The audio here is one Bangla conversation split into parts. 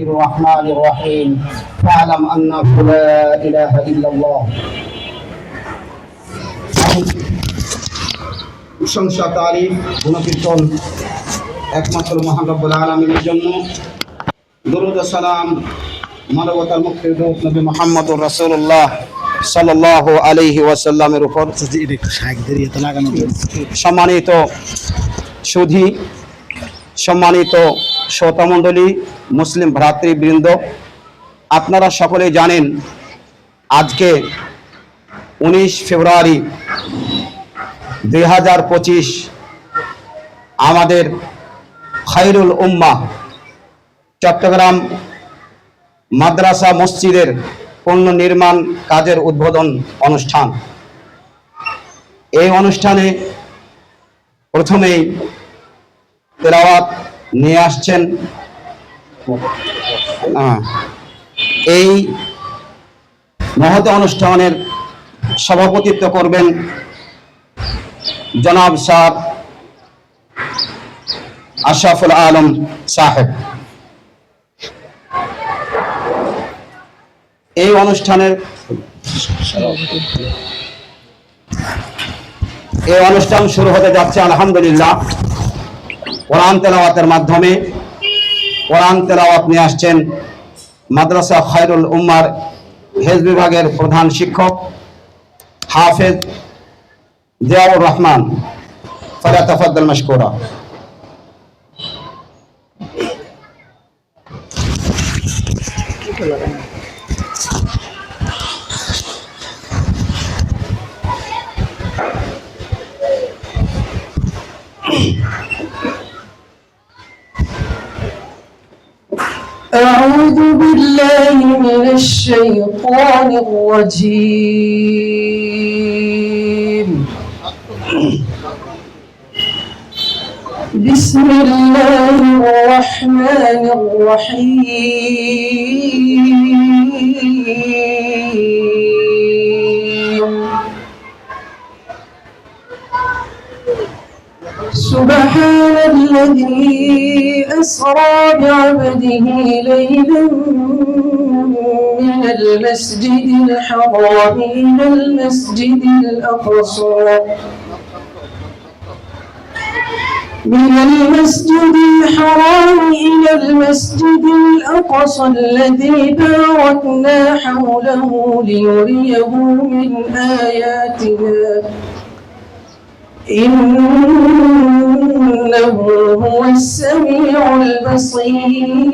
الرحمن الرحيم فاعلم أنه لا إله إلا الله প্রশংসা তারিফ গুণকীর্তন একমাত্র মহান রব্বুল আলামিনের জন্য। দরুদ ও সালাম মানবতার মুক্তির দূত নবী মুহাম্মদুর রাসূলুল্লাহ সাল্লাল্লাহু আলাইহি ওয়াসাল্লামের উপর। সম্মানিত সুধী, সম্মানিত শ্রোতামণ্ডলী, মুসলিম ভ্রাতৃবৃন্দ, আপনারা সকলেই জানেন আজকে 19 ফেব্রুয়ারি 2025 আমাদের খায়রুল উম্মাহ চট্টগ্রাম মাদ্রাসা মসজিদের পুনর্নির্মাণ কাজের উদ্বোধন অনুষ্ঠান। এই অনুষ্ঠানে প্রথমেই তেলাওয়াত নিয়ে আসছেন। এই মহৎ অনুষ্ঠানের সভাপতিত্ব করবেন জনাব স্যার আশরাফুল আলম সাহেব। এই অনুষ্ঠান শুরু হতে যাচ্ছে আলহামদুলিল্লাহ কোরআন তেলাওয়াতের মাধ্যমে। কোরআন তেলাওয়াত নিয়ে আসছেন মাদ্রাসা খায়রুল উম্মার হেফজ বিভাগের প্রধান শিক্ষক হাফেজ জিয়াউর রহমান। ফালিয়াতাফাদ্দাল মাশকুরা। أعوذ بالله من الشيطان الرجيم. بسم الله الرحمن الرحيم. سبحان الذي أسرى بعبده ليلا من المسجد الحرام إلى المسجد الأقصى الذي باركنا حوله لنريه من آياتنا إنه هو السميع البصير.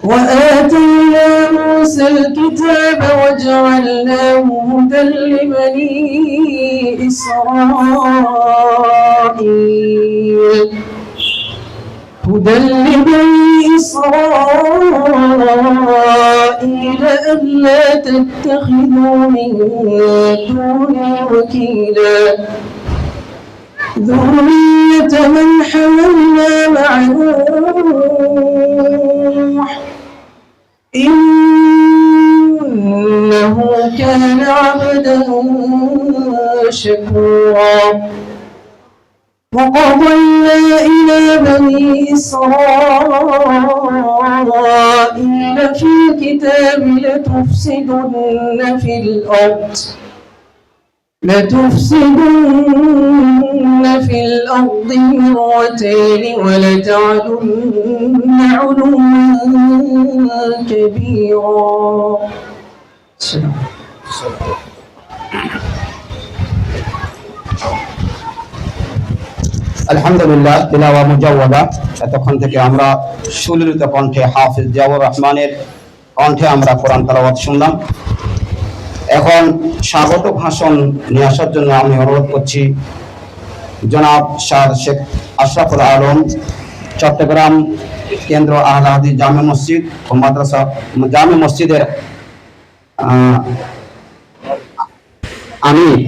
وآتينا موسى الكتاب وجعلناه هدى لبني إسرائيل ألا تتخذوا من دوني وكيلا ذرية من حملنا مع نوح إنه كان عبدا شكورا. وقضينا إلى بني إسرائيل في الكتاب لتفسدن في الأرض مرتين ولتعلن علوا كبيرا. আলহামদুলিল্লাহ তিলাওয়া মুজাওয়াদা। এতক্ষণ থেকে আমরা সুললিত কণ্ঠে হাফেজ জিয়াউর রহমানের কণ্ঠে আমরা কোরআন তেলাওয়াত শুনলাম। এখন স্বাগত ভাষণ নিয়ে আসার জন্য আমি অনুরোধ করছি জনাব স্যার শেখ আশরাফুল আলম, চট্টগ্রাম কেন্দ্র আহলে হাদিস জামে মসজিদ ও মাদ্রাসা জামে মসজিদের আমির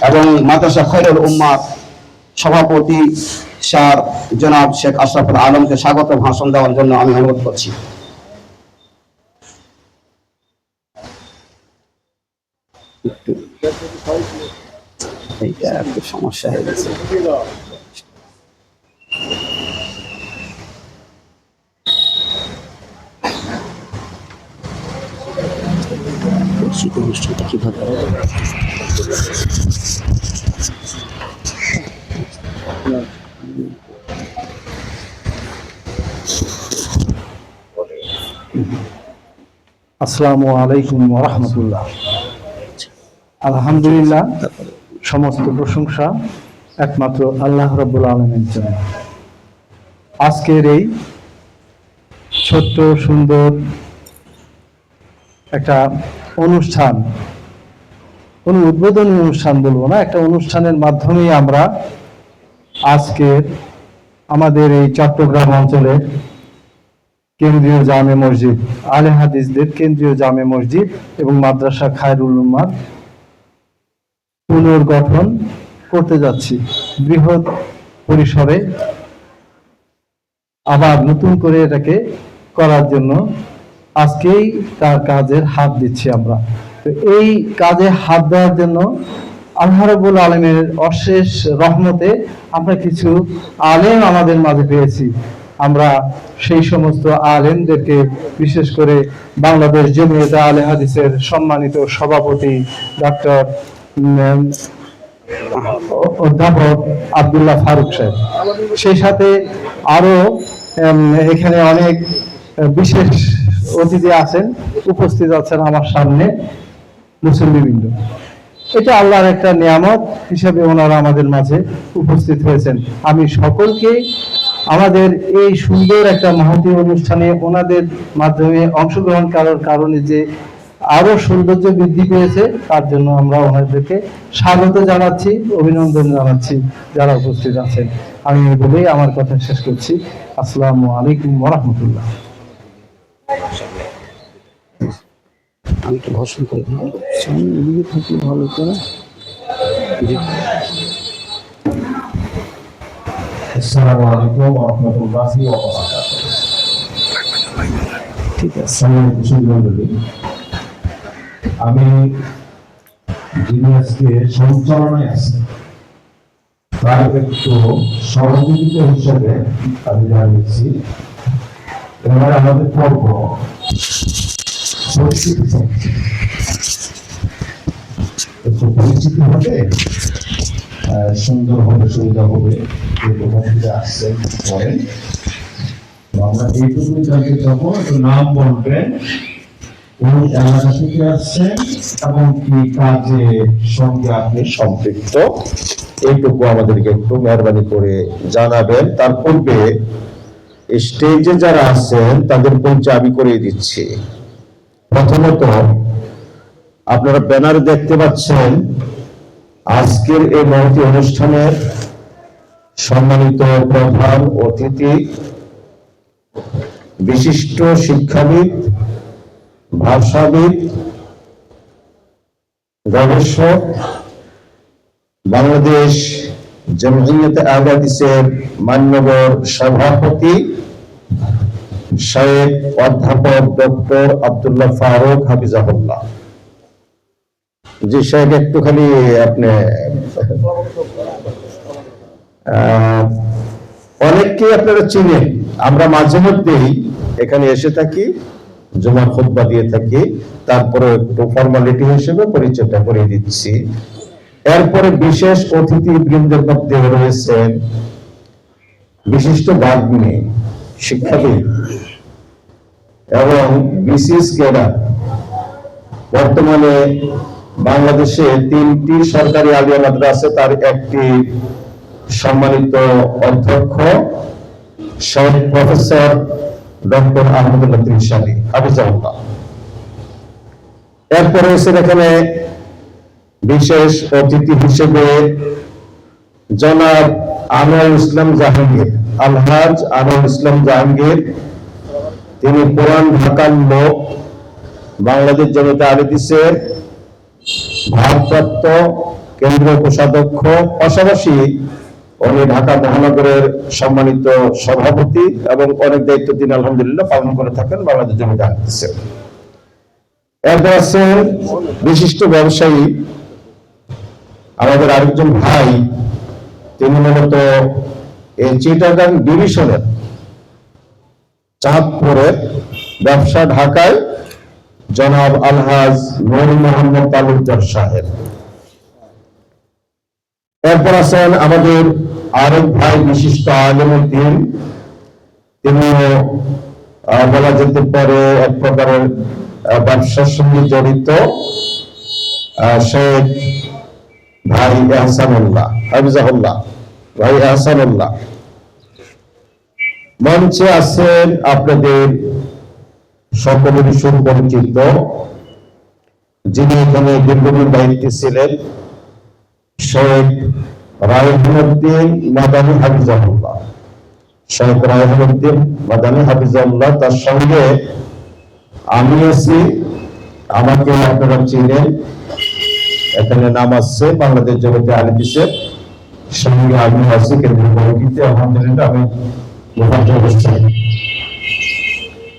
এবং মাদ্রাসা খায়রুল উম্মাহ সভাপতি স্যার জনাব শেখ আশরাফুল আলমকে স্বাগত ভাষণ দেওয়ার জন্য আমি অনুরোধ করছি। এইটা একটু সমস্যা হয়ে গেছে। মসজিদ অনুষ্ঠানটা কিভাবে আসসালামু আলাইকুম ওয়া রাহমাতুল্লাহ। আলহামদুলিল্লাহ, সমস্ত প্রশংসা একমাত্র আল্লাহ রাব্বুল আলামিনের জন্য। আজকের এই ছোট্ট সুন্দর একটা অনুষ্ঠান, কোনো উদ্বোধনী অনুষ্ঠান বলবো না, একটা অনুষ্ঠানের মাধ্যমেই আমরা আজকের আমাদের এই চট্টগ্রাম অঞ্চলের কেন্দ্রীয় জামে মসজিদ, আলে হাদিসদের কেন্দ্রীয় জামে মসজিদ এবং মাদ্রাসা খায়রুল উম্মাহ পুনর্গঠন করতে যাচ্ছি। বৃহৎ পরিসরে আবার নতুন করে এটাকে করার জন্য আজকেই তার কাজের হাত দিচ্ছি আমরা। তো এই কাজে হাত দেওয়ার জন্য আল্লাহ রাব্বুল আলামিনের অশেষ রহমতে আমরা কিছু আলেম আমাদের মাঝে পেয়েছি। আমরা সেই সমস্ত আলেমদেরকে, বিশেষ করে বাংলাদেশ জমিয়তে আলে হাদিসের সম্মানিত সভাপতি ডক্টর অধ্যাপক আব্দুল্লাহ ফারুক সাহেব, সেই সাথে আরো এখানে অনেক বিশেষ অতিথি আছেন, উপস্থিত আছেন আমার সামনে মুসল্লিবৃন্দ। এটা আল্লাহর একটা নিয়ামত হিসেবে ওনারা আমাদের মাঝে উপস্থিত হয়েছেন। আমি সকলকে আমাদের এই সুন্দর একটা মহতী অনুষ্ঠানে ওনাদের মাধ্যমে অংশগ্রহণ করার কারণে যে আরো সৌন্দর্য বৃদ্ধি পেয়েছে, তার জন্য আমরা ওনাদেরকে স্বাগত জানাচ্ছি, অভিনন্দন জানাচ্ছি যারা উপস্থিত আছেন। আমি বলেই আমার কথা শেষ করছি। আসসালামু আলাইকুম ওয়া রাহমাতুল্লাহ। আমি একটু ভাষণ করে এদিকে থাকি ভালো করে। আসসালামু আলাইকুম ওয়া রাহমাতুল্লাহি ওয়া বারাকাতুহু। ঠিক আছে, আমি যিনি আজকে সঞ্চালনায় আছেন তার একটু সহযোগিতা হিসেবে আমি জানিয়েছি। এবার আমাদের পর্ব একটু পরিচিতি হবে, সুন্দর হবে, সুবিধা হবে। আসছেন পড়েন, আমরা এইটুকু জানতে চাবো, একটু নাম বলবেন, কোন এলাকা থেকে আসছেন এবং কি কাজে সঙ্গে আপনি সম্পৃক্ত, এইটুকু আমাদেরকে একটু মেহরবানি করে জানাবেন। তার পূর্বে স্টেজে যারা আছেন তাদের পরিচয় আমি করে দিচ্ছি। প্রথমত আপনারা ব্যানারে দেখতে পাচ্ছেন আজকের এই মহতী অনুষ্ঠানের সম্মানিত প্রধান অতিথি, বিশিষ্ট শিক্ষাবিদ, ভাষাবিদ, গবেষক, বাংলাদেশ জমিয়তে আহলে হাদিসের মান্যবর সভাপতি শায়েখ অধ্যাপক ডক্টর আব্দুল্লাহ ফারুক হাফিজাহুল্লাহ। জি শায়েখ, একটুখানি আপনি অনেককে আপনারা চিনেন, আমরা মাঝে মধ্যেই এখানে এসে থাকি, জুমার খুতবা দিয়ে থাকি, তারপরে একটু ফর্মালিটি হিসেবে পরিচয়টা করে দিচ্ছি। এরপরে বিশেষ অতিথি বৃন্দের মধ্যে রয়েছেন বিশিষ্ট বাগ্মী, শিক্ষাবিদ এবং বিসিএস ক্যাডার। বর্তমানে বাংলাদেশে 3টি সরকারি আলিয়া মাদ্রাসা, তার একটি সম্মানিত অধ্যক্ষ শহীদ প্রফেসর ডক্টর আহমদুল্লাহ ত্রিশালী হাফিজাহুল্লাহ। এরপরে এসেছেন এখানে বিশেষ অতিথি হিসেবে জনাব আনোয়ারুল ইসলাম জাহাঙ্গীর, আলহাজ আনোয়ারুল ইসলাম জাহাঙ্গীর। তিনি পুরান ঢাকার লোক, বাংলাদেশ জমিয়তে আহলে হাদিসের ভারপ্রাপ্ত কেন্দ্রীয় কোষাধ্যক্ষ, পাশাপাশি উনি ঢাকা মহানগরের সম্মানিত সভাপতি এবং অনেক দায়িত্ব তিনি আলহামদুলিল্লাহ পালন করে থাকেন বাংলাদেশ জমিয়তে আহলে হাদিসের। এরপর আছেন বিশিষ্ট ব্যবসায়ী আমাদের আরেকজন ভাই, তিনি মূলত এই চিটাগাং ডিভিশনের চাঁদপুরের ব্যবসা ঢাকায় জনাব আলহাজ নূর মোহাম্মদ তালুকদার সাহেব। এরপর আছেন আমাদের আরেক ভাই বিশিষ্ট আলেমুল দ্বীন, তিনিও বলা যেতে পারে এক প্রকারের ব্যবসার সঙ্গে জড়িত, শেখ ভাই এহসানুল্লাহ হাফিজাহুল্লাহ, ভাই এহসানুল্লাহ। মঞ্চে আছেন আপনাদের সকলেরই সুপরিচিত, যিনি এখানে দীর্ঘদিন দায়িত্বে ছিলেন, শেখ রায়হানুদ্দিন মাদানী হাফিজাহুল্লাহ। শেখ রায়হানুদ্দিন মাদানী হাফিজাহুল্লাহ, তার সঙ্গে আমি আছি, আমাকে আপনারা চিনেন, এখানে নাম আসছে বাংলাদেশ জগতে হাদিসের সঙ্গে আমি আছি কেন্দ্রীয় কমিটিতে, আলহামদুলিল্লাহ আমি মুফাজ্জল হোসেন।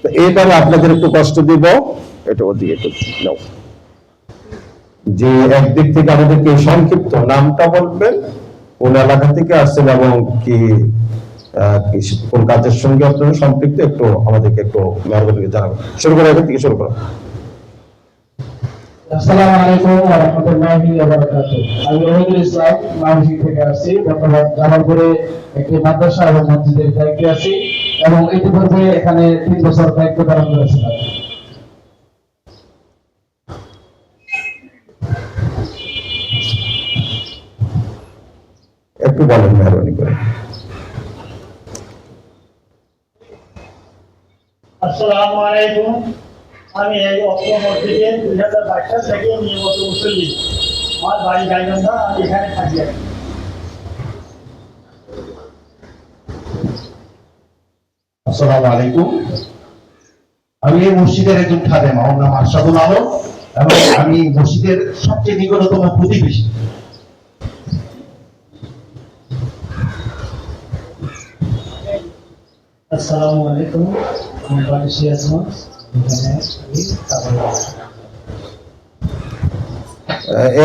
তো এইবারে আপনাদের একটু কষ্ট দিব, এটা ওদিকে একটু নাও, যে একদিক থেকে আমাদেরকে সংক্ষিপ্ত নামটা বলবেন, কোন এলাকা থেকে আসছেন এবং কি কোন কাজের সঙ্গে আপনারা সম্পৃক্ত, একটু আমাদেরকে একটু মেহরবানি জানাবেন। শুরু করা এখান থেকে শুরু করো। আসসালামু আলাইকুম ওয়া রাহমাতুল্লাহি ওয়া বারাকাতুহু। আমি রহিদুল ইসলাম মানসিক থেকে আসছি, বর্তমানে জামালপুরে একটি মাদ্রাসা এবং মসজিদের দায়িত্বে আছি এবং ইতিপূর্বে এখানে 3 বছর দায়িত্ব পালন করেছিলাম। একটু বলেন মেহরবানি করে। আসসালামু আলাইকুম। আমি এই অত্র মসজিদে 2022 সাল থেকে নিয়মিত মুসল্লি। আমার বাড়ি গাইবান্ধা, আমি এখানে থাকি। আসসালামু আলাইকুম। আমি এই মসজিদের একজন খাদেম, আমার নাম আরশাদুল আলম এবং আমি মসজিদের সবচেয়ে নিকটতম প্রতিবেশী। আসসালামু আলাইকুম। আমি বাড়ি সিরাজগঞ্জ, এখানে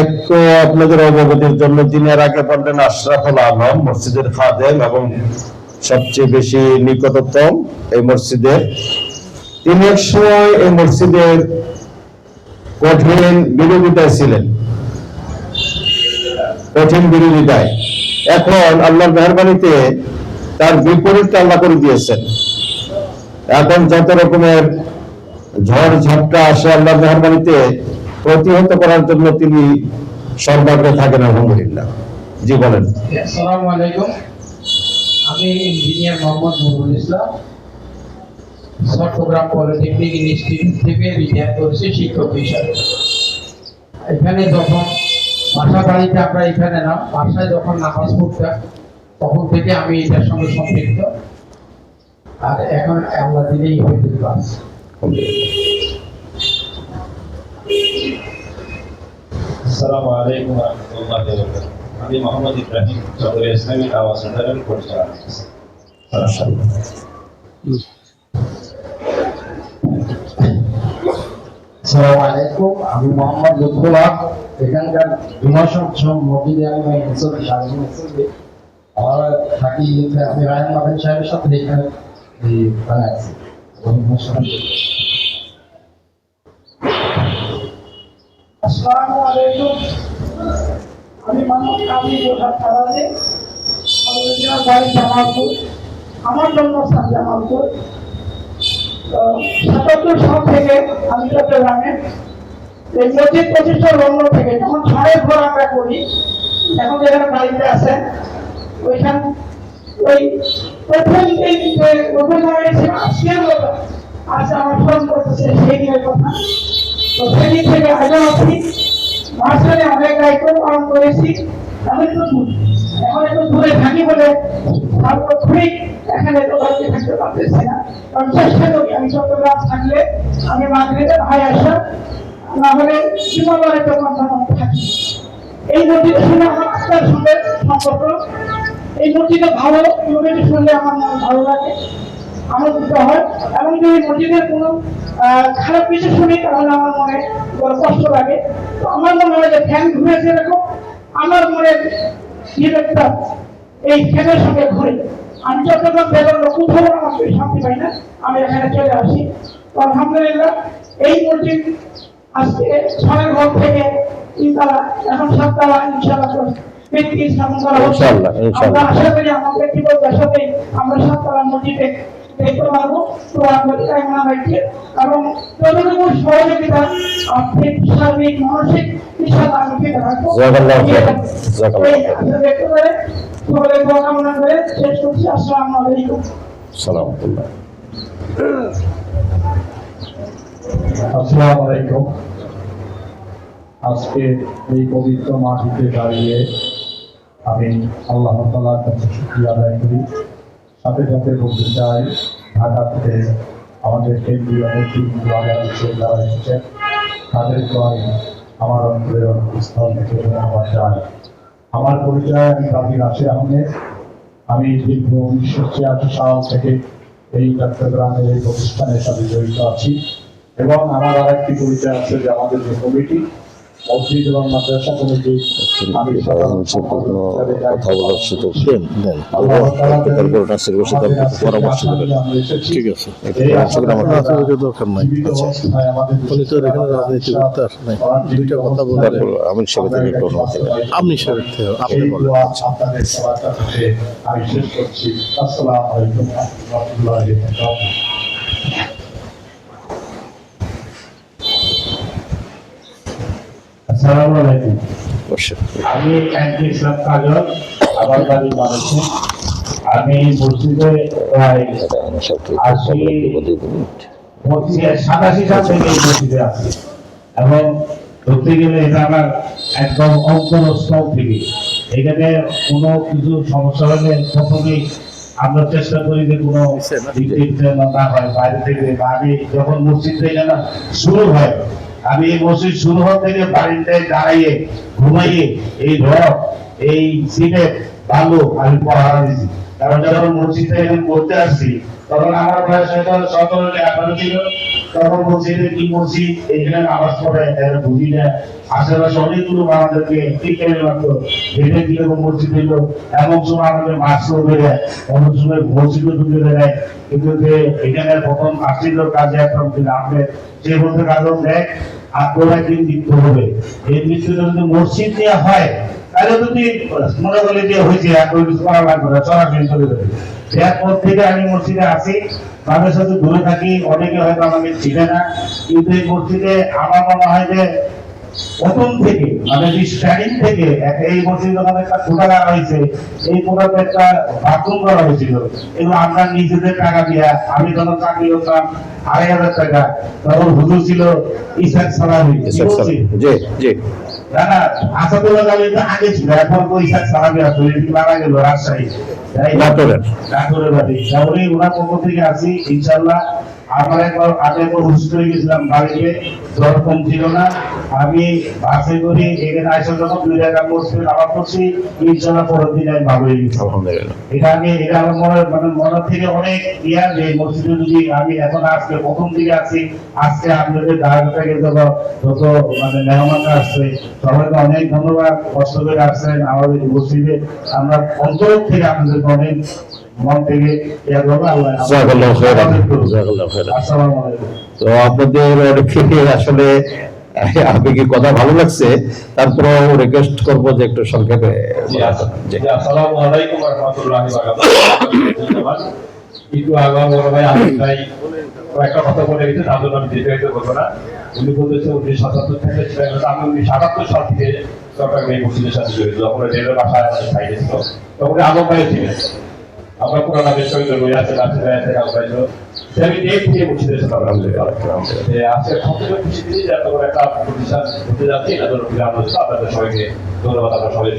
একটু আপনাদের অবগতির জন্য, যিনি এর আগে বললেন আশরাফুল আলম, মসজিদের খাদেম এবং সবচেয়ে বেশি নিকটতম এই মসজিদের। তিনি এক সময় এই মসজিদের কঠিন বিরোধিতায় ছিলেন, কঠিন বিরোধিতায়। এখন আল্লাহর মেহরবানিতে তার বিপরীতটা আল্লাহ করে দিয়েছেন। এখন যত রকমের ঝড় ঝাপটা আসে আল্লাহর মেহরবানিতে প্রতিহত করার জন্য তিনি সর্বাগ্রে থাকেন, আলহামদুলিল্লাহ। জি বলেন। আসসালামু আলাইকুম। আমি engineer Mohammad Nurul Islam, Chittagong polytechnic institute থেকে বিজ্ঞান করছি শিক্ষক হিসাবে। এখানে যখন বাসা বাড়িতে আমরা এখানে না, বাসায় যখন নামাজ পড়তাম তখন থেকে আমি এটার সঙ্গে সম্পৃক্ত, আর এখন আমরা দিলেই হইতে পারছি। আসসালামু আলাইকুম ওয়া রাহমাতুল্লাহি ওয়া বারাকাতুহু। আমি মোহাম্মদ ইব্রাহিম, চট্টগ্রাম ইসলামিক আওয়াজ সেন্টারের পরিচালক। আসসালামু আলাইকুম। আমি মোহাম্মদ লুৎফুল হক, এখানকার বিমর্শন মসজিদে আমি মুসল্লি সাধারণ মুসল্লি। আমরা থাকি, আমি রায়ন মাদানী সাহেবের সাথে এখানে আছি। আসসালামু আলাইকুম। আমি মোহাম্মদ কামরুল ইসলাম ফারাজি, আমার বাড়ি জামালপুর, আমার জন্মস্থান জামালপুর। ৭৭ সাল থেকে আমি চট্টগ্রামে এই মসজিদ প্রতিষ্ঠার লগ্ন থেকে যখন ঝড়ের ঘর আমরা করি, এখন যেখানে বাড়িতে আছে ওইখান ওই প্রথম এই যে রবীন্দ্রনাথ আজকের মতো আজ আমার ফোন করতেছে সেই দিনের কথা। তো সেদিন থেকে আজ অবধি মাঝখানে অনেক দায়িত্ব পালন করেছি। আমি একটু এখন একটু দূরে থাকি বলে সার্বক্ষণিক এখানে তো বাড়িতে থাকতে পারতেছি না, কারণ চেষ্টা করি আমি চট্টগ্রাম থাকলে আমি মাগরিবে ভাই আসা না হলে সীমাবারে তো থাকি। এই মসজিদের সঙ্গে আমার আত্মার সঙ্গে সম্পর্ক। এই মসজিদে ভালো ইউনিটি শুনলে আমার মন ভালো লাগে, আনন্দিত হয়, এবং যদি মসজিদের কোনো খারাপ কিছু শুনি তাহলে আমার মনে বড় কষ্ট লাগে। তো আমার মনে হয় যে ফ্যান ঘুরেছে এরকম, আমার মনে ডিরেক্টর এই ফ্যানের সঙ্গে ঘুরে। আমি চট্টগ্রাম বেরোলো কোথাও আমার শান্তি পাই না, আমি এখানে চলে আসি। তো আলহামদুলিল্লাহ এই মসজিদ আজকে ছয়ের ঘর থেকে তিনতলা এখন 7 তলা ইনশাআল্লাহ ব্যক্তি স্থাপন করা হচ্ছে। ইনশাআল্লাহ, ইনশাআল্লাহ। আমরা আশা করি আমার ব্যক্তিগত সাথে আমরা 7 তলা মসজিদে দেখতে পারবো। তো আপনাদের কামনা রাখছি এবং যতটুকু সহযোগিতা আর্থিক সার্বিক মানসিক ইনশাআল্লাহ আমি পেতে থাকবো। জাযাকাল্লাহু খাইরান, জাযাকাল্লাহু এই আশা ব্যক্ত করে সকলের দোয়া কামনা করে শেষ করছি। আসসালামু আলাইকুম। সালাম। আসসালামু আলাইকুম। আজকে এই পবিত্র মাটিতে দাঁড়িয়ে আমি আল্লাহ তাআলার কাছে শুকরিয়া আদায় করি। সাথে সাথে বলতে চাই, ঢাকা থেকে আমাদের কেন্দ্রীয় নেতৃবৃন্দ যারা এসেছেন তাদেরকে আমি আমার অন্তরের স্থল থেকে ধন্যবাদ জানাই। আমার পরিচয়, আমি কাজী নাসির আহমেদ। আমি দীর্ঘ 1986 সাল থেকে এই চট্টগ্রামের এই প্রতিষ্ঠানের সাথে জড়িত আছি এবং আমার আর একটি পরিচয় আছে যে আমাদের যে কমিটি মসজিদ এবং মাদ্রাসা কমিটি আমি কথা বলার সুযোগ দেন তারপর নাসিরের সাথে পরামর্শ করেন। ঠিক আছে, দরকার নাই। উনি তো এখানে রাজনীতি করতে আসে নাই, দুইটা কথা বলে আমি সাথে একটু অনুমতি আপনি সাথে আপনি বলেন। আপনাদের সবার কাছে আমি শেষ করছি। আসসালামু আলাইকুম ওয়া রাহমাতুল্লাহি ওয়া বারাকাতুহু। আসসালামু আলাইকুম। আমি এমপি ইসলাম কাজল, আমার বাড়ি মানুষে। আমি মসজিদে প্রায় 87 সাল থেকে এই মসজিদে আছি এবং ধরতে গেলে এটা আমার একদম অন্তরস্থল থেকে। এখানে কোনো কিছু সমস্যা হলে প্রথমেই আমরা চেষ্টা করি যে কোনো দিক না হয় বাইরে থেকে। আমি যখন মসজিদ থেকে শুরু হয়, আমি এই মসজিদ শুরু হওয়া থেকে বাড়িতে দাঁড়াইয়ে ঘুমাইয়ে এই রড এই সিমেন্ট বালু আমি পড়ানো দিয়েছি। কারণ যখন মসজিদে এখানে করতে আসছি তখন আমার বয়স হয়তো 17-18 ছিল। তখন মসজিদে কি মসজিদ, এখানে নামাজ পড়ে বুঝি না। আশেপাশে অনেকগুলো আমাদেরকে টিকের মাত্র ভেবে কিরকম মসজিদ হইল, এমন সময় আমাদের মাস্ক বেড়ে এমন সময় মসজিদও ঢুকে দেয়। কিন্তু যে এখানে প্রথম আসছিল কাজে একদম আপনি যে বলতে কাজও দেখ আপনারা একদিন মৃত্যু হবে। এই মৃত্যুটা যদি মসজিদ দেওয়া হয় তাহলে যদি মনে করি যে হয়েছে এখন কিছু করা লাগবে না, চলাফেরা চলে যাবে। এরপর থেকে আমি মসজিদে আসি, তাদের সাথে দূরে থাকি, অনেকে হয়তো আমাকে চিনে না। কিন্তু এই মসজিদে আমার মনে হয় যে প্রথম থেকে মানে স্টার্টিং থেকে এই মসজিদে যখন একটা কোটা করা হয়েছে, এই কোটাতে একটা বাথরুম করা হয়েছিল এবং আমরা নিজেদের টাকা দিয়া, আমি যখন চাকরি করতাম 2500 টাকা, তখন হুজুর ছিল ইসাক সালামি। না না, আসাদুল্লাহ গালি তো আগে ছিল, এখন তো ইসাক সালামি আছে, মারা গেল রাজশাহী নাটোরের বাড়ি। তাহলে ওনার পক্ষ থেকে আসি ইনশাল্লাহ। আমার একবার আগে অসুস্থ হয়ে গেছিলাম বাড়িতে, জ্বর কম ছিল না। আমি বাসে করি এখানে আসে যখন 2 টাকা মসজিদে নামাজ পড়ছি, ইনশাল্লাহ পরের দিন আমি ভালো হয়ে গেছি। এটা আমার মনের থেকে অনেক ইয়া যে মসজিদে যদি আমি এখন আজকে প্রথম দিকে আছি, আজকে আপনাদের ঢাকা থেকে যত মেহমান আসছে সবাইকে অনেক ধন্যবাদ। কষ্ট করে আসছেন আমাদের মসজিদে, আমরা অন্তর থেকে আপনাদের অনেক মন থেকে ইয়া করবো। তো আপনাদের আসলে আবেগী কথা ভালো লাগছে, তারপরে রিকোয়েস্ট করবো যে একটু সংক্ষেপে। আসসালামু আলাইকুম ওয়া রাহমাতুল্লাহি ওয়া বারাকাতুহু। কিন্তু আগাম বড় ভাই আমিন ভাই একটা কথা বলে গেছে, তার জন্য আমি দীর্ঘায়িত করবো না। উনি বলেছে 1977 থেকে ছিলেন, আমি 1977 সাল থেকে চট্টগ্রাম এই মসজিদের সাথে জড়িত। যখন রেলের বাসায় আমাদের সাইডে ছিল তখন আলম ভাই ছিলেন। আমরা পুরো নামের সঙ্গে বই আছে রাশিদ ভাই আছে, আলম ভাই ছিল। আমি এই থেকে মসজিদের সাথে আমরা আজকে সবথেকে খুশি দিন যে এত বড় একটা প্রতিষ্ঠান হতে যাচ্ছে। এটা জন্য আপনাদের সবাইকে ধন্যবাদ। আমরা সবাই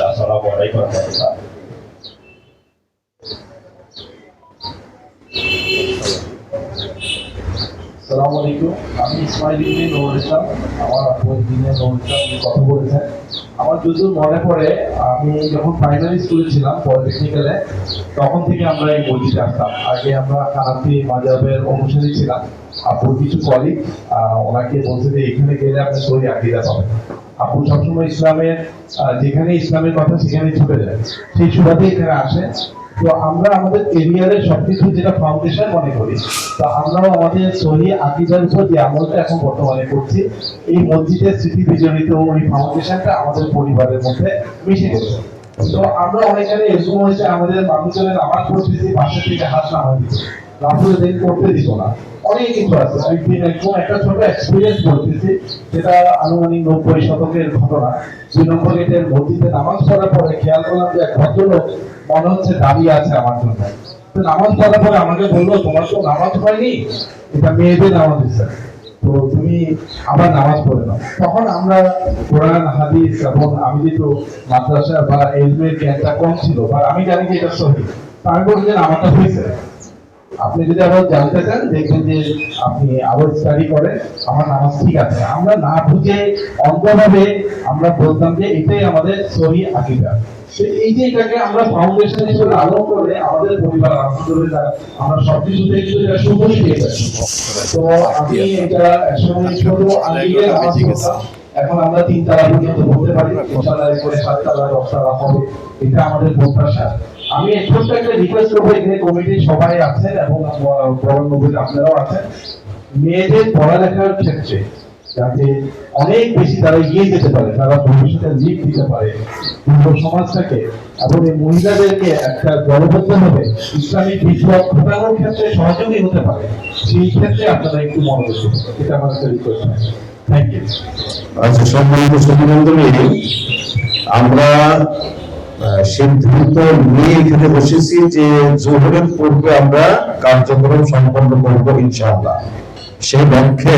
আসসালামু আলাইকুম ওয়া রাহমাতুল্লাহ। আসসালামু আলাইকুম। আমি ইসমাইল ইবনে নূর ইসলাম, আমার বই দিনে নূর ইসলাম কথা বলেছেন। আমার যদিও মনে পড়ে আমি যখন প্রাইমারি স্কুলে ছিলাম পলিটেকনিক্যালে, তখন থেকে আমরা এই মসজিদে আসতাম। আগে আমরা হানাফি মাযহাবের অনুসারী ছিলাম। আপু কিছু কলিগ ওনাকে বলছে যে এখানে গেলে আপনি সহি আকীদা পাবেন। আপু সবসময় ইসলামের যেখানে ইসলামের কথা সেখানে ছুটে যায়, সেই সুবাদে এখানে আসে। তো আমরা আমাদের এরিয়ারের সবকিছু যেটা ফাউন্ডেশন মনে করি, তো আমরাও আমাদের সহি আকীদার উপর যে আমলটা এখন বর্তমানে করছি, এই মসজিদের স্মৃতি বিজড়িত ওই ফাউন্ডেশনটা আমাদের পরিবারের মধ্যে মিশে গেছে। তো আমরা অনেকখানে এরকম হয়েছে, আমাদের মানুষজনের নামাজ পড়তেছি, পাশের থেকে হাত নামাই দিত, রাফুল দিন করতে দিত না, অনেক কিছু আছে। একদিন একদম একটা ছোট এক্সপিরিয়েন্স করতেছি, যেটা আনুমানিক 90 শতকের ঘটনা। 2 নম্বর গেটের মসজিদে নামাজ পড়ার পরে খেয়াল করলাম যে এক ভদ্রলোক মনে হচ্ছে দাঁড়িয়ে আছে আমার জন্য। তো নামাজ পড়ার পরে আমাকে বললো, তোমার তো নামাজ হয়নি, এটা মেয়েদের নামাজ দিচ্ছে, তো তুমি আবার নামাজ পড়ে নাও। তখন আমরা কোরআন হাদিস এবং আমি যেহেতু মাদ্রাসা বা এলমের জ্ঞানটা কম ছিল, বা আমি জানি যে এটা সহি, আমি বলি যে নামাজটা হয়েছে। আপনি যদি আবার জানতে চান, দেখবেন যে আপনি আবার স্টাডি করেন, আমার নামাজ ঠিক আছে। আমরা না বুঝে অন্ধভাবে আমরা বলতাম যে এটাই আমাদের সহি আকীদা। এই যে এটাকে আমরা ফাউন্ডেশন হিসেবে আলোক করে আমাদের পরিবার আলহামদুলিল্লাহ আমরা সবকিছুতে কিন্তু এটা সুফল পেয়ে গেছি। তো আমি এটা একসময় ছোট আঙ্গিকে নামাজ পড়তাম, এখন আমরা 3 তালা পর্যন্ত পড়তে পারি, ইনশাআল্লাহ এরপরে 7 তালা 10 তালা হবে, এটা আমাদের প্রত্যাশা। আমি ছোট্ট একটা রিকোয়েস্ট করবো, এখানে কমিটির সবাই আছেন এবং বড় নবীর আপনারাও আছেন, মেয়েদের পড়ালেখার ক্ষেত্রে যাতে অনেক বেশি তারা এগিয়ে যেতে পারে, তারা ভবিষ্যতে লিড দিতে পারে পূর্ব সমাজটাকে, এবং এই মহিলাদেরকে একটা দলবদ্ধ হবে ইসলামিক বিপ্লব ঘটানোর ক্ষেত্রে সহযোগী হতে পারে, সেই ক্ষেত্রে আপনারা একটু মনোযোগ দিন, এটা আমার একটা রিকোয়েস্ট। Thank you. আচ্ছা, সম্মানিত সুধীমণ্ডলী, আমরা সিদ্ধান্ত নিয়ে এখানে বসেছি যে জোহরের পূর্বে আমরা কার্যক্রম সম্পন্ন করব ইনশাআল্লাহ। সেই লক্ষ্যে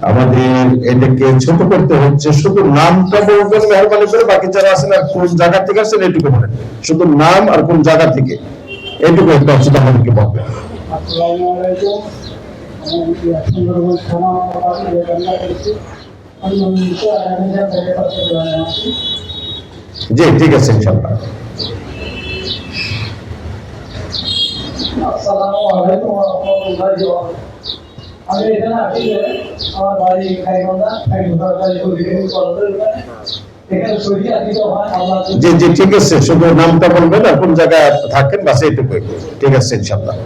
আমাদের এটাকে ছোট করতে হচ্ছে। শুধু নামটা বলবেন মেহরবানি করে, বাকি যারা আছেন আর কোন জায়গা থেকে আসছেন এটুকু বলেন, শুধু নাম আর কোন জায়গা থেকে, এটুকু একটা হচ্ছে আমাদেরকে বলবেন। আসসালামু আলাইকুম। জি, ঠিক আছে ইনশাআল্লাহ। আসসালামু আলাইকুম ওয়া রাহমাতুল্লাহি ওয়া বারাকাতুহু। আমি এখানে আছি, আমার বাড়ি গাইবান্ধা, সরকারি পলিটেকনিক কলেজের ওখানে। এখানে সহি আকীদা হয় আল্লাহ। জি জি, ঠিক আছে, শুধু নামটা বলবেন আর কোন জায়গায় থাকেন, বাস এইটুকু। ঠিক আছে ইনশাআল্লাহ।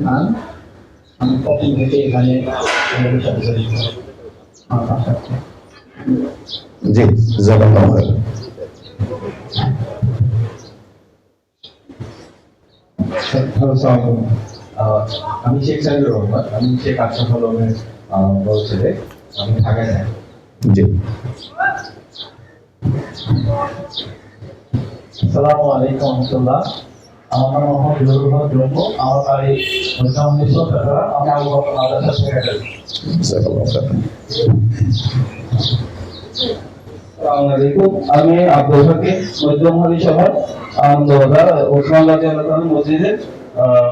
খান, আমি প্রথম থেকে এখানে জি, জাযাকাল্লাহু খাইর। আমি শেখ সাইদুর রহমান, আমি শেখ আশরাফ আলমের বড় ছেলে, আমি ঢাকায় থাকি। জি। আসসালামু আলাইকুম ওয়া রাহমাতুল্লাহ। আমার নাম মোহাম্মদ জহুরুল হক জম্মু, আমার বাড়ি মধ্যমনিশ্বর ত্রিপুরা, আমি আবু বকর মাদ্রাসা সেক্রেটারি। জাযাকাল্লাহু খাইর। আসসালামু আলাইকুম, আমি আব্দুল হাকিম, মধ্যমহলি শহর আনন্দবাজার ওসমান রাদিয়াল্লাহু আনহু মসজিদের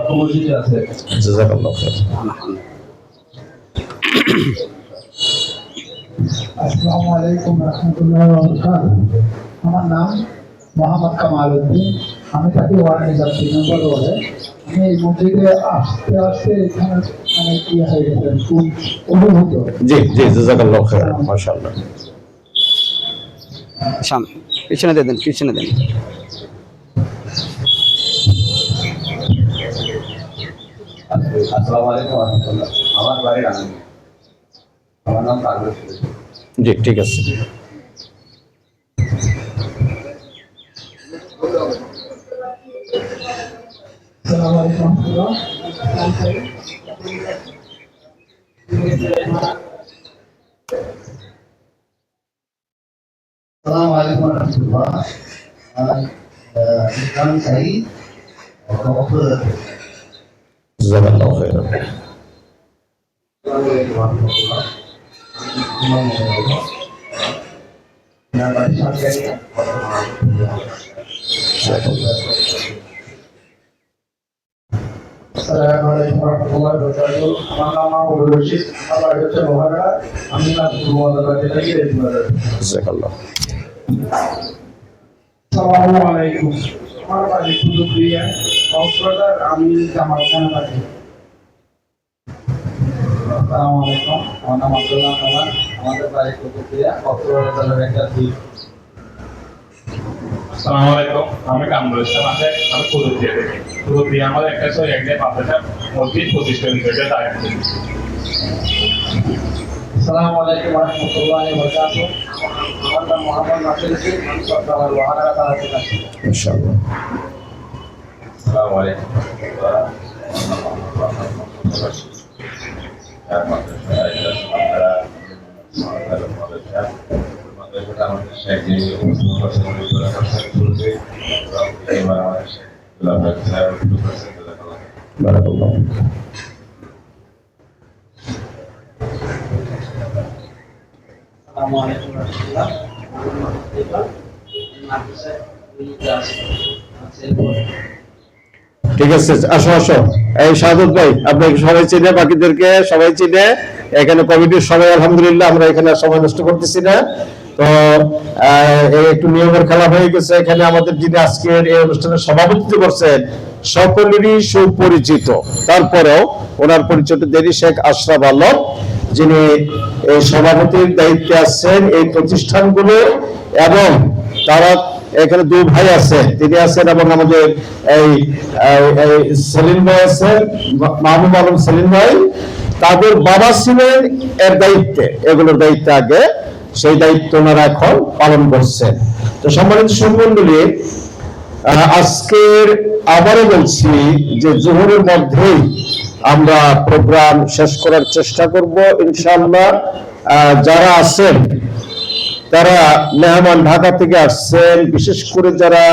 কমিটিতে আছে। জাযাকাল্লাহু খাইর। আসসালামু আলাইকুম ওয়া রাহমাতুল্লাহি ওয়া বারাকাতুহু। আমার নাম মোহাম্মদ কামাল উদ্দিন, আমি থাকি ওয়ার্ড নিজাম 3 নম্বর ওয়ার্ডে। আমি এই মসজিদে আসতে আসতে এখানে অনেক ইয়ে হয়ে গেছে, খুব অভিভূত। জি জি, জাযাকাল্লাহু খাইর, মাশাআল্লাহ। পিছনে দেন, পিছনে দেন। আসসালামু আলাইকুম ওয়া রাহমাতুল্লাহ। আমার বাড়ি রাঙ্গুনিয়া, আমার নাম পারভেজ। জি, ঠিক আছে। আসসালামু আলাইকুম ওয়া السلام عليكم ورحمة الله. إكرام سعيد وأخوه. জাযাকাল্লাহু খাইর। السلام عليكم ورحمة الله. আসসালামু আলাইকুম ওয়া রাহমাতুল্লাহি ওয়া বারাকাতুহু। আমার নাম আব্দুর রশিদ, আমার বাড়ি হচ্ছে লোহাগড়া, আমি নাজমুদ্দিন থাকি রেজিবাজার। জাযাকাল্লাহ। আসসালামু আলাইকুম। আমার বাড়ি কুতুবদিয়া, কক্সবাজার। আমি জামাল খানের বাড়ি। আসসালামু আলাইকুম, আমার নাম আব্দুল্লাহ খান, আমাদের বাড়ি কুতুবদিয়া, কক্সবাজার জেলার একটা দ্বীপ। আসসালামু আলাইকুম, আমি কামরুল ইসলাম আছে, আমি কুতুবদিয়া থেকে। কুতুবদিয়া আমাদের একটা সব এক জায়গায় পাঁচটা মসজিদ প্রতিষ্ঠা বিষয়টা দায়িত্ব। আসসালামু আলাইকুম ওয়া রাহমাতুল্লাহি ওয়া বারাকাতুহু। আমার নাম মোহাম্মদ নাসির উদ্দিন, আমি চট্টগ্রামের লোহাগাড়া থানা থেকে আসছি। ইনশাআল্লাহ। আসসালামু আলাইকুম। বারাকাল্লাহ। আসসালামু আলাইকুম ওয়া রাহমাতুল্লাহ। ঠিক আছে, আসো আসো। এই শাহাদত ভাই, আপনাকে সবাই চিনে, বাকিদেরকে সবাই চিনে। এখানে কমিটির সবাই আলহামদুলিল্লাহ, আমরা এখানে আর সময় নষ্ট করতেছি না। তো একটু নিয়মের খেলা হয়ে গেছে। এখানে আমাদের যিনি আজকের এই অনুষ্ঠানের সভাপতিত্ব করছেন সকলেরই সুপরিচিত, তারপরেও ওনার পরিচয়টা দেরি, শেখ আশরাফ আলম, যিনি এই সভাপতির দায়িত্বে আছেন এই প্রতিষ্ঠানগুলো। এবং তারা এখানে দুই ভাই আছে, তিনি আছেন এবং আমাদের এই সেলিম ভাই আছেন, মাহবুব আলম সেলিম ভাই। তাদের বাবা ছিলেন এর দায়িত্বে, এগুলোর দায়িত্বে আগে, সেই দায়িত্ব ওনারা এখন পালন করছেন। তো সম্মানিত সুধীমণ্ডলী, আজকের আবারও বলছি যে জোহরের মধ্যেই আমরা প্রোগ্রাম শেষ করার চেষ্টা করব ইনশাআল্লাহ। যারা আছেন তারা মেহমান ঢাকা থেকে আসছেন, বিশেষ করে যারা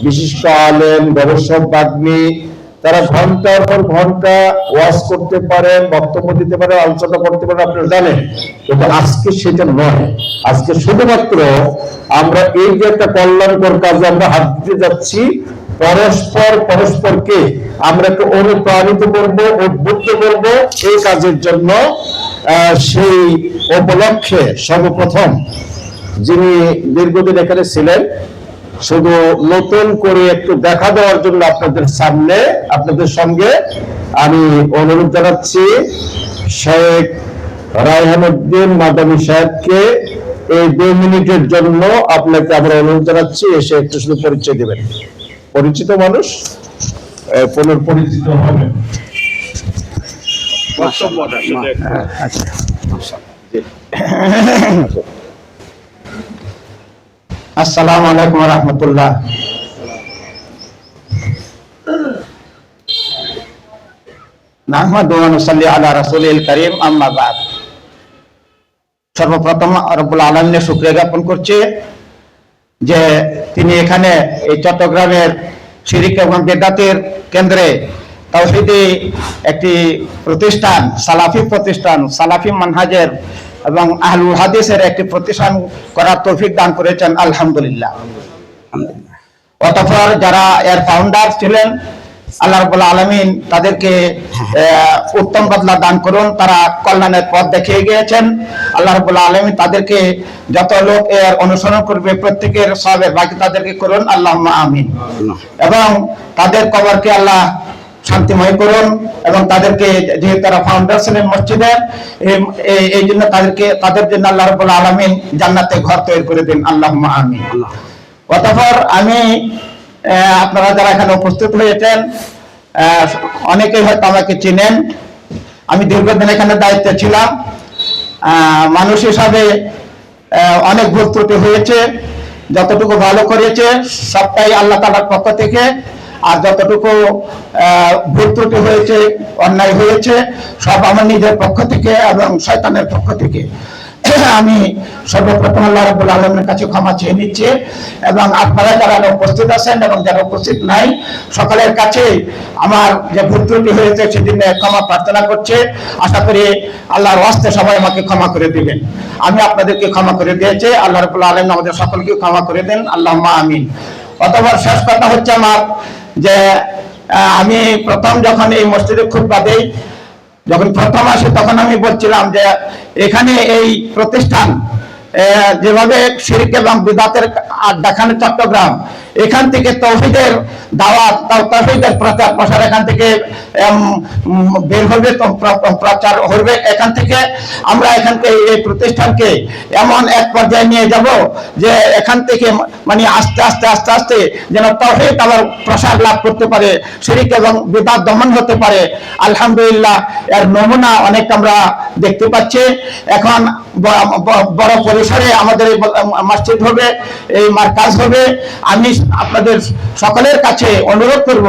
বিশিষ্ট আলেম, গবেষক, বাগ্মী, তারা ঘন্টার পর ঘন্টা ওয়াজ করতে পারেন, বক্তব্য দিতে পারেন, আলোচনা করতে পারেন, আপনারা জানেন। কিন্তু আজকে সেটা নয়। আজকে শুধুমাত্র আমরা এই যে একটা কল্যাণকর কাজে আমরা হাত দিতে যাচ্ছি, পরস্পরকে আমরা একটু অনুপ্রাণিত করব, উদ্বুদ্ধ করব এই কাজের জন্য। সেই উপলক্ষে সর্বপ্রথম যিনি দীর্ঘদিন এখানে ছিলেন, শুধু নতুন করে একটু দেখা দেওয়ার জন্য আপনাদের সামনে, আপনাদের সঙ্গে আমি অনুরোধ জানাচ্ছি শেখ রায়হানুদ্দিন মাদানী সাহেবকে এই 2 মিনিটের জন্য আপনাকে আমরা অনুরোধ জানাচ্ছি, এসে একটু শুধু পরিচয় দেবেন। পরিচিত মানুষ পুনর্পরিচিত হবে। আসসালামু আলাইকুম ওয়া রাহমাতুল্লাহ। নাহমাদু ওয়া নুসাল্লি আলা রাসূলিল কারীম, আম্মা বাদ। সর্বপ্রথম রব্বুল আলামিনের শুকরিয়া জ্ঞাপন করছি যে তিনি এখানে এই চট্টগ্রামের শিরিক এবং বেদাতের কেন্দ্রে তাওহীদি একটি প্রতিষ্ঠান, সালাফি প্রতিষ্ঠান, সালাফি মানহাজের এবং আহলুল হাদিসের একটি প্রতিষ্ঠান করার তৌফিক দান করেছেন, আলহামদুলিল্লাহ। অতঃপর যারা এর ফাউন্ডার ছিলেন, আল্লাহ রাব্বুল আলামিন তাদেরকে উত্তম বদলা দান করুন। তারা কল্যাণের পথ দেখিয়ে গিয়েছেন। আল্লাহ রাব্বুল আলামিন তাদেরকে, যত লোক এর অনুসরণ করবে, প্রত্যেকের সওয়াবের ভাগী তাদেরকে করুন, আল্লাহুম্মা আমিন। এবং তাদের কবরকে আল্লাহ শান্তিময় করুন। এবং তাদেরকে, যেহেতু তারা ফাউন্ডার ছিলেন মসজিদের, এই জন্য তাদের জন্য আল্লাহ রাব্বুল আলামিন জান্নাতে ঘর তৈরি করে দিন, আল্লাহুম্মা আমিন। অতঃপর আমি, আপনারা যারা এখানে উপস্থিত হয়েছেন, অনেকেই হয়তো আমাকে চিনেন। আমি দীর্ঘদিন এখানে দায়িত্বে ছিলাম। মানুষ হিসাবে অনেক ভুল ত্রুটি হয়েছে। যতটুকু ভালো করেছে সবটাই আল্লাহ তাআলার পক্ষ থেকে, আর যতটুকু ভুল ত্রুটি হয়েছে, অন্যায় হয়েছে, সব আমার নিজের পক্ষ থেকে এবং শয়তানের পক্ষ থেকে। আমি সর্বপ্রথম আল্লাহ রাব্বুল আলামিনের কাছে ক্ষমা চেয়ে নিচ্ছি। এবং আপনারা যারা উপস্থিত আছেন এবং যারা উপস্থিত নাই, সকলের কাছে আমার যে ভুল ত্রুটি হয়েছে সেদিনে ক্ষমা প্রার্থনা করছে। আশা করি আল্লাহর ওয়াস্তে সবাই আমাকে ক্ষমা করে দিবেন। আমি আপনাদেরকে ক্ষমা করে দিয়েছি, আল্লাহ রাব্বুল আলামিন আমাদের সকলকে ক্ষমা করে দেন, আল্লাহুম্মা আমিন। অতঃপর শেষ কথা হচ্ছে আমার, যে আমি প্রথম যখন এই মসজিদে খুতবা দেই, যখন প্রথম আসে, তখন আমি বলছিলাম যে এখানে এই প্রতিষ্ঠান যেভাবে শিরক এবং বিদআতের আড্ডাখানে চট্টগ্রাম, এখান থেকে তৌহিদের দাওয়াত, তৌহিদের প্রচার প্রসার এখান থেকে বের হবে, প্রচার হবে। এখান থেকে আমরা এখানকে এই প্রতিষ্ঠানকে এমন এক পর্যায়ে নিয়ে যাব যে এখান থেকে মানে আস্তে আস্তে আস্তে আস্তে যেন তৌহিদ আবার প্রসার লাভ করতে পারে, শিরক এবং বিদআত দমন হতে পারে। আলহামদুলিল্লাহ এর নমুনা অনেক আমরা দেখতে পাচ্ছি। এখন বড় পরিসরে আমাদের এই মসজিদ হবে, এই মার্কাজ হবে। আমি আপনাদের সকলের কাছে অনুরোধ করব,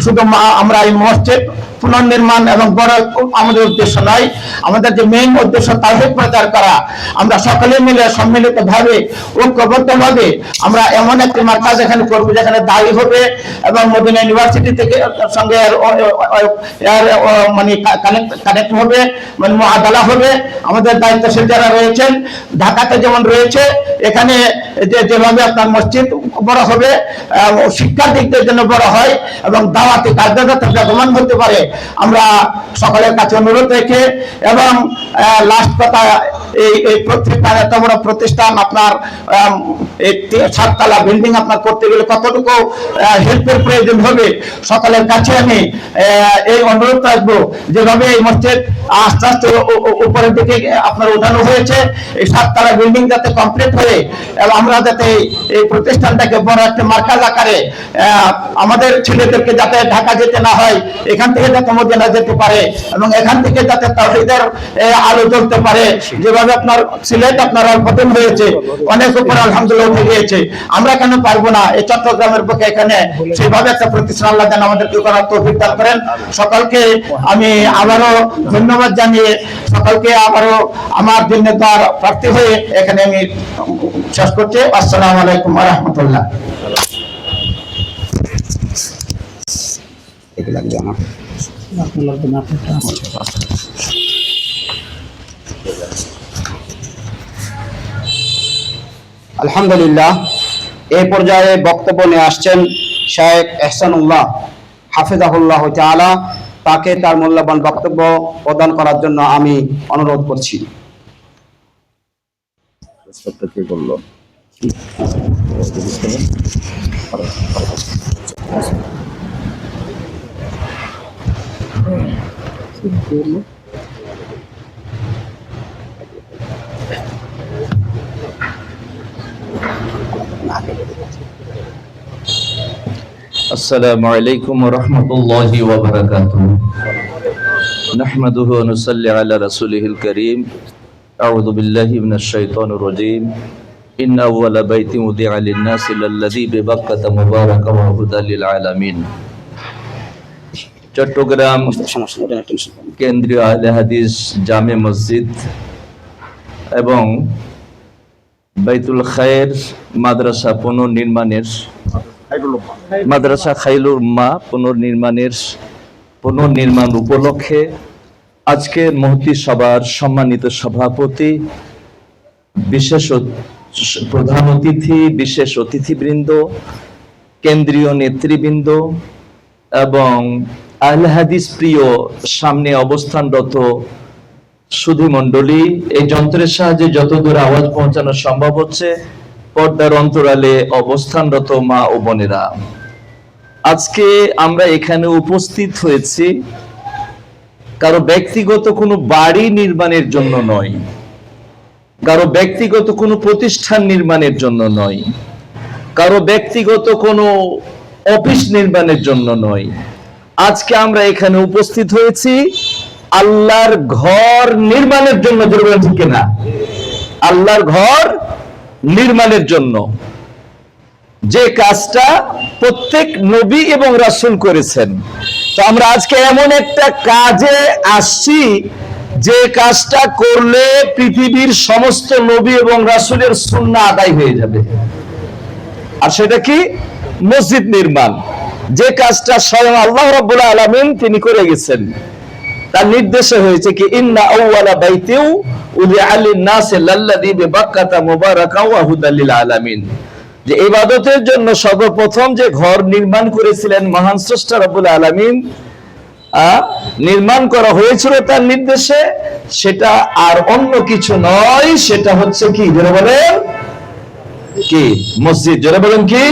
শুধু আমরা এই মসজিদ পুনর্নির্মাণ এবং বড় আমাদের উদ্দেশ্য নয়, আমাদের যে মেইন উদ্দেশ্য তাওহীদ প্রচার করা। আমরা সকলে মিলে সম্মিলিত ভাবে ঐক্যবদ্ধ ভাবে আমরা এমন একটি মার্কাজ এখানে করব যেখানে দায়ী হবে এবং মদিনা ইউনিভার্সিটি থেকে সঙ্গে মানে কানেক্ট হবে, মানে মুআদালা হবে। আমাদের দায়িত্বশীল যারা রয়েছেন ঢাকাতে যেমন রয়েছে, এখানে যেভাবে আপনার মসজিদ বড় হবে, শিক্ষার দিক দিয়ে যেন বড় হয় এবং দাওয়াতি কার্যকর বেগমান হতে পারে, আমরা সকলের কাছে অনুরোধ রেখে। এবং লাস্ট কথা, এই প্রতিষ্ঠান এত বড় প্রতিষ্ঠান, আপনার এই 7 তলা বিল্ডিং আপনার করতে গেলে কতটুকু হেল্পের প্রয়োজন হবে, সকলের কাছে আমি এই অনুরোধ রাখবো, যেভাবে এই মসজিদ আস্তে আস্তে উপরের দিকে আপনার উঠানো হয়েছে, এই 7 তলা বিল্ডিং যাতে কমপ্লিট হয়ে এবং আমরা যাতে এই প্রতিষ্ঠানটাকে বড় একটা মার্কাজ আকারে আমাদের ছেলেদেরকে যাতে ঢাকা যেতে না হয়, এখান থেকে যাতে মদিনা যেতে পারে এবং এখান থেকে যাতে তাওহীদের আলো জ্বলতে পারে। যেভাবে আপনার সিলেট আপনার অল্পদিন হয়েছে, অনেক উপরে আলহামদুলিল্লাহ উঠে গিয়েছে, আমরা কেন পারবো না এই চট্টগ্রামের পক্ষে এখানে সেইভাবে একটা প্রতিষ্ঠান আল্লাহ যেন আমাদেরকে করার তৌফিক দান করেন। সকলকে আমি আবারও ধন্যবাদ জানিয়ে সকলকে আবারও আমার জন্য তার প্রার্থী হয়ে এখানে আমি শেষ করছি। আসসালামু আলাইকুম ওয়া রাহমাতুল্লাহ। আলহামদুলিল্লাহ, এই পর্যায়ে বক্তব্য নিয়ে আসছেন শায়েখ এহসানুল্লাহ হাফিজাহুল্লাহ তাআলা। তাকে তার মূল্যবান বক্তব্য প্রদান করার জন্য আমি অনুরোধ করছি। السلام عليكم ورحمة الله وبركاته. نحمده ونصلي على رسوله الكريم. أعوذ بالله من الشيطان الرجيم. إن أول بيت وضع للناس للذي ببكة مباركا وهدى للعالمين. চট্টগ্রাম কেন্দ্রীয় আহলে হাদিস জামে মসজিদ এবং বাইতুল খায়ের মাদ্রাসা মাদ্রাসা খাইলুর মা পুনর্নির্মাণ উপলক্ষে আজকের মহতি সভার সম্মানিত সভাপতি, বিশেষ প্রধান অতিথি, বিশেষ অতিথিবৃন্দ, কেন্দ্রীয় নেতৃবৃন্দ এবং আহলে হাদিস প্রিয় সামনে অবস্থানরত সুধী মণ্ডলী, এই যন্ত্রের সাহায্যে যতদূর আওয়াজ পৌঁছানো সম্ভব হচ্ছে পর্দার অন্তরালে অবস্থানরত মা ও বোনেরা, আজকে আমরা এখানে উপস্থিত হয়েছি কারো ব্যক্তিগত কোনো বাড়ি নির্মাণের জন্য নয়, কারো ব্যক্তিগত কোনো প্রতিষ্ঠান নির্মাণের জন্য নয়, কারো ব্যক্তিগত কোনো অফিস নির্মাণের জন্য নয়। আজকে আমরা এখানে উপস্থিত হয়েছি আল্লাহর ঘর নির্মাণের জন্য। ঠিক না? আল্লাহর ঘর নির্মাণের জন্য, যে কাজটা প্রত্যেক নবী এবং রাসূল করেছেন। তো আমরা আজকে এমন একটা কাজে আসছি যে কাজটা করলে পৃথিবীর সমস্ত নবী এবং রাসূলের সুন্নাহ আদায় হয়ে যাবে। আর সেটা কি? মসজিদ নির্মাণ। যে কাজটা স্বয়ং আল্লাহ রাব্বুল আলামিন তিনি করে গেছেন, তার নির্দেশে হয়েছে কি ইন্না আউওয়ালা বাইতিউ উদিআ লিন-নাসি লাল্লাযী বিবাক্কাতা মুবারাকাও ওয়া হুদাল লিল আলামিন, যে ইবাদতের জন্য সর্বপ্রথম যে ঘর নির্মাণ করেছিলেন মহান স্রষ্টা রব্বুল আলামিন, নির্মাণ করা হয়েছিল তার নির্দেশে, সেটা আর অন্য কিছু নয়, সেটা হচ্ছে কি, জোরে বলেন কি? মসজিদ। জোরে বলেন কি?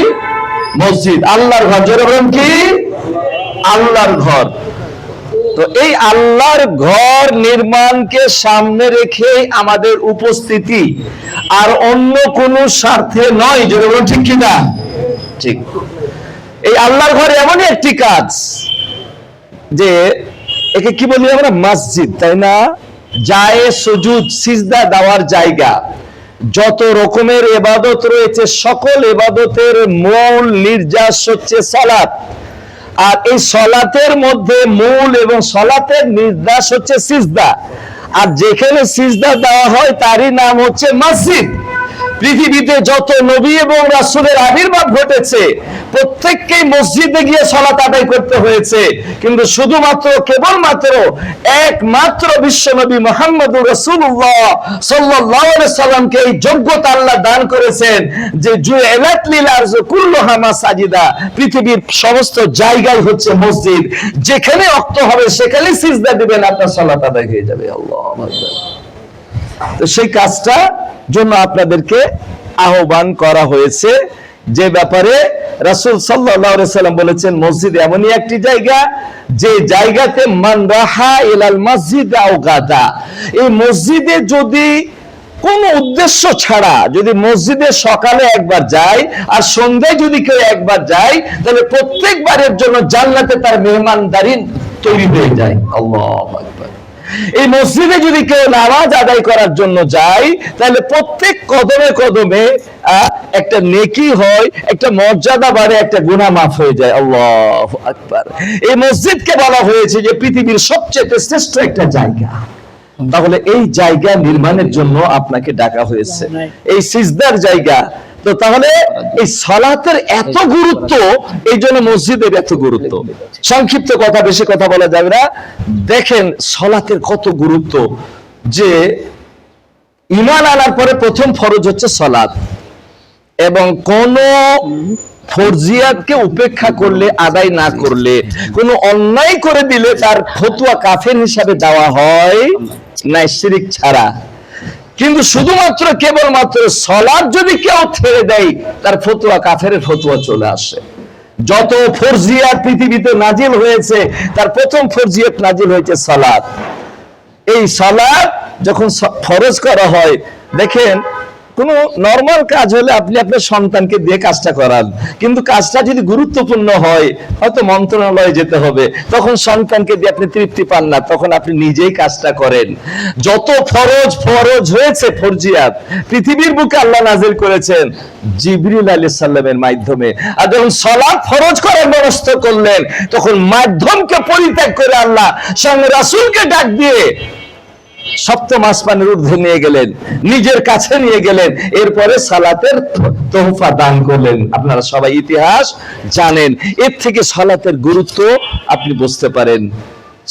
মসজিদ, আল্লাহর ঘর। জোরে বলেন কি? আল্লাহর ঘর। তো এই আল্লাহর ঘর নির্মাণকে সামনে রেখে আমাদের উপস্থিতি, আর অন্য কোন স্বার্থে নয়। জোরে বলুন ঠিক কিনা? ঠিক। এই আল্লাহর ঘর এমনই একটি কাজ যে একে কি বলি আমরা? মসজিদ, তাই না? যায় সুজুদ, সিজদা দেওয়ার জায়গা। যত রকমের ইবাদত রয়েছে, সকল ইবাদতের মূল নির্যাস হচ্ছে সালাত। আর এই সালাতের মধ্যে মূল এবং সালাতের নির্যাস হচ্ছে সিজদা। আর যেখানে সিজদা দেওয়া হয় তারই নাম হচ্ছে মসজিদ। পৃথিবীতে যত নবী এবং রাসূলের আবির্ভাব ঘটেছে, প্রত্যেককেই মসজিদে গিয়ে সালাত আদায় করতে হয়েছে। কিন্তু শুধুমাত্র কেবলমাত্র একমাত্র বিশ্বনবী মুহাম্মদুর রাসূলুল্লাহ সাল্লাল্লাহু আলাইহি সাল্লামকে এই যোগ্যতা আল্লাহ দান করেছেন যে জুইলাত লিল আরযু কুল্লুহা মাসাজিদা, পৃথিবীর সমস্ত জায়গায় হচ্ছে মসজিদ। যেখানে ওয়াক্ত হবে সেখানে সিজদা দিবেন, আপনার সালাত আদায় হয়ে যাবে। আল্লাহু আকবার। তো সেই কাজটা জন্য আপনাদেরকে আহ্বান করা হয়েছে, যে ব্যাপারে রাসূল সাল্লাল্লাহু আলাইহি সাল্লাম বলেছেন মসজিদ এমনই একটি জায়গা যে জায়গাতে মান রাহা ইলাল মসজিদ আও গাদা, এই মসজিদে যদি কোন উদ্দেশ্য ছাড়া যদি মসজিদে সকালে একবার যায় আর সন্ধ্যায় যদি কেউ একবার যায়, তাহলে প্রত্যেকবারের জন্য জান্নাতে তার মেহমানদারি তৈরি হয়ে যায়। আল্লাহু আকবার। এই মসজিদে যদি কেউ নামাজ আদায় করার জন্য যায়, তাহলে প্রত্যেক কদমে কদমে একটা নেকি হয়, একটা মর্যাদা বাড়ে, একটা গুনাহ মাফ হয়ে যায়। আল্লাহু আকবার। এই মসজিদকে বলা হয়েছে যে পৃথিবীর সবচেয়ে শ্রেষ্ঠ একটা জায়গা। তাহলে এই জায়গা নির্মাণের জন্য আপনাকে ডাকা হয়েছে, এই সিজদার জায়গা। তো তাহলে এই সালাতের এত গুরুত্ব, এই জন্য মসজিদের এত গুরুত্ব। সংক্ষিপ্ত কথা, বেশি কথা বলা যাবে না। দেখেন সালাতের কত গুরুত্ব, যে ঈমান আনার পরে প্রথম ফরজ হচ্ছে সালাত, এবং কোন ফরজিয়াতকে উপেক্ষা করলে, আদায় না করলে, কোন অন্যায় করে দিলে তার ফতোয়া কাফের হিসাবে দেওয়া হয় না, শিরক ছাড়া। কিন্তু শুধুমাত্র কেবলমাত্র সালাত যদি কেউ ছেড়ে দেয়, তার ফতোয়া কাফের ফতোয়া চলে আসে। যত ফরজিয়াত পৃথিবীতে নাজিল হয়েছে, তার প্রথম ফরজিয়াত নাজিল হয়েছে সালাত। এই সালাত যখন ফরজ করা হয়, দেখেন কোন নরমাল কাজ হলে আপনি আপনার সন্তানকে দিয়ে কাজটা করান, কিন্তু কাজটা যদি গুরুত্বপূর্ণ হয়, হয়তো মন্ত্রণালয়ে যেতে হবে, তখন সন্তানকে দিয়ে আপনি তৃপ্তি পান না, তখন আপনি নিজেই কাজটা করেন। যত ফরজ হয়েছে, ফরজিয়াত পৃথিবীর বুকে আল্লাহ নাজিল করেছেন জিবরিল আলাইহিস সালামের মাধ্যমে। আর যখন সালাত ফরজ করার মনস্থ করলেন, তখন মাধ্যমকে পরিত্যাগ করে আল্লাহ স্বয়ং রাসূলকে ডাক দিয়ে সপ্তম আসমানের ঊর্ধ্বে নিয়ে গেলেন, নিজের কাছে নিয়ে গেলেন, এরপরে সালাতের তোহফা দান করলেন। আপনারা সবাই ইতিহাস জানেন। এর থেকে সালাতের গুরুত্ব আপনি বুঝতে পারেন।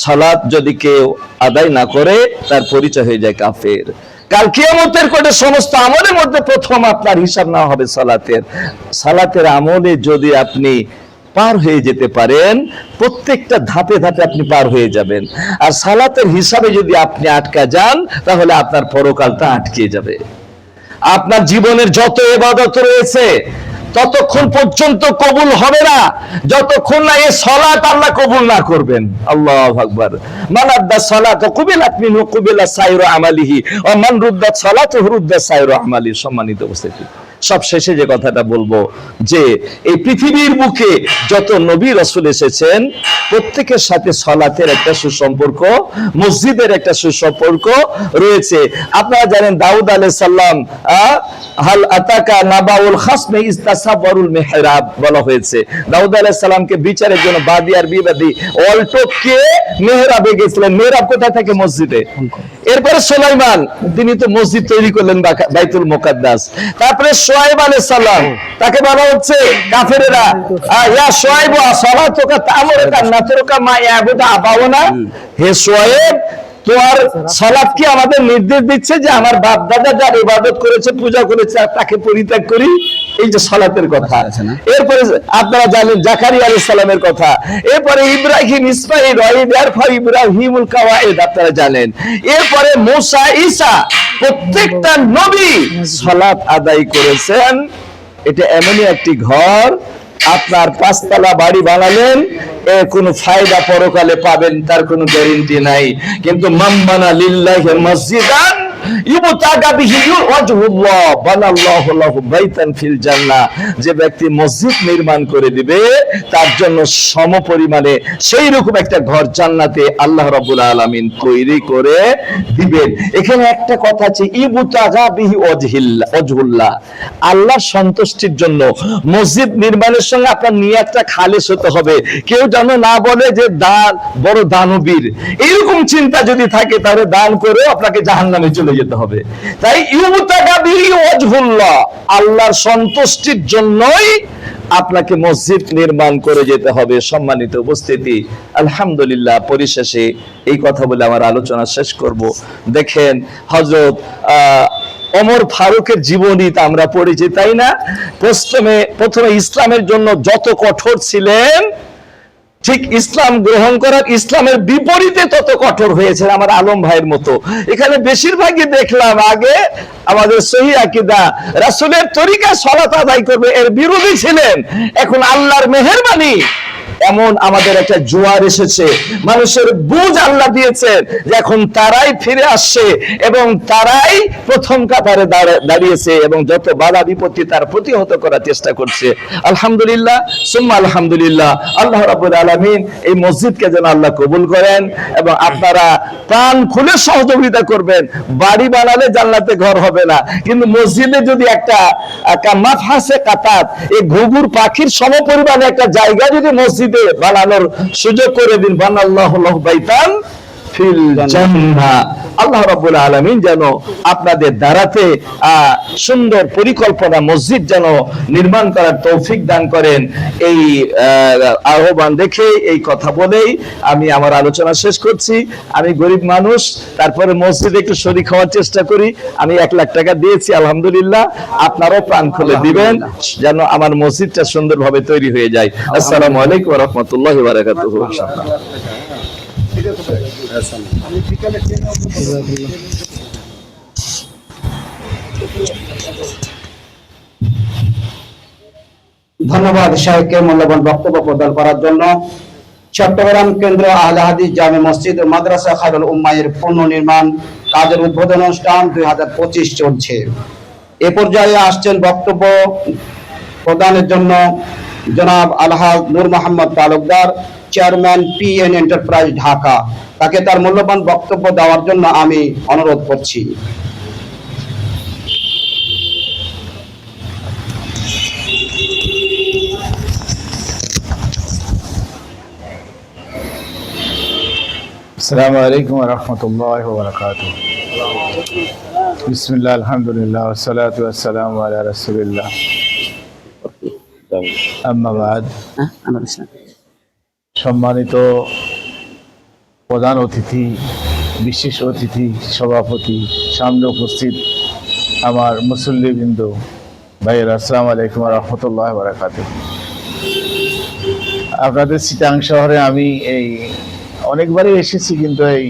সালাত যদি কেউ আদায় না করে, তার পরিচয় হয়ে যায় কাফের। কাল কিয়ামতের কোটে সমস্ত আমলের মধ্যে প্রথম আপনার হিসাব নেওয়া হবে সালাতের। সালাতের আমলে যদি আপনি পার হয়ে যেতে পারেন, প্রত্যেকটা ধাপে ধাপে আপনি পার হয়ে যাবেন। আর সালাতের হিসাবে যদি আপনি আটকা যান, তাহলে আপনার পরকালটা আটকে যাবে। আপনার জীবনের যত ইবাদত রয়েছে, ততক্ষণ পর্যন্ত কবুল হবে না যতক্ষণ না এই সালাত আল্লাহ কবুল না করবেন। আল্লাহু আকবার। মান আদ্দা সালাত কুবিলাত মিনহু কুবিলা সাইরু আমালিহি ওয়া মান রুদ্দাত সালাতুহু রুদ্দা সাইরু আমালিহি। সম্মানিত উপস্থিতি, সব শেষে যে কথাটা বলবো, যে এই পৃথিবীর বুকে যত নবী রাসূল এসেছেন, প্রত্যেকের সাথে সালাতের একটা সুসম্পর্ক, মসজিদের একটা সুসম্পর্ক রয়েছে। আপনারা জানেন দাউদ আলাইহিস সালাম, হাল আতাকা নাবাউল খাসমে ইস্তাসাবারুল মিহরাব বলা হয়েছে। দাউদ আলাইহিস সালামকে বিচারের জন্য বাদী আর বিবাদী অলটপকে মিহরাবে গেছিলেন। মিহরাব কোথায় থাকে? মসজিদে। এরপরে সুলাইমান, তিনি তো মসজিদ তৈরি করলেন, বাইতুল মুকাদ্দাস। তারপরে শুআয়ব আলাইহিস সালাম, তাকে বলা হচ্ছে কাফেরেরা, ইয়া শুআয়ব সালাতুকা তা'মুরুকা নাতরুকা মা ইয়াবুদু আবাউনা। হে শুআয়ব, তোমার সালাত কি আমাদের নির্দেশ দিচ্ছে যে আমার বাপ দাদা যার ইবাদত করেছে, পূজা করেছে, আর তাকে পরিত্যাগ করি? এই যে সালাতের কথা। এরপরে আপনারা জানেন জাকারিয়া আলাইহিস সালামের কথা, এরপরে ইব্রাহিম, ইসমাঈল, ইব্রাহিমুল কাওয়াইদ আপনারা জানেন, এরপরে মুসা, ঈসা, প্রত্যেকটা নবী সালাত আদায় করেছেন। এটা এমনই একটি ঘর, আপনার 5 তলা বাড়ি বানালেন, এর কোনো ফায়দা পরকালে পাবেন তার কোনো গ্যারান্টি নাই। কিন্তু মাম্মানা লিল্লাহি মসজিদান ইবতাগা বিহি ওয়াজহুল্লাহ বানাল্লাহু লাহু বাইতান ফিল জান্নাহ, যে ব্যক্তি মসজিদ নির্মাণ করে দিবে তার জন্য সমপরিমাণে সেই রকম একটা ঘর জান্নাতে আল্লাহ রাব্বুল আলামিন তৈরি করে দিবেন। এখানে একটা কথা আছে, ইবতাগা বিহি ওয়াজহুল্লাহ, আল্লাহর সন্তুষ্টির জন্য মসজিদ নির্মাণের সঙ্গে আপনার নিয়তটা খালেস হতে হবে। কেউ যেন না বলে যে দান বড় দানবীর, এইরকম চিন্তা যদি থাকে তাহলে দান করে আপনাকে জাহান্নামে চলে যেতে হবে। তাই ইউবতাগা বিহি ওয়াজহুল্লাহ, আল্লাহর সন্তুষ্টির জন্যই আপনাকে মসজিদ নির্মাণ করে যেতে হবে। সম্মানিত উপস্থিতি, আলহামদুলিল্লাহ, পরিশেষে এই কথা বলে আমার আলোচনা শেষ করব। দেখেন হযরত ওমর ফারুকের জীবনী আমরা পড়েছি, তাই না? প্রথমে ইসলামের জন্য যত কঠোর ছিলেন, ঠিক ইসলাম গ্রহণ করার, ইসলামের বিপরীতে তত কঠোর হয়েছে আমার আলম ভাইয়ের মতো। এখানে বেশিরভাগই দেখলাম আগে আমাদের সহিহ আকীদা, রাসূলের তরিকা সালাত আদায় করবে, এর বিরোধী ছিলেন। এখন আল্লাহর মেহেরবানি এমন আমাদের একটা জোয়ার এসেছে, মানুষের বুঝ আল্লাহ দিয়েছেন যে এখন তারাই ফিরে আসছে এবং তারাই প্রথম কাতারে দাঁড়িয়েছে এবং যত বাধা বিপত্তি তার প্রতিহত করার চেষ্টা করছে। আলহামদুলিল্লাহ, সুম্মা আলহামদুলিল্লাহ। আল্লাহ রাব্বুল আলামিন এই মসজিদকে যেন আল্লাহ কবুল করেন এবং আপনারা প্রাণ খুলে সহযোগিতা করবেন। বাড়ি বানালে জান্নাতে ঘর হবে না, কিন্তু মসজিদে যদি একটা মাফহাসে কাতাত, এই ঘুঘুর পাখির সমপরিমাণে একটা জায়গা যদি মসজিদ বানানোর সুযোগ করে দিন, বানাল্লাহু লাহু বাইতান ফিল জান্নাহ। আল্লাহ রাব্বুল আলামিন যেন আপনাদের দ্বারাতে সুন্দর পরিকল্পনা মসজিদ যেন নির্মাণ করার তৌফিক দান করেন। এই আহ্বান দেখে, এই কথা বলেই আমি আমার আলোচনা শেষ করছি। আমি গরিব মানুষ, তারপরে মসজিদে একটু শরীক হওয়ার চেষ্টা করি। আমি 1 লাখ টাকা দিয়েছি, আলহামদুলিল্লাহ। আপনারাও প্রাণ খুলে দিবেন যেন আমার মসজিদটা সুন্দরভাবে তৈরি হয়ে যায়। আসসালামু আলাইকুম ওয়া রাহমাতুল্লাহি ওয়া বারাকাতুহু। ধন্যবাদ শাইখকে মূল্যবান বক্তব্য প্রদান করার জন্য। চট্টগ্রাম কেন্দ্র আহলে হাদিস জামে মসজিদ ও মাদ্রাসা খায়রুল উম্মাহের পুনর্নির্মাণ কাজের উদ্বোধন অনুষ্ঠান 2025 চলছে। এ পর্যায়ে আসছেন বক্তব্য প্রদানের জন্য জনাব Alhaj Noor Mohammad Talukdar, chairman PN enterprise Dhaka. তাকে তার মূল্যবান বক্তব্য দেওয়ার জন্য আমি অনুরোধ করছি। আসসালামু আলাইকুম ওয়া রাহমাতুল্লাহি ওয়া বারাকাতুহু। বিসমিল্লাহ, আলহামদুলিল্লাহ, ওয়াসসালাতু ওয়াসসালামু আলা রাসূলিল্লাহ, আম্মা বাদ। সম্মানিত প্রধান অতিথি, বিশেষ অতিথি, সভাপতি, সামনে উপস্থিত আমার মুসল্লিবৃন্দ, ভাইয়েরা, আসসালামু আলাইকুম ওয়া রাহমাতুল্লাহি ওয়া বারাকাতুহু। আপনাদের চিটাং শহরে আমি এই অনেকবারই এসেছি, কিন্তু এই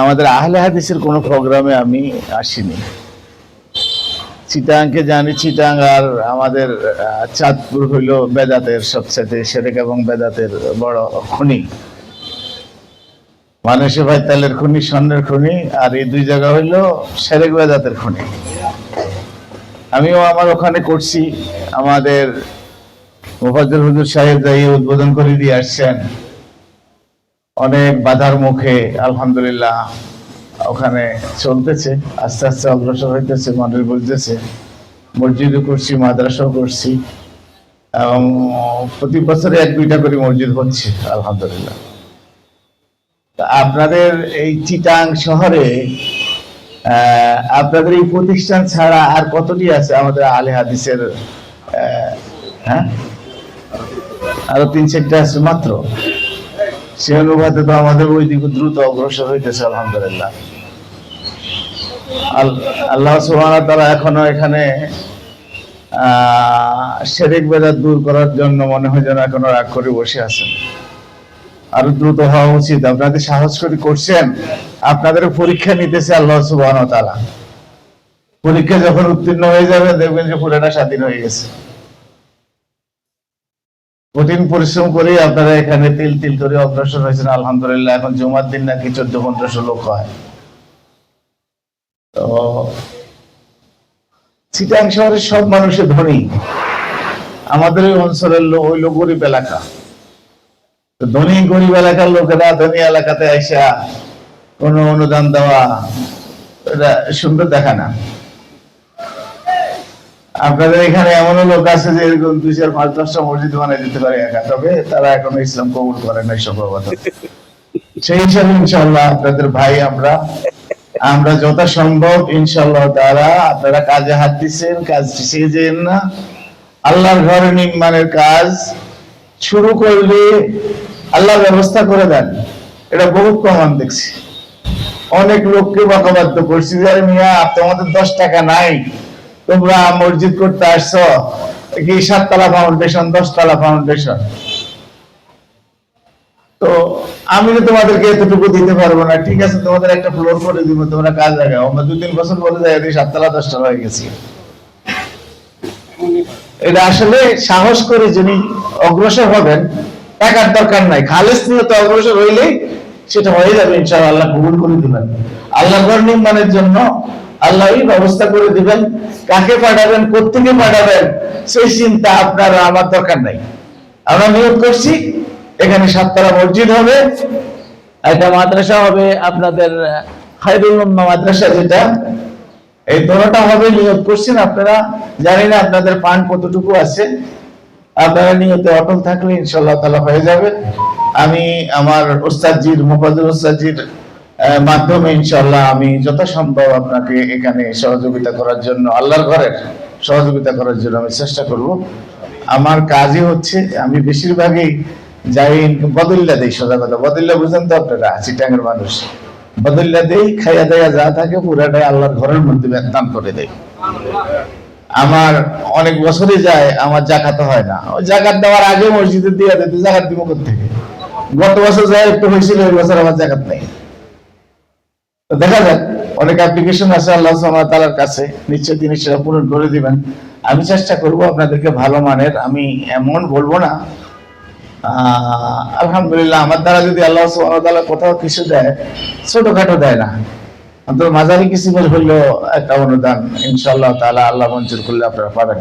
আমাদের আহলে হাদিসের কোনো প্রোগ্রামে আমি আসিনি। চিটাংকে জানি, চিটাং আর আমাদের চাঁদপুর হইল বেদাতের সবচেয়ে শিরক এবং বেদাতের বড় খনি, মানুষে ভাই তেলের খনি, স্বর্ণের খনি, আর এই 2 জায়গা হইল শিরক বেদাতের খনি। আমিও আমার ওখানে করছি। আমাদের মুফাজ্জল হুজুর সাহেব যাই উদ্বোধন করে দিয়ে আসছেন, অনেক বাধার মুখে আলহামদুলিল্লাহ ওখানে চলতেছে, আস্তে আস্তে অগ্রসর হইতেছে, মানুষ বলতেছে। মসজিদও করছি, মাদ্রাসাও করছি এবং প্রতি বছরে 1-2টা করে মসজিদ হচ্ছে আলহামদুলিল্লাহ। আপনাদের এই চিটাং শহরে আপনাদের এই প্রতিষ্ঠান ছাড়া আর কতটি আছে আমাদের আহলে হাদিসের? হ্যাঁ, আরো 3-4টা আছে মাত্র। সে অনুপাতে তো আমাদের ওই দিকে দ্রুত অগ্রসর হইতেছে আলহামদুলিল্লাহ। আল্লাহ সুবহানাহু ওয়া তাআলা এখনো এখানে শিরক বেদাত দূর করার জন্য মনে হয় যেন এখনো রাগ করে বসে আছেন। আরো দ্রুত হওয়া উচিত। আপনাদের সাহস করে করছেন, আপনাদের পরীক্ষা নিতেছে আল্লাহ সুবহানাহু ওয়া তাআলা। পরীক্ষা যখন উত্তীর্ণ হয়ে যাবে দেখবেন যে পুরোটা স্বাধীন হয়ে গেছে। কঠিন পরিশ্রম করে আপনারা এখানে তিল তিল করে অগ্রসর হয়েছেন আলহামদুলিল্লাহ। এখন জুমার দিন নাকি 1400-1500 লোক হয়। তো চিটাং শহরের সব মানুষের ধনী, আমাদের ওই অঞ্চলের লোক হইল গরিব এলাকা। ধনী গরিব এলাকার লোকেরা ধনী এলাকাতে আইসা কোনো অনুদান দেওয়া এটা সুন্দর দেখা না। আপনাদের এখানে এমনও লোক আছে যে এরকম 2, 4, 5, 10টা মসজিদ বানিয়ে দিতে পারে একা, তবে তারা এখনো ইসলাম কবুল করে নাই সম্ভবত। সেই হিসাবে ইনশাআল্লাহ আপনাদের ভাই আমরা যথাসম্ভব ইনশাআল্লাহ তাআলা, আপনারা কাজে হাত দিচ্ছেন, কাজ শিখে যেন না। আল্লাহর ঘর নির্মাণের কাজ শুরু করলে আল্লাহ ব্যবস্থা করে দেন। এটা বহুত প্রমাণ দেখছি। অনেক লোককে বকাবাদ্য করছি যে মিয়া তোমাদের 10 টাকা নাই, তোমরা মসজিদ করতে আসছো কি 7 তলা ফাউন্ডেশন, 10 তলা ফাউন্ডেশন। তো আমি তো তোমাদেরকে এতটুকু দিতে পারবো না, ঠিক আছে তোমাদের একটা ফ্লোর করে দিব, তোমরা কাজ লাগাও। আমরা 2-3 বছর পরে যাই 7 তলা 10 তলা হয়ে গেছি। এটা আসলে সাহস করে যিনি অগ্রসর হবেন, টাকার দরকার নাই, খালেস নিয়তে অগ্রসর হইলেই সেটা হয়ে যাবে ইনশাআল্লাহ। আল্লাহ কবুল করে দিবেন। আল্লাহ ঘর নির্মাণের জন্য আল্লাহই ব্যবস্থা করে দিবেন। কাকে পাঠাবেন, কোত্থেকে পাঠাবেন সেই চিন্তা আপনার আমার দরকার নাই। আমরা নিয়োগ করছি এখানে 7 তলা মসজিদ হবে, একটা মাদ্রাসা হবে, আপনাদের খায়রুল উম্মাহ মাদ্রাসা যেটা, এই দোনোটা হবে নিয়োগ করছেন। আপনারা জানি না আপনাদের ফান্ড কতটুকু আছে, আপনারা নিয়তে অটল থাকলে ইনশাআল্লাহ তাআলা হয়ে যাবে। আমি আমার ওস্তাদজির মুফাজ্জল ওস্তাদজির মাধ্যমে ইনশাআল্লাহ আমি যথাসম্ভব আপনাকে এখানে সহযোগিতা করার জন্য, আল্লাহর ঘরের সহযোগিতা করার জন্য আমি চেষ্টা করব। আমার কাজই হচ্ছে আমি বেশিরভাগই যাই বদল্লা দেই। সোজা কথা, বদল্লা বুঝেন তো আপনারা, চিটাঙ্গের মানুষ বদল্লা দেই, খাইয়া দেয়া যা থাকে পুরাটাই আল্লাহর ঘরের মধ্যে দান করে দেয়। আমার অনেক বছরই যায়, আমার জাকাত হয় না। ওই জাকাত দেওয়ার আগে মসজিদে দিয়ে দিতে, জাকাত দিব কোথেকে? গত বছর যায় একটু হয়েছিল, এই বছর আমার জাকাত নেই। তো দেখা যাক, অনেক অ্যাপ্লিকেশন আছে আল্লাহ সুবহানাহু ওয়া তাআলার কাছে, নিশ্চয়ই তিনি সেটা পূরণ করে দিবেন। আমি চেষ্টা করব আপনাদেরকে ভালো মানের, আমি এমন বলবো না। আলহামদুলিল্লাহ আমার দ্বারা যদি আল্লাহ সুবহানাহু ওয়া তাআলা কোথাও কিছু দেয়, ছোটখাটো দেয় না, অন্তত মাঝারি কিছু হইলেও একটা অনুদান ইনশাআল্লাহ তাআলা আল্লাহ মঞ্জুর করলে আপনারা পাবেন।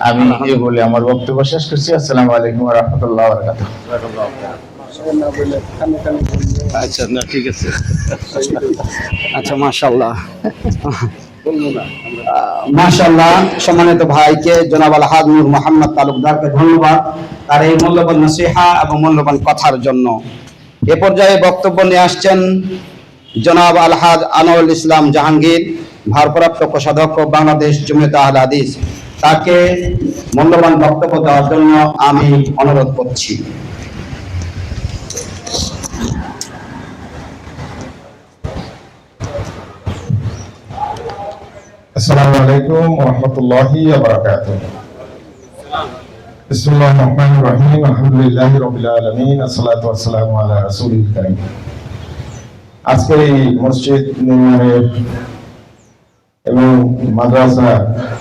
আমি এই বলে আমার বক্তব্য শেষ করছি। আসসালামু আলাইকুম ওয়া রাহমাতুল্লাহি ওয়া বারাকাতুহু। আচ্ছা, না ঠিক আছে। আচ্ছা, মাশাআল্লাহ মাশাআল্লাহ। সম্মানিত ভাইকে জনাব আলহাজ নূর মোহাম্মদ তালুকদারকে ধন্যবাদ তার এই মূল্যবান নসিহা এবং মূল্যবান কথার জন্য। এ পর্যায়ে বক্তব্য নিয়ে আসছেন জনাব আলহাজ আনোয়ারুল ইসলাম জাহাঙ্গীর, ভারপ্রাপ্ত কোষাধ্যক্ষ, বাংলাদেশ জমিয়তে আহলে হাদিস। তাকে মূল্যবান বক্তব্য দেওয়ার জন্য আমি অনুরোধ করছি। আসসালামু আলাইকুম ওয়া রাহমাতুল্লাহি ওয়া বারাকাতুহু। বিসমিল্লাহির রহমানির রহিম। আলহামদুলিল্লাহি রাব্বিল আলামিন। আসসালাতু ওয়াসসালামু আলা রাসূলিল কারীম। আজকে এই মসজিদ নির্মাণের এবং মাদ্রাসা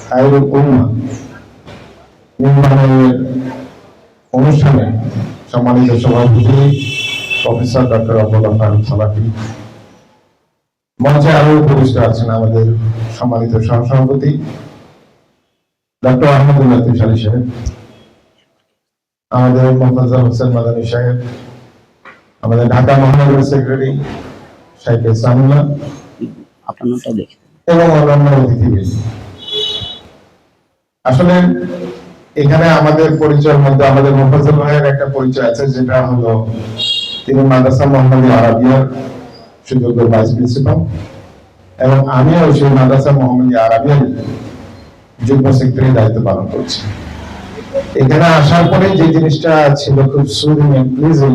খায়রুল উম্মাহ নির্মাণের অনুষ্ঠানে সম্মানিত সভাপতি প্রফেসর ডক্টর আব্দুল্লাহ ফারুক সালাফি, মঞ্চে আরো উপস্থিত আছেন আমাদের সম্মানিত সহসভাপতি ডক্টর আহমদুল লতিফ আলী সাহেব, আমাদের মোফাজ্জল হোসেন মাদানী সাহেব, আমাদের ঢাকা মহানগর সেক্রেটারি শাইখ ইসলামুল্লাহ এবং অন্যান্য অতিথিবৃন্দ। আসলে এখানে আমাদের পরিচয়ের মধ্যে আমাদের মোফাজ্জল ভাইয়ের একটা পরিচয় আছে, যেটা হলো তিনি মাদ্রাসা মোহাম্মদিয়া আরাবিয়ার সুযোগ্য ভাইস প্রিন্সিপাল এবং আমিও সেই মাদ্রাসা মোহাম্মদিয়া আরাবিয়ার যুগ্ম সেক্রেটারি দায়িত্ব পালন করছি। এখানে আসার পরে যে জিনিসটা ছিল খুব সুদিং এন্ড প্লিজিং,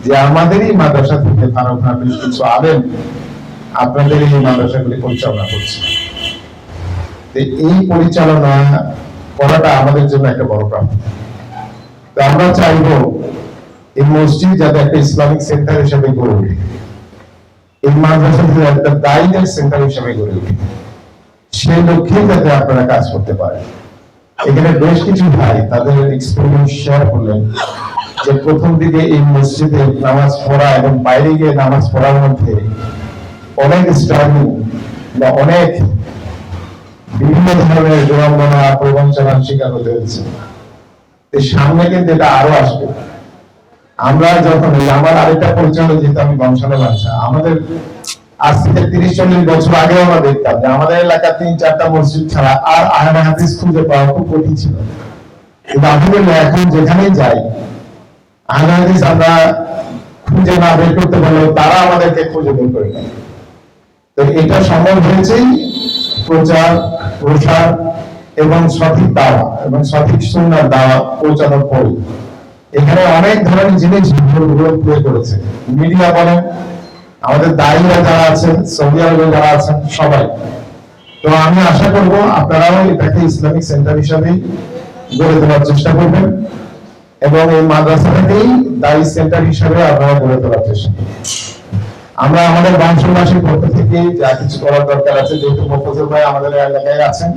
যে আমাদেরই মাদ্রাসা থেকে ফারুক হাফিজ কিছু আলেম আপনাদের এই মাদ্রাসাগুলি পরিচালনা করছে। এই পরিচালনা করাটা আমাদের জন্য একটা বড় প্রাপ্তি। তো আমরা চাইবো এই মসজিদ যাতে একটা ইসলামিক সেন্টার হিসেবে গড়ে ওঠে, এই মাদ্রাসা একটা গাইডেন্স সেন্টার হিসেবে গড়ে ওঠে, সেই লক্ষ্যে যাতে আপনারা কাজ করতে পারেন। এখানে বেশ কিছু ভাই তাদের এক্সপেরিয়েন্স শেয়ার করলেন যে প্রথম দিকে এই মসজিদে নামাজ পড়া এবং বাইরে গিয়ে নামাজ পড়ার মধ্যে অনেক স্ট্রাগলিং বা অনেক বিভিন্ন ধরনের জোরাম্বনা প্রবঞ্চনার শিকার হতে হয়েছে। সামনে কিন্তু এটা আরো আসবে। আমরা যখন আমার আরেকটা পরিচয় যেহেতু আমি বংশালে বাচ্চা, আমাদের আজ থেকে 30-40 বছর আগে আমরা দেখতাম যে আমাদের এলাকা 3-4টা মসজিদ ছাড়া আর আহলে হাদিস খুঁজে পাওয়া খুব কঠিন ছিল। কিন্তু আলহামদুলিল্লাহ এখন যেখানেই যাই আহলে হাদিস আমরা খুঁজে না বের করতে পারলেও তারা আমাদেরকে খুঁজে বের করে নেয়। তো এটা সম্ভব হয়েছে প্রচার প্রসার এবং সঠিক দাওয়া এবং সঠিক সুন্নাহর দাওয়া পৌঁছানোর পরে। এখানে অনেক ধরনের জিনিস প্লে করেছে, মিডিয়া বলেন, আমাদের দায়ীরা যারা আছেন, সৌদি আরবে যারা আছেন, সবাই। তো আমি আশা করব আপনারাও এটাকে ইসলামিক সেন্টার হিসাবে গড়ে তোলার চেষ্টা করবেন এবং এই মাদ্রাসাটাকেই দায়ী সেন্টার হিসাবে আপনারা গড়ে তোলার চেষ্টা করবেন। আমরা আমাদের বংশবাসীর পক্ষ থেকে যা কিছু করার দরকার আছে, যেহেতু মোফাজ্জল ভাই আমাদের এলাকায় আছেন,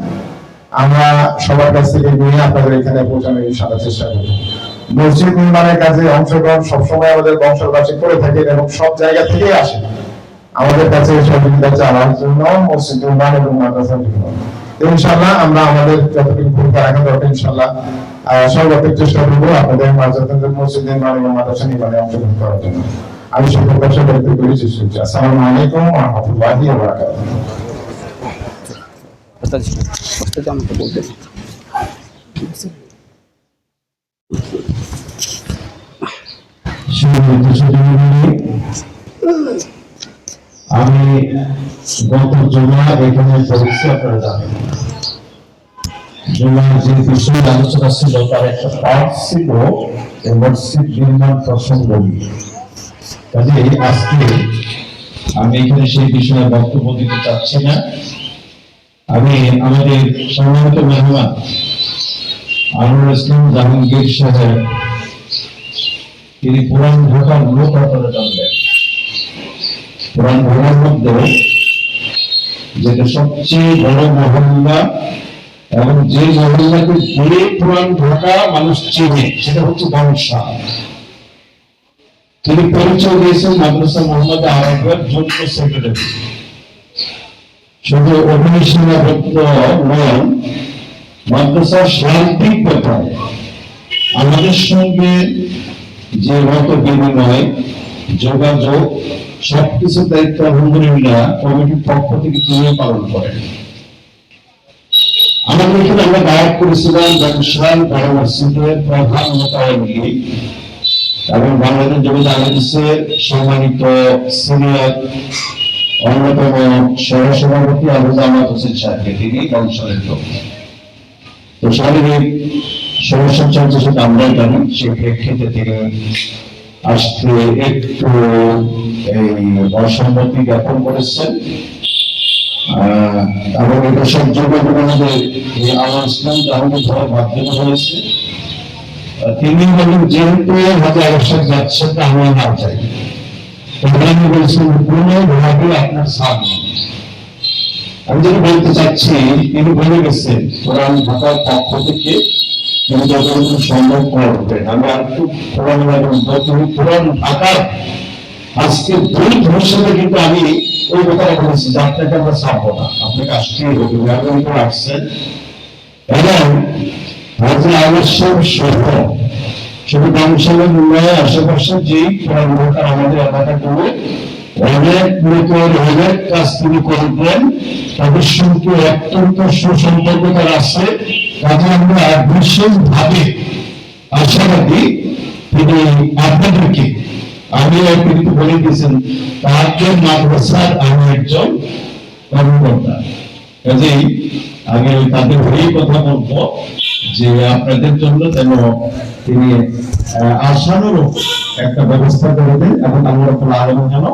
আমরা সবার কাছ থেকে নিয়ে আপনাদের এখানে পৌঁছানোর ইনশাআল্লাহ চেষ্টা করব। মসজিদ নির্মাণের কাজে অংশগ্রহণ সবসময় আমাদের বংশবাসী করে থাকেন এবং সব জায়গা থেকেই আসে আমাদের কাছে সহযোগিতা চাওয়ার জন্য মসজিদ নির্মাণ এবং মাদ্রাসা নির্মাণ। ইনশাআল্লাহ আমরা আমাদের যতটুকু ভূমিকা রাখা দরকার ইনশাআল্লাহ সর্বাত্মক চেষ্টা করবো আপনাদের মাদ্রাসা মসজিদ নির্মাণ এবং মাদ্রাসা নির্মাণে অংশগ্রহণ করার জন্য। আমি সকল ব্যবসা ব্যক্ত করি শেষ করছি। আসসালামু আলাইকুম ওয়া রাহমাতুল্লাহি ওয়া বারাকাতুহু। আমাকে বলতে আমি গত জুমা এখানে পড়েছি, আপনারা জানেন জুমার যে বিষয়ে আলোচনা ছিল তার একটা পার্ট ছিল মসজিদ নির্মাণ প্রসঙ্গ নিয়ে। কাজে আজকে আমি এখানে সেই বিষয়ে বক্তব্য দিতে চাচ্ছি না। আমি আমাদের সম্মানিত মেহমান আনোয়ার ইসলাম জাহাঙ্গীর সাহেব, তিনি পুরান ঢাকার লোক আপনারা জানবেন। পুরান ঢাকার মধ্যে যেটা সবচেয়ে বড় মহল্লা এবং যে মহল্লাকে ঘিরে পুরান ঢাকা মানুষ চেনে সেটা হচ্ছে বংশা। তিনি পরিচয় দিয়েছেন মাদ্রাসা মোহাম্মদ আরাফাত যুগ্ম সেক্রেটারি। শুধু অভিনয়সীমাবদ্ধ নয়, মাদ্রাসার সার্বিক ব্যাপারে আমাদের সঙ্গে যে মত বিনিময় যোগাযোগ সবকিছু দায়িত্ব আলহামদুলিল্লাহ কমিটির পক্ষ থেকে তিনি পালন করেন। আমাদের এখানে আমরা দায়িত্ব করেছিলাম ব্যবসায় বড় মসজিদের প্রধান মোতায়েন এবং বাংলাদেশ জমিয়ত আহমদের সম্মানিত সিনিয়র অন্যতম সহসভাপতি আবু জামাত হোসেন সাহেবকে, তিনি বংশের লোক। তো শারীরিক সমস্যা চলছে সেটা আমরাই জানি, সেই প্রেক্ষিতে তিনি আসতে একটু এই অসম্মতি জ্ঞাপন করেছেন এবং এটা সহ্য করতে আমাদের এই আনোয়ার ইসলাম জাহাঙ্গীর ধরার মাধ্যমে হয়েছে। তিনি বলেন যেহেতু হাতে আবশ্যক যাচ্ছেন তা আমরা না চাই, আমি বলছেন কোনোভাবে আপনার সামনে। আমি যেটা বলতে চাচ্ছি, তিনি বলে গেছেন কোরআন ঢাকার পক্ষ থেকে যতটুকু সম্ভব করবেন। আমি আর একটু কোরআন ঢাকার আজকে দুই ভবিষ্যতে কিন্তু আমি ওই কথাটা বলেছি যে আপনাকে আমরা ছাড়বো না, আপনাকে আসতেই হবে, মেহরবানি করে আসছেন। এবং হাজির আবশ্যক সহ শুধু বংশালের উন্নয়ন আশেপাশে যেই কোরআন ঢাকার আমাদের এলাকাগুলো অনেক লোকের অনেক কাজ তিনি করবেন, তাদের সঙ্গে অত্যন্ত সুসম্পর্কতার আছে। কাজে আমরা বিশেষভাবে আশাবাদী তিনি আপনাদেরকে, আমি কিন্তু বলে দিয়েছেন তাদের মাদ্রাসার আমি একজন কর্মকর্তা, কাজেই আমি তাদের হয়েই কথা বলবো যে আপনাদের জন্য যেন তিনি আসানোরও একটা ব্যবস্থা করে দেন এবং আল্লাহ রাব্বুল আলামিন যেন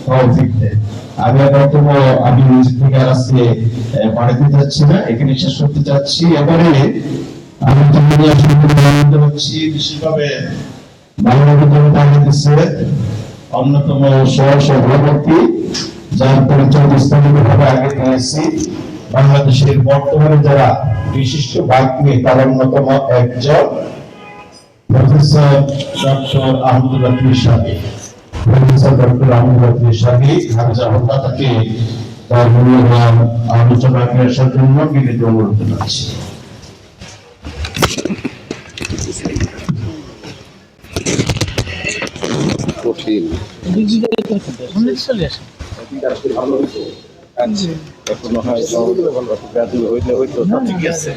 তৌফিক দেন। আমি নিজে থেকে আর আজকে বাড়িতে যাচ্ছি না, এখানে শেষ করতে যাচ্ছি। এবারে আমি জামিয়া সম্পর্কে আনন্দ হচ্ছি, বিশেষভাবে বাংলাদেশ বাংলাদেশে অন্যতম সভাপতি, যার পরিচয় বিস্তারিতভাবে আগে দিয়েছি। বাংলাদেশের বর্তমানে যারা বিশিষ্ট বাগ্মী তার অন্যতম একজন প্রফেসর ডক্টর আহমদুল লতিফ সাহেব। প্রফেসর ডক্টর আহমদুল লতিফ সাহেব হাফিজাহুল্লাহ তাকে তার মূল্যবান আলোচনা পেশের জন্য বিনীত অনুরোধ জানাচ্ছি। কঠিন এখনো হয় হইলে হইতো, ঠিক আছে।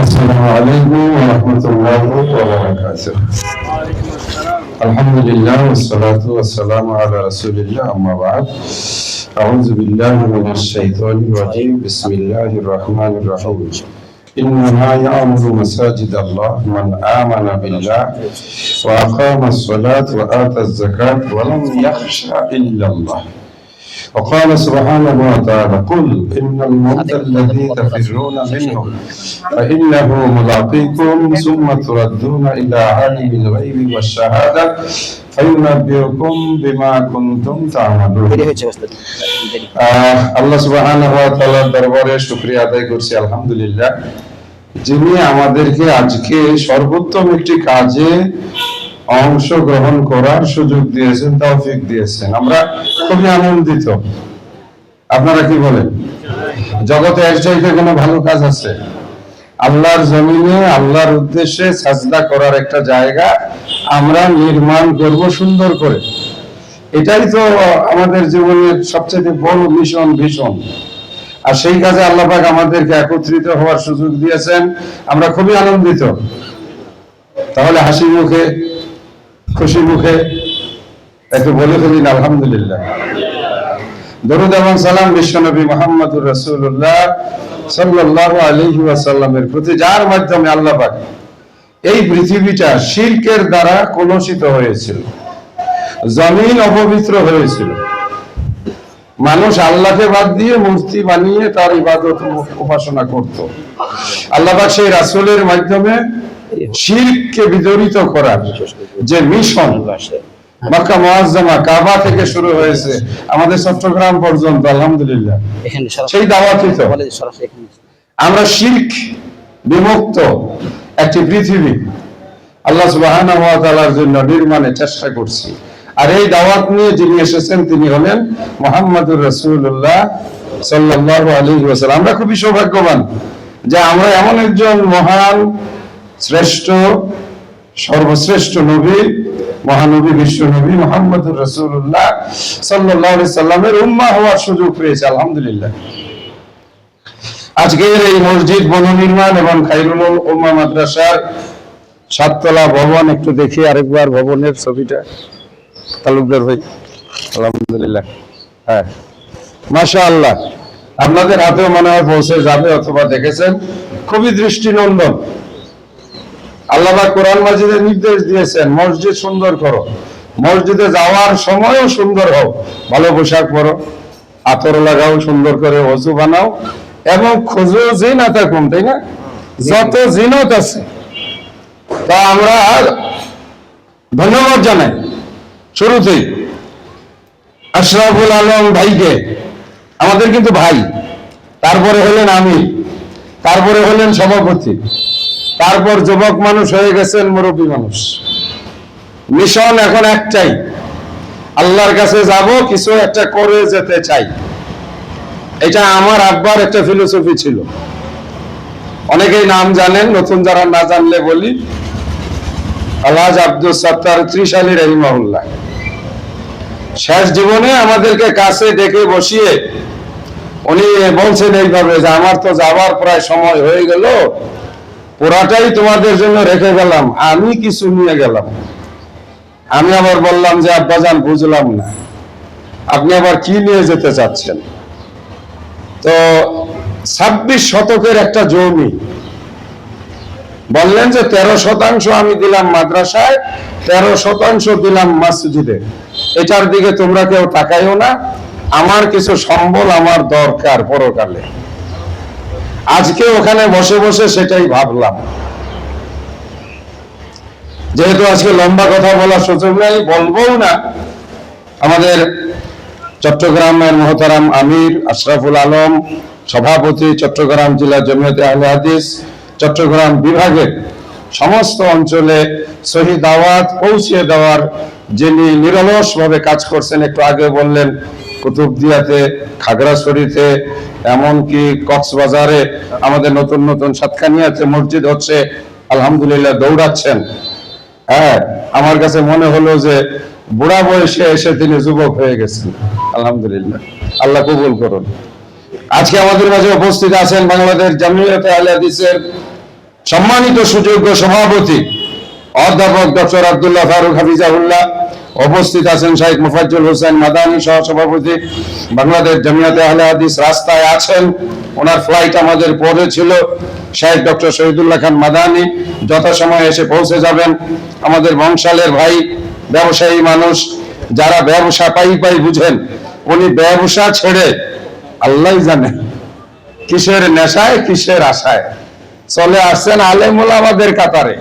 السلام عليكم ورحمة الله وبركاته. الحمد لله والصلاة والسلام على رسول الله، أما بعد. أعوذ بالله من الشيطان الرجيم. بسم الله الرحمن الرحيم. إنما يعمر مساجد الله من آمن بالله وأقام الصلاة وآتى الزكاة ولم يخشى إلا الله. وقال سبحانه وتعالى: قل إن الموت الذي تفرون منه فإنه ملاقيكم ثم تردون إلى عالم الغيب والشهادة فينبئكم بما كنتم تعملون. আল্লাহ সুবহানাহু ওয়া তাআলার দরবারে শুকরিয়া আদায় করছি, আলহামদুলিল্লাহ, যিনি আমাদেরকে আজকে সর্বোত্তম একটি কাজে অংশগ্রহণ করার সুযোগ দিয়েছেন, তৌফিক দিয়েছেন। আমরা খুবই আনন্দিত। আপনারা কি বলেন? জগতে এর চাইতে কোনো ভালো কাজ আছে? আল্লাহর জমিনে আল্লাহর উদ্দেশ্যে সাজদা করার একটা জায়গা আমরা নির্মাণ করব সুন্দর করে। এটাই তো আমাদের জীবনের সবচেয়ে বড় মিশন, ভীষণ। আর সেই কাজে আল্লাহ পাক আমাদেরকে একত্রিত হওয়ার সুযোগ দিয়েছেন, আমরা খুবই আনন্দিত। তাহলে হাসি মুখে, খুশি মুখে একটু বলে ফেলিন আলহামদুলিল্লাহ। দরুদ এবং সালাম বিশ্বনবী মুহাম্মদুর রাসূলুল্লাহ সাল্লাল্লাহু আলাইহি ওয়াসাল্লামের প্রতি, যার মাধ্যমে আল্লাহ পাক এই পৃথিবীটা শিরকের দ্বারা কলুষিত হয়েছিল, জমিন অপবিত্র হয়েছিল, মানুষ আল্লাহকে বাদ দিয়ে মূর্তি বানিয়ে তার ইবাদত উপাসনা করত। আল্লাহ পাক সেই রাসূলের মাধ্যমে শিরককে বিদরিত করার যে মিশন, মক্কা মুআজ্জামা কাবা থেকে শুরু হয়েছে আমাদের চট্টগ্রাম পর্যন্ত, আলহামদুলিল্লাহ, সেই দাওয়াতই তো। আমরা শিরক বিমুক্ত একটি পৃথিবী আল্লাহ সুবহানাহু ওয়া তাআলার জন্য নির্মাণের চেষ্টা করছি। আর এই দাওয়াত নিয়ে যিনি এসেছেন তিনি হলেন মুহাম্মদুর রাসূলুল্লাহ সাল্লাল্লাহু আলাইহি ওয়াসাল্লাম। আমরা খুবই সৌভাগ্যবান যে আমরা এমন একজন মহান, শ্রেষ্ঠ, সর্বশ্রেষ্ঠ নবী, মহানবী, বিশ্ব নবী মুহাম্মদুর রাসূলুল্লাহ সাল্লাল্লাহু আলাইহি সাল্লামের উম্মাহ হওয়ার সুযোগ পেয়েছি, আলহামদুলিল্লাহ। আজকের এই মসজিদ পুনর্নির্মাণ এবং খায়রুল উম্মাহ মাদ্রাসার 7 তলা ভবন, একটু দেখি আরেকবার ভবনের ছবিটা তালুকদার ভাই, আলহামদুলিল্লাহ। হ্যাঁ, মাশাআল্লাহ, আপনাদের হাতেও মনে হয় পৌঁছে যাবে অথবা দেখেছেন। খুবই দৃষ্টিনন্দন। আল্লাহ পাক কোরআন মাজিদে নির্দেশ দিয়েছেন, মসজিদ সুন্দর করো, মসজিদে যাওয়ার সময়ও সুন্দর হও, ভালো পোশাক পরো, আতর লাগাও, সুন্দর করে ওযু বানাও, এবং খুঁজো জিনাতাকুম, তাই না? যত জিনত আছে তা আমরা ধন্যবাদ জানাই শুরুতেই আশরাফুল আলম ভাইকে, আমাদের কিন্তু ভাই, তারপরে হলেন আমি, তারপরে হলেন সভাপতি, তারপর যুবক মানুষ হয়ে গেছেন মুরব্বী মানুষ। মিশন এখন একটাই, আল্লাহর কাছে যাব, কিছু একটা করে যেতে চাই। এটা আমার আব্বার একটা ফিলোসফি ছিল। অনেকেই নাম জানেন, নতুন যারা না জানলে বলি, আলহাজ আব্দুল সাত্তার ত্রিশালী রাহিমাহুল্লাহ শেষ জীবনে আমাদেরকে কাছে ডেকে বসিয়ে উনি বলছেন এইভাবে যে আমার তো যাবার প্রায় সময় হয়ে গেল, পুরাটাই তোমাদের জন্য রেখে গেলাম, আমি কিছু নিয়ে গেলাম। আমি আবার বললাম যে আব্বাজান বুঝলাম না, আপনি আবার কি নিয়ে যেতে চাচ্ছেন? তো 26 শতকের একটা জমি বললেন যে 13% আমি দিলাম মাদ্রাসায়, 13% দিলাম মসজিদে, এটার দিকে তোমরা কেউ তাকাইও না, আমার কিছু সম্বল আমার দরকার পরকালে। আজকে ওখানে বসে বসে সেটাই ভাবলাম। যেহেতু আজকে লম্বা কথা বলার সুযোগ নেই, বলবো না, আমাদের চট্টগ্রামের মহতারাম আমির আশরাফুল আলম, সভাপতি চট্টগ্রাম জেলা জমিয়তে আহলে হাদিস চট্টগ্রাম বিভাগের সমস্ত অঞ্চলে সহি দাওয়াত পৌঁছে দেওয়ার যিনি নিরলসভাবে কাজ করছেন, একটু আগে বললেন কুতুবদিয়াতে, খাগড়াছড়িতে, এমনকি কক্সবাজারে, আমাদের নতুন নতুন সাতখানিয়াতে মসজিদ হচ্ছে, আলহামদুলিল্লাহ দৌড়াচ্ছেন। হ্যাঁ, আমার কাছে মনে হলো যে বুড়া বয়সে এসে তিনি যুবক হয়ে গেছেন। আলহামদুলিল্লাহ, আল্লাহ কবুল করুন। আজকে আমাদের মাঝে উপস্থিত আছেন বাংলাদেশ জামিয়াতে আহলে হাদিসের সম্মানিত সুযোগ্য সভাপতি অধ্যাপক ডক্টর আব্দুল্লাহ ফারুক হাফিজাহুল্লাহ, উপস্থিত আছেন শাইখ মুফাজ্জল হোসেন মাদানী সহ সভাপতি বাংলাদেশ জামিয়াতে আহলে হাদিস, রাস্তায় আছেন, ওনার ফ্লাইট আমাদের পরে ছিল, শাইখ ডক্টর শহীদুল্লাহ খান মাদানী যথাসময়ে এসে পৌঁছে যাবেন। আমাদের বংশালের ভাই, ব্যবসায়ী মানুষ, যারা ব্যবসা পাই পাই বুঝেন, উনি ব্যবসা ছেড়ে আল্লাহ জানে কিসের নেশায় কিসের আশায় চলে আসছেন আলেম ওলামাদের কাতারে,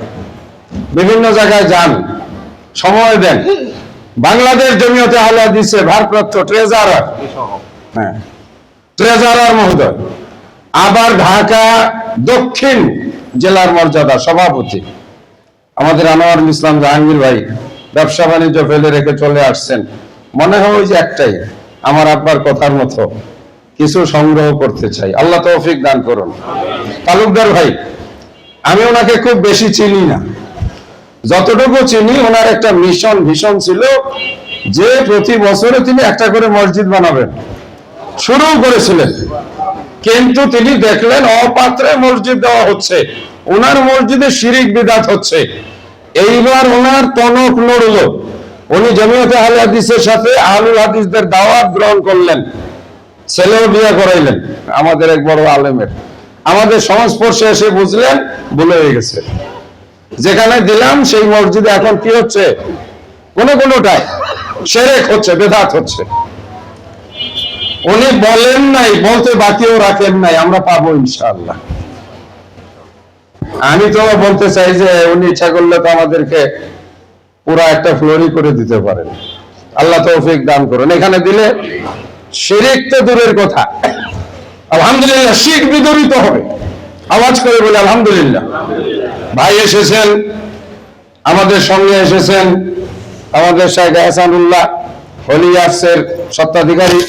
বিভিন্ন জায়গায় যান, সময় দেন। বাংলাদেশ জমিয়তে আহলে হাদিসের ভারপ্রাপ্ত ট্রেজারার, হ্যাঁ ট্রেজারার মহোদয়, আবার ঢাকা দক্ষিণ জেলার মর্যাদা সভাপতি আমাদের আনোয়ারুল ইসলাম জাহাঙ্গীর ভাই, ব্যবসা বাণিজ্য ফেলে রেখে চলে আসছেন। মনে হয় যে একটাই, আমার আব্বার কথার মতো কিছু সংগ্রহ করতে চাই, আল্লাহ তৌফিক দান করুন। তালুকদার ভাই, আমি ওনাকে খুব বেশি চিনি না, যতটুকু চিনি ওনার একটা মিশন ভীষণ ছিল যে প্রতি বছরে তিনি একটা করে মসজিদ বানাবেন, শুরু করেছিলেন, কিন্তু তিনি দেখলেন অপাত্রে মসজিদ দেওয়া হচ্ছে, ওনার মসজিদে শিরিক বিদআত হচ্ছে। এইবার ওনার টনক নড়ল, উনি জমিয়তে আহলে হাদিসের সাথে আহলুল হাদিসদের দাওয়াত গ্রহণ করলেন, ছেলেও বিয়ে করাইলেন আমাদের এক বড় আলেমের। আমাদের সংস্পর্শে এসে বুঝলেন ভুল হয়ে গেছে, যেখানে দিলাম সেই মসজিদে এখন কি হচ্ছে, কোনোটায় শিরক হচ্ছে, বিদআত হচ্ছে। উনি বলেন নাই, বলতে বাকিও রাখেন নাই, আমরা পাবো ইনশাআল্লাহ। আমি তো বলতে চাই যে উনি ইচ্ছা করলে তো আমাদেরকে পুরা একটা ফ্লোরই করে দিতে পারেন, আল্লাহ তৌফিক দান করুন। এখানে দিলে শিরক তো দূরের কথা, আলহামদুলিল্লাহ শিরক বিদরিত হবে, আওয়াজ করে বলে আলহামদুলিল্লাহ। ভাই এসেছেন, আমাদের সঙ্গে এসেছেন আমাদের শাইখ হাসানুল্লাহ হলিয়ার্সের স্বত্বাধিকারী,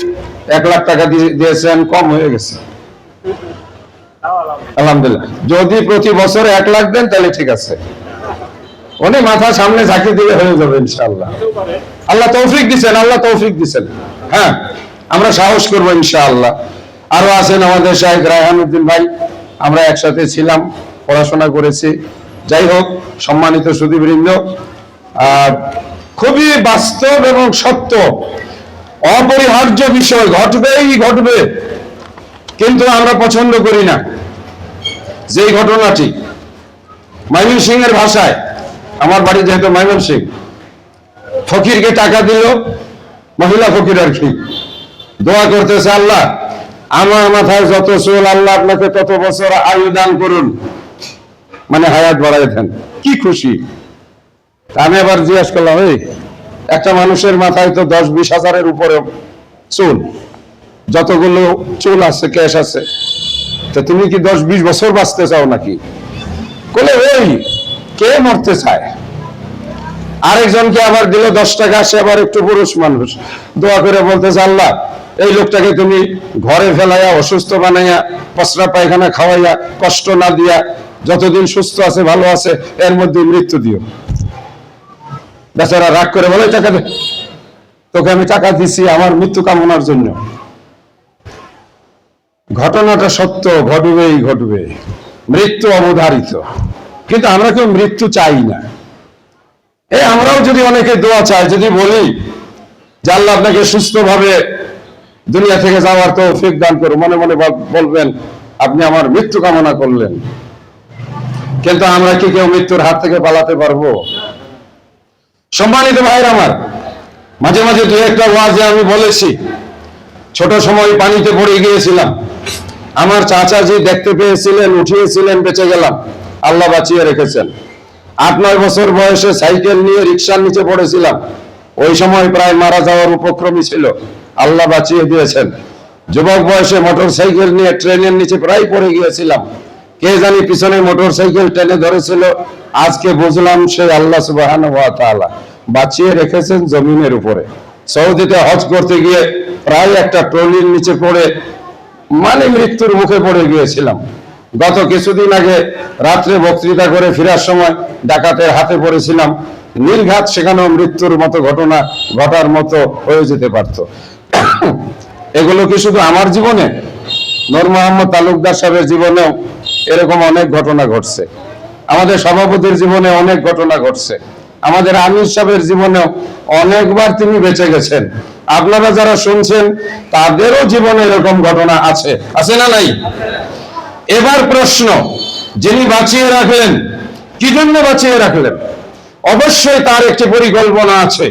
1 লাখ টাকা দিয়েছেন, কম হয়ে গেছে আলহামদুলিল্লাহ। যদি প্রতি বছর 1 লাখ দেন তাহলে ঠিক আছে, উনি মাথা সামনে ঝাঁকি দিয়ে হয়ে যাবে ইনশাআল্লাহ। আল্লাহ তৌফিক দিচ্ছেন, আল্লাহ তৌফিক দিচ্ছেন। হ্যাঁ, আমরা সাহস করবো ইনশাআল্লাহ। আরো আছেন আমাদের শাইখ রায়হানুদ্দিন ভাই, আমরা একসাথে ছিলাম, পড়াশোনা করেছি। যাই হোক, সম্মানিত সুধীবৃন্দ, খুবই বাস্তব এবং সত্য, অপরিহার্য বিষয়, ঘটবেই ঘটবে, কিন্তু আমরা পছন্দ করি না। যেই ঘটনাটি ময়মনসিংহের ভাষায়, আমার বাড়ি যেহেতু ময়মনসিংহ, ফকিরকে টাকা দিল, মহিলা ফকির আর কি, দোয়া করতেছে আল্লাহ আমার মাথায় যত চুল, আল্লাহ আপনাকে তত বছর আয়ু দান করুন, মানে হায়াত বাড়াই দেন। কি খুশি! আমি আবার জিজ্ঞেস করলাম, এই একটা মানুষের মাথায় তো 10-20 হাজারের উপরে চুল, যতগুলো চুল আছে, ক্যাশ আছে, তো তুমি কি 10-20 বছর বাঁচতে চাও নাকি? বলে ওই কে মরতে চায়। আরেকজনকে আবার দিল 10 টাকা, সে আবার একটু পুরুষ মানুষ, দোয়া করে বলতেছে আল্লাহ এই লোকটাকে তুমি ঘরে ফেলাইয়া, অসুস্থ বানাইয়া, পসরা পায়খানা খাওয়াইয়া, কষ্ট না দিয়া, যতদিন সুস্থ আছে ভালো আছে এর মধ্যে মৃত্যু দিও। বেচারা রাগ করে বলে টাকা দে, তোকে আমি টাকা দিছি আমার মৃত্যু কামনার জন্য। ঘটনাটা সত্য, ঘটবেই ঘটবে, মৃত্যু অবধারিত, কিন্তু আমরা কেউ মৃত্যু চাই না। এই আমরাও যদি অনেকে দোয়া চাই, যদি বলি যে আল্লাহ আপনাকে সুস্থভাবে দুনিয়া থেকে যাওয়ার তৌফিক দান করুন, মনে মনে বলবেন আপনি আমার মৃত্যু কামনা করলেন। কিন্তু আমরা কি কেউ মৃত্যুর হাত থেকে পালাতে পারবো? সম্মানিত ভাইরা আমার, মাঝে মাঝে দু একটা ওয়াজে আমি বলেছি, ছোট সময় পানিতে পড়ে গিয়েছিলাম, আমার চাচাজি দেখতে পেয়েছিলেন, উঠিয়েছিলেন, বেঁচে গেলাম, আল্লাহ বাঁচিয়ে রেখেছেন। 8-9 বছর বয়সে সাইকেল নিয়ে রিকশার নিচে পড়েছিলাম, ওই সময় প্রায় মারা যাওয়ার উপক্রমই ছিল, আল্লাহ বাঁচিয়ে দিয়েছেন। যুবক বয়সে মোটর সাইকেল নিয়ে ট্রেনের নিচে প্রায় পড়ে গিয়েছিলাম, কে জানি পিছনে মোটর সাইকেল টেনে ধরেছিল, আজকে বুঝলাম সেই আল্লাহ সুবহানাহু ওয়া তাআলা বাঁচিয়ে রেখেছেন জমিনের উপরে। সৌদিতে হজ করতে গিয়ে প্রায় একটা ট্রলির নিচে পড়ে মানে মৃত্যুর মুখে পড়ে গিয়েছিলাম। গত কিছুদিন আগে রাত্রে বক্তৃতা করে ফেরার সময় ডাকাতের হাতে পড়েছিলাম, নীলঘাট, সেখানেও মৃত্যুর মতো ঘটনা ঘটার মতো হয়ে যেতে পারত। এগুলো কি শুধু আমার জীবনে? নূর মোহাম্মদ তালুকদার সাহেবের জীবনেও এরকম অনেক ঘটনা ঘটছে, আমাদের সভাপতির জীবনে অনেক ঘটনা ঘটছে, আমাদের আমির সাহেবের জীবনেও অনেকবার তিনি বেঁচে গেছেন। আপনারা যারা শুনছেন তাদেরও জীবনে এরকম ঘটনা আছে, আছে না নাই? এবার প্রশ্ন, যিনি বাঁচিয়ে রাখলেন, কি জন্য বাঁচিয়ে রাখলেন? অবশ্যই তার একটি পরিকল্পনা আছে।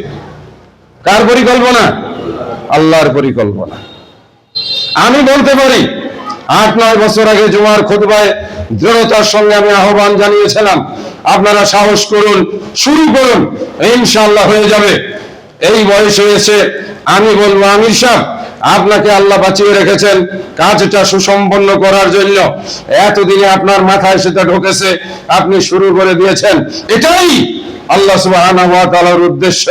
কার পরিকল্পনা? আল্লাহর পরিকল্পনা। আমি বলতে পারি 8-9 বছর আগে জুমার খুতবায় দৃঢ়তার সঙ্গে আমি আহ্বান জানিয়েছিলাম, আপনারা সাহস করুন, শুরু করুন, ইনশাআল্লাহ হয়ে যাবে। এই বয়সে এসে আমি বলবো, আমির সাহেব আপনাকে আল্লাহ বাঁচিয়ে রেখেছেন কাজটা সুসম্পন্ন করার জন্য। এতদিনে আপনার মাথায় সেটা ঢুকেছে, আপনি শুরু করে দিয়েছেন, এটাই আল্লাহ সুবহানাহু ওয়া তাআলার উদ্দেশ্য।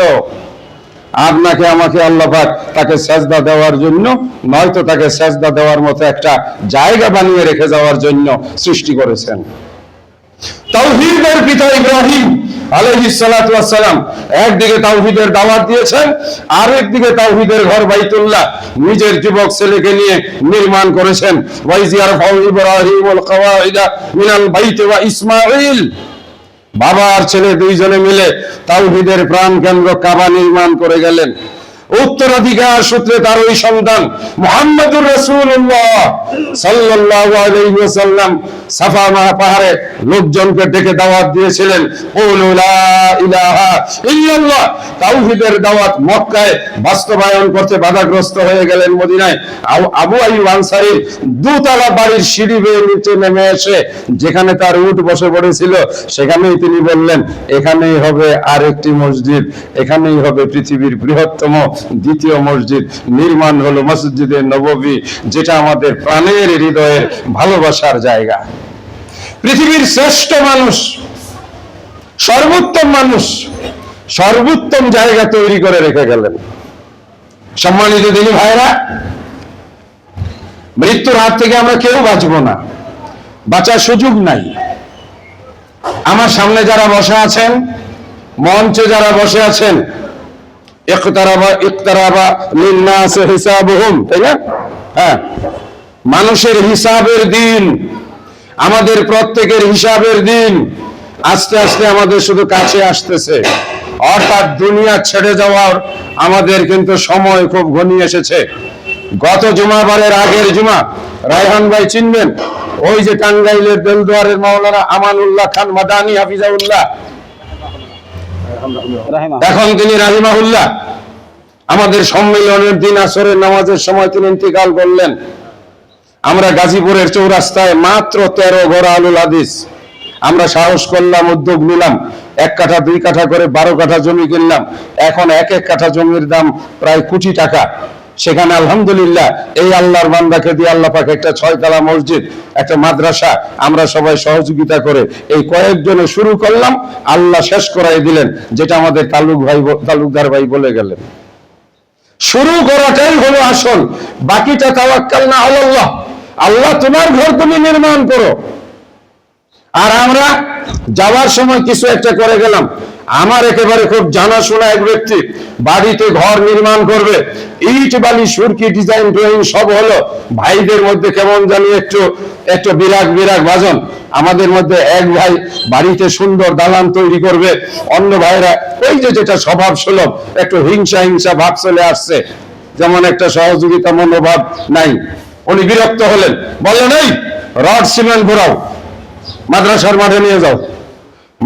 আপনাকে আমাকে আল্লাহ পাক তাকে সেজদা দেওয়ার জন্য, নয়তো তাকে সেজদা দেওয়ার মতো একটা জায়গা বানিয়ে রেখে যাওয়ার জন্য সৃষ্টি করেছেন। তাওহীদের পিতা ইব্রাহিম আলাইহিস সালাতু ওয়াস সালাম একদিকে তাওহীদের দাওয়াত দিয়েছেন, আর একদিকে তাওহীদের ঘর বাইতুল্লাহ নিজের যুবক ছেলেকে নিয়ে নির্মাণ করেছেন। ওয়াইজিয়ার ফাউ ইব্রাহিমুল কওয়াইদা মিনাল বাইতি ওয়া ইসমাঈল, বাবা আর ছেলে দুইজনে মিলে তাওহীদের প্রাণ কেন্দ্র কাবা নির্মাণ করে গেলেন। উত্তরাধিকার সূত্রে তার ওই সন্তান মুহাম্মদুর রাসূলুল্লাহ সাল্লাল্লাহু আলাইহি ওয়াসাল্লাম সাফা পাহাড়ে লোকজনকে ডেকে দাওয়াত দিয়েছিলেন, কুলু লা ইলাহা ইল্লাল্লাহ। তাওহীদের দাওয়াত মক্কায় বাস্তবায়ন করতে বাধাগ্রস্ত হয়ে গেলেন মদিনায়। আবু আইয়ুব আনসারী দুতলা বাড়ির সিঁড়ি বেয়ে নিচে নেমে এসে যেখানে তার উট বসে পড়েছিল, সেখানেই তিনি বললেন, এখানেই হবে আরেকটি মসজিদ, এখানেই হবে পৃথিবীর বৃহত্তম দ্বিতীয় মসজিদ। নির্মাণ হলো মসজিদে নববী, যেটা আমাদের প্রাণের হৃদয়ের ভালোবাসার জায়গা। পৃথিবীর শ্রেষ্ঠ মানুষ, সর্বোত্তম মানুষ, সর্বোত্তম জায়গা তৈরি করে রেখে গেলেন। সম্মানিত দিনী ভাইরা, মৃত্যুর হাত থেকে আমরা কেউ বাঁচবো না, বাঁচার সুযোগ নাই। আমার সামনে যারা বসে আছেন, মঞ্চে যারা বসে আছেন, ইকতারাবা লিন্নাস হিসাবুহুম, তাই না? হ্যাঁ, মানুষের হিসাবের দিন, আমাদের প্রত্যেকের হিসাবের দিন আস্তে আস্তে আমাদের শুধু কাছে আসতেছে। অর্থাৎ দুনিয়া ছেড়ে যাওয়ার আমাদের কিন্তু সময় খুব ঘনিয়ে এসেছে। গত জুমাবারের আগের জুমা, রায়হান ভাই চিনবেন, ওই যে টাঙ্গাইলের বেলদুয়ারের মাওলানা আমানুল্লাহ খান মাদানী হাফিজাউল্লাহ, এখন তিনি রাহিমাহুল্লাহ, আমাদের সম্মেলনের দিন আসরের নামাজের সময় তিনি ইন্তেকাল করলেন। আমরা গাজীপুরের চৌরাস্তায় মাত্র 13 ঘোড়া আলুল হাদিস আমরা সাহস করলাম, উদ্যোগ নিলাম, 1 কাঠা 2 কাঠা করে 12 কাঠা জমি কিনলাম। এখন এক কাঠা জমির দাম প্রায় কোটি টাকা। সেখানে আলহামদুলিল্লাহ এই আল্লাহর বান্দাকে দিয়ে আল্লাহ পাক একটা 6 তলা মসজিদ, একটা মাদ্রাসা আমরা সবাই সহযোগিতা করে এই কয়েকজনে শুরু করলাম, আল্লাহ শেষ করাই দিলেন, যেটা আমাদের তালুকদার ভাই বলে গেলেন। শুরু করাটাই হলো আসল, বাকিটা তাওয়াক্কালনা আলাল্লাহ, আল্লাহ তোমার ঘর তুমি নির্মাণ করো। আর আমরা যাওয়ার সময় কিছু একটা করে গেলাম, আমার একেবারে খুব জানাশোনা এক ব্যক্তি বাড়িতে ঘর নির্মাণ করবে, ইট বালি সুরকি ডিজাইন ড্রয়িং সব হলো, ভাইদের মধ্যে কেমন জানি একটু বিরাগ ভাজন। আমাদের মধ্যে এক ভাই বাড়িতে সুন্দর দালান তৈরি করবে, অন্য ভাইরা ওই যে যেটা স্বভাব সুলভ একটু হিংসা ভাব চলে আসছে, যেমন একটা সহযোগিতা মনোভাব নাই। উনি বিরক্ত হলেন, বললেন এই রড সিমেন্ট ঘোরাও, মাদ্রাসার মাঠে নিয়ে যাও।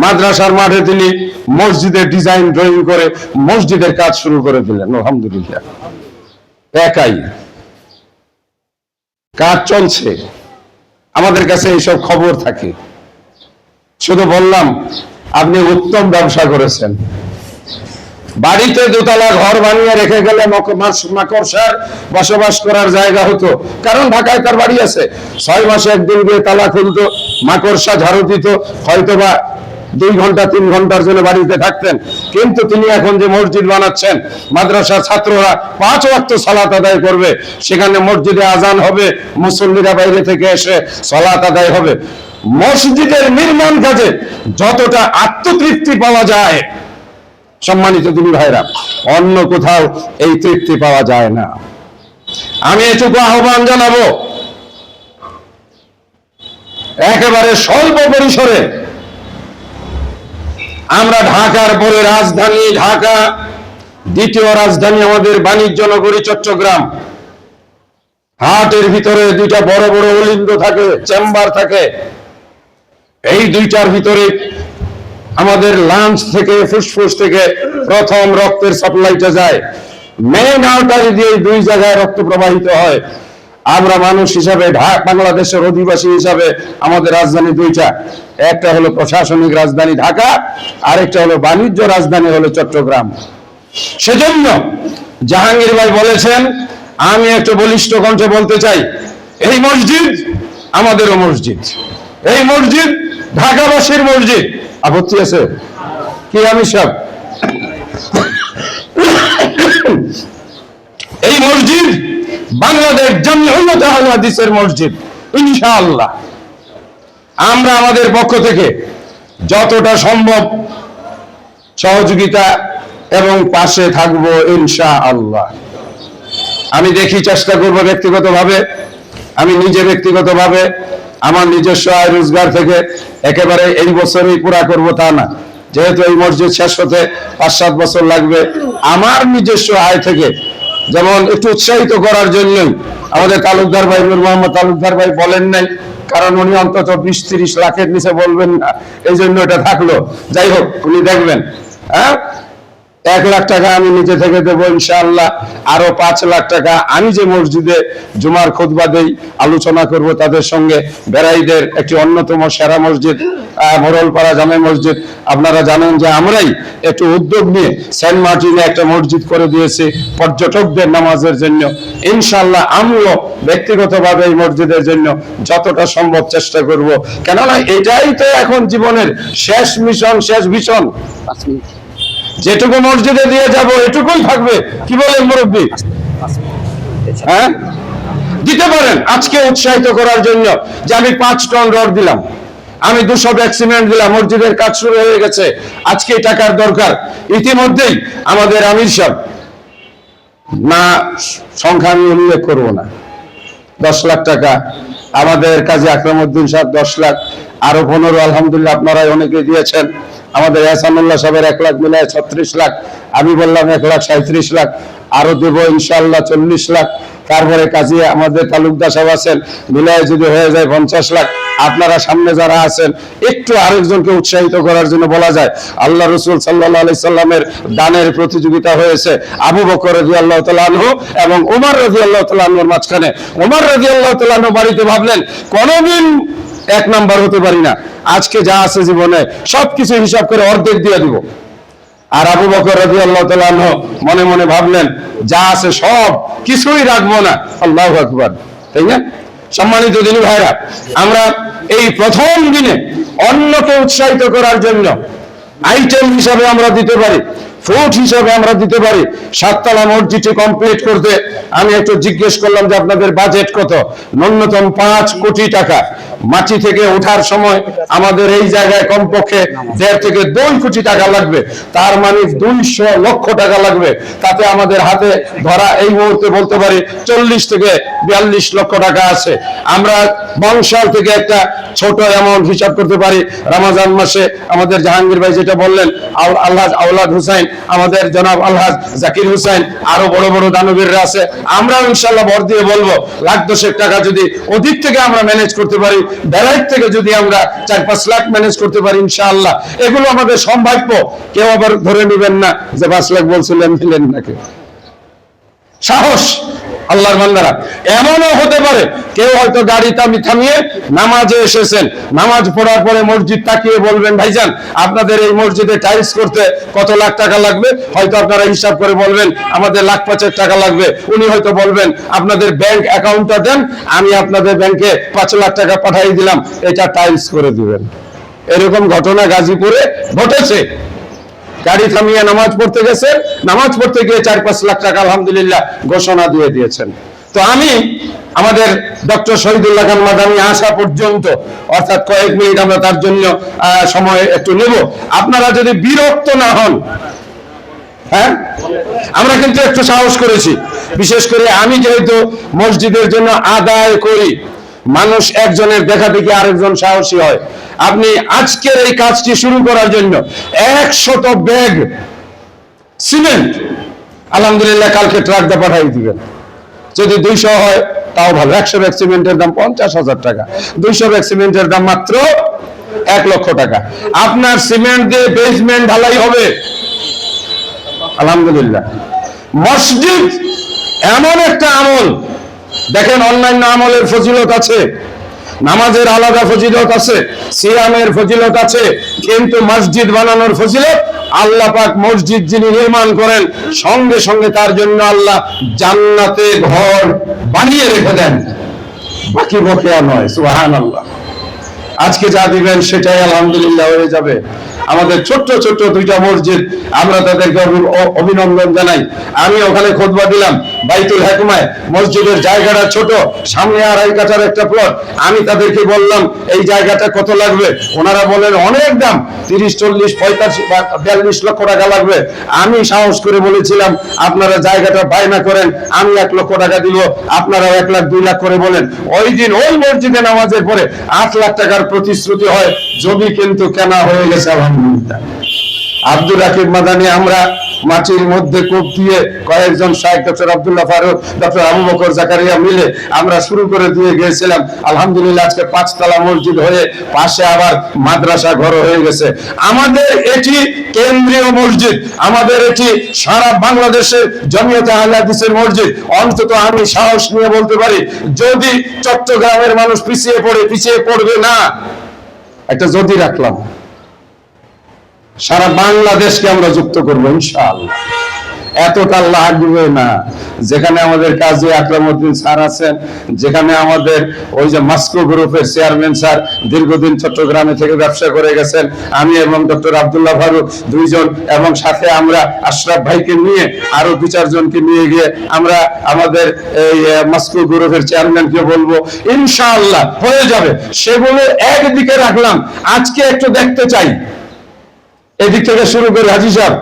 মাদ্রাসার মাঠে তিনি মসজিদের ডিজাইন ড্রয়িং করে মসজিদের কাজ শুরু করে দিলেন। আলহামদুলিল্লাহ, একাই কাজ চলছে, আমাদের কাছে এইসব খবর থাকে। শুধু বললাম আপনি উত্তম ব্যবসা করেছেন। বাড়িতে দোতলা ঘর বানিয়ে রেখে গেলে মাকড়সার বসবাস করার জায়গা হতো, কারণ ঢাকায় তার বাড়ি আছে। 6 মাসে একদিন গিয়ে তালা খুলতো, মাকড়সা ঝাড়ু দিত, হয়তোবা 2 ঘন্টা 3 ঘন্টার জন্য বাড়িতে থাকতেন। কিন্তু তিনি এখন যে মসজিদ বানাচ্ছেন, মাদ্রাসার ছাত্ররা 5 ওয়াক্ত সালাত আদায় করবে, সেখানে মসজিদে আজান হবে, মুসল্লিরা বাইরে থেকে এসে সালাত আদায় হবে। মসজিদের নির্মাণ কাজে যতটা আত্মতৃপ্তি পাওয়া যায়, সম্মানিত দিনী ভাইরা, অন্য কোথাও এই তৃপ্তি পাওয়া যায় না। আমি এটুকু আহ্বান জানাবো, একেবারে স্বল্প পরিসরে আমরা ঢাকার পরে রাজধানী ঢাকা, দ্বিতীয় রাজধানী আমাদের বাণিজ্য নগরী চট্টগ্রাম। হাটের ভিতরে 2টা বড় বড় অলিন্দ থাকে, চেম্বার থাকে। এই 2টার ভিতরে আমাদের লাঞ্চ থেকে ফুসফুস থেকে প্রথম রক্তের সাপ্লাইটা যায়, মেইন আর্টারি দিয়ে 2 জায়গায় রক্ত প্রবাহিত হয়। আমরা মানুষ হিসাবে, বাংলাদেশের অধিবাসী হিসাবে আমাদের রাজধানী 2টা, একটা হলো প্রশাসনিক রাজধানী ঢাকা, আরেকটা হলো বাণিজ্য রাজধানী হলো চট্টগ্রাম। সেজন্য জাহাঙ্গীর ভাই বলেছেন, আমি একটু বলিষ্ঠ কণ্ঠে বলতে চাই, এই মসজিদ আমাদেরও মসজিদ, এই মসজিদ ঢাকাবাসীর মসজিদ। আপত্তি আছে কি? আমি সব এই মসজিদ বাংলাদেশ জামিউল হাদিসের মসজিদ। ইনশাআল্লাহ আমরা আমাদের পক্ষ থেকে যতটা সম্ভব সহযোগিতা এবং পাশে থাকবো ইনশাআল্লাহ। আমি দেখি, চেষ্টা করব ব্যক্তিগতভাবে, আমি নিজে ব্যক্তিগতভাবে আমার নিজস্ব আয় রোজগার থেকে একেবারে এই বছরই পুরা করব তা না, যেহেতু এই মসজিদ শেষ হতে 5-7 বছর লাগবে। আমার নিজস্ব আয় থেকে যেমন একটু উৎসাহিত করার জন্যই আমাদের তালুকদার ভাই, নূর মোহাম্মদ তালুকদার ভাই বলেন নাই, কারণ উনি অন্তত 20-30 লাখের নিচে বলবেন না, এই জন্য এটা থাকলো। যাই হোক, উনি দেখবেন, 1 লাখ টাকা আমি নিজে থেকে দেবো ইনশাআল্লাহ। আরো 5 লাখ টাকা আমি যে মসজিদে জুমার খুতবা দেই, আলোচনা করব তাদের সঙ্গে, বেড়াইদের একটি অন্যতম সেরা মসজিদ মোরলপাড়া জামে মসজিদ। আপনারা জানেন যে আমরাই একটু উদ্যোগ নিয়ে সেন্ট মার্টিনে একটা মসজিদ করে দিয়েছি পর্যটকদের নামাজের জন্য। ইনশাআল্লাহ আমিও ব্যক্তিগতভাবে এই মসজিদের জন্য যতটা সম্ভব চেষ্টা করব, কেননা এটাই তো এখন জীবনের শেষ মিশন, শেষ ভিশন। যেটুকু মসজিদে দিয়ে যাব এটুকুই থাকবে। কি বলেন মুরব্বী? হ্যাঁ, দিতে পারেন। আজকে উৎসাহিত করার জন্য যে আমি 5 টন রড দিলাম, আমি 200 ব্যাগ সিমেন্ট দিলাম, মসজিদের কাজ শুরু হয়ে গেছে, আজকে টাকার দরকার। ইতিমধ্যেই আমাদের আমির সাহেব, না সংখ্যা আমি উল্লেখ করবো না, 10 লাখ টাকা, আমাদের কাজী আকরামউদ্দিন সাহেব 10 লাখ, আরো 15 আলহামদুলিল্লাহ আপনারা অনেকে দিয়েছেন। আমাদের এহসানুল্লাহ সাহেবের 1 লাখ মিলায় 36 লাখ, আমি বললাম 1,37 লাখ, আরো দেবো ইনশাআল্লাহ 40 লাখ। তারপরে কাজী আমাদের তালুকদার সাহেব আছেন, মিলায় যদি হয়ে যায় 50 লাখ। আপনারা সামনে যারা আছেন একটু আরেকজনকে উৎসাহিত করার জন্য বলা যায়, আল্লাহ রসুল সাল্লাল্লাহু আলাইহি সাল্লামের দানের প্রতিযোগিতা হয়েছে আবু বকর রাদিয়াল্লাহু তাআলা আনহু এবং ওমর রাদিয়াল্লাহু তাআলা আনহুর মাঝখানে। ওমর রাদিয়াল্লাহু তাআলা আনহু বাড়িতে ভাবলেন কোনদিন 1 নাম্বার হতে পারি না, আজকে যা আছে জীবনে সবকিছু হিসাব করে অর্ধেক দিয়ে দিব। আর আবু বকর রাদিয়াল্লাহু তাআলা আনহু মনে মনে ভাবলেন যা আছে সব কিছুই রাখবো না। আল্লাহু আকবার, তাই না? সম্মানিত দিনী ভাইরা, আমরা এই প্রথম দিনে অন্যকে উৎসাহিত করার জন্য আইটেম হিসাবে আমরা দিতে পারি ফুট হিসাবে আমরা দিতে পারি। 7 তলা মসজিদটি কমপ্লিট করতে আমি একটু জিজ্ঞেস করলাম যে আপনাদের বাজেট কত? ন্যূনতম 5 কোটি টাকা। মাটি থেকে ওঠার সময় আমাদের এই জায়গায় কমপক্ষে 1.5 থেকে 2 কোটি টাকা লাগবে, তার মানে 200 লক্ষ টাকা লাগবে। তাতে আমাদের হাতে ধরা এই মুহূর্তে বলতে পারি 40 থেকে 42 লক্ষ টাকা আছে। আমরা বংশাল থেকে একটা ছোট অ্যামাউন্ট হিসাব করতে পারি। রমজান মাসে আমাদের জাহাঙ্গীর ভাই যেটা বললেন, আলহাজ আওলাদ হুসাইন, আমাদের জনাব আলহাজ জাকির হুসাইন, আরো বড় বড় দানবীররা আছে। আমরাও ইনশাল্লাহ ভর দিয়ে বলবো 1,00,000 টাকা যদি অধিক থেকে আমরা ম্যানেজ করতে পারি, বেলাইট থেকে যদি আমরা 4-5 লাখ ম্যানেজ করতে পারি ইনশাআল্লাহ, এগুলো আমাদের সম্ভাব্য। কেউ আবার ধরে নেবেন না যে 5 লাখ বলছিলেন দিলেন নাকি। সাহস আল্লাহর বান্দারা, এমনও হতে পারে কেউ হয়তো গাড়ি থামিয়ে নামাজে এসেছেন, নামাজ পড়ার পরে মসজিদ তাকিয়ে বলবেন ভাইজান আপনাদের এই মসজিদে টাইলস করতে কত লাখ টাকা লাগবে? হয়তো আপনারা হিসাব করে বলবেন আমাদের 1,05,000 টাকা লাগবে। উনি হয়তো বলবেন আপনাদের ব্যাংক অ্যাকাউন্টটা দেন, আমি আপনাদের ব্যাংকে 5 লাখ টাকা পাঠিয়ে দিলাম, এটা টাইলস করে দিবেন। এরকম ঘটনা গাজীপুরে ঘটেছে। গাড়ি থামিয়ে নামাজ পড়তে গেছে, নামাজ পড়তে গিয়ে 4-5 লাখ টাকা আলহামদুলিল্লাহ ঘোষণা দিয়ে দিয়েছেন। তো আমি আমাদের ডক্টর শহীদুল্লাহ খান মাদানী আসা পর্যন্ত, অর্থাৎ কয়েক মিনিট আমরা তার জন্য সময় একটু নেব। আপনারা যদি বিরক্ত না হন, হ্যাঁ, আমরা কিন্তু একটু সাহস করেছি। বিশেষ করে আমি যেহেতু মসজিদের জন্য আদায় করি, মানুষ একজনের দেখা দেখি আরেকজন সাহসী হয়। আপনি আজকের এই কাজটি শুরু করার জন্য 100 ব্যাগ সিমেন্ট আলহামদুলিল্লাহ কালকে ট্রাক দিয়ে পাঠিয়ে দিবেন। যদি 200 হয় তাও ভালো। 100 ব্যাগ সিমেন্টের দাম 50,000 টাকা, 200 ব্যাগ সিমেন্টের দাম মাত্র 1 লক্ষ টাকা। আপনার সিমেন্ট দিয়ে বেসমেন্ট ঢালাই হবে আলহামদুলিল্লাহ। মসজিদ এমন একটা আমল, দেখেন অন্যান্য আমলের ফজিলত আছে, নামাজের আলাদা ফজিলত আছে, সিয়ামের ফজিলত আছে, কিন্তু মসজিদ বানানোর ফজিলত, আল্লাহ পাক মসজিদ যিনি নির্মাণ করেন সঙ্গে সঙ্গে তার জন্য আল্লাহ জান্নাতে ঘর বানিয়ে রেখে দেন, বাকি বকেয়া নয়। সুবহানাল্লাহ। আজকে যা দিবেন সেটাই আলহামদুলিল্লাহ হয়ে যাবে। আমাদের ছোট্ট ছোট্ট 2টা মসজিদ, আমরা তাদেরকে অভিনন্দন জানাই। আমি ওখানে খুতবা দিলাম বাইতুল হিকমায়, মসজিদের জায়গাটা ছোট, সামনে 2.5 কাঠার একটা প্লট। আমি তাদেরকে বললাম এই জায়গাটা কত লাগবে? ওনারা বলেন অনেক দাম, 30, 40, 45, 42 লক্ষ টাকা লাগবে। আমি সাহস করে বলেছিলাম আপনারা জায়গাটা বায়না করেন, আমি 1 লক্ষ টাকা দিব, আপনারা 1 লাখ 2 লাখ করে বলেন। ওই দিন ওই মসজিদে নামাজের পরে 8 লাখ টাকার প্রতিশ্রুতি হয়, জমি কিন্তু কেনা হয়ে গেছে আলহামদুলিল্লাহ। আব্দুল রাকিব মাদানী আমরা মাটির মধ্যে কোপ দিয়ে কয়েকজন শাইখ, ডক্টর আব্দুল্লাহ ফারুক, ডক্টর আবু বকর জাকারিয়া মিলে আমরা শুরু করে দিয়ে গিয়েছিলাম। আলহামদুলিল্লাহ আজকে 5 তলা মসজিদ হয়ে পাশে আবার মাদ্রাসা ঘর হয়ে গেছে। আমাদের এটি কেন্দ্রীয় মসজিদ, আমাদের এটি সারা বাংলাদেশের জমিয়তে আহলে হাদিসের মসজিদ। অন্তত আমি সাহস নিয়ে বলতে পারি যদি চট্টগ্রামের মানুষ পিছিয়ে পড়বে না, একটা যদি রাখলাম, সারা বাংলাদেশকে আমরা যুক্ত করবো ইনশাআল্লাহ। এতটা লাগবে না। যেখানে আমাদের কাজী আকরামউদ্দিন স্যার আছেন, যেখানে আমাদের ওই যে মাস্কো গ্রুপের চেয়ারম্যান স্যার দীর্ঘদিন চট্টগ্রামে থেকে ব্যবসা করে গেছেন, আমি এবং ডক্টর আব্দুল্লাহ ফারুক 2 জন, এবং সাথে আমরা আশরাফ ভাইকে নিয়ে আরো 2-4 জনকে নিয়ে গিয়ে আমরা আমাদের এই মাস্কো গ্রুপের চেয়ারম্যানকে বলবো ইনশাআল্লাহ হয়ে যাবে। সেগুলো একদিকে রাখলাম। আজকে একটু দেখতে চাই এদিক থেকে শুরু করে। হাজী সাহেব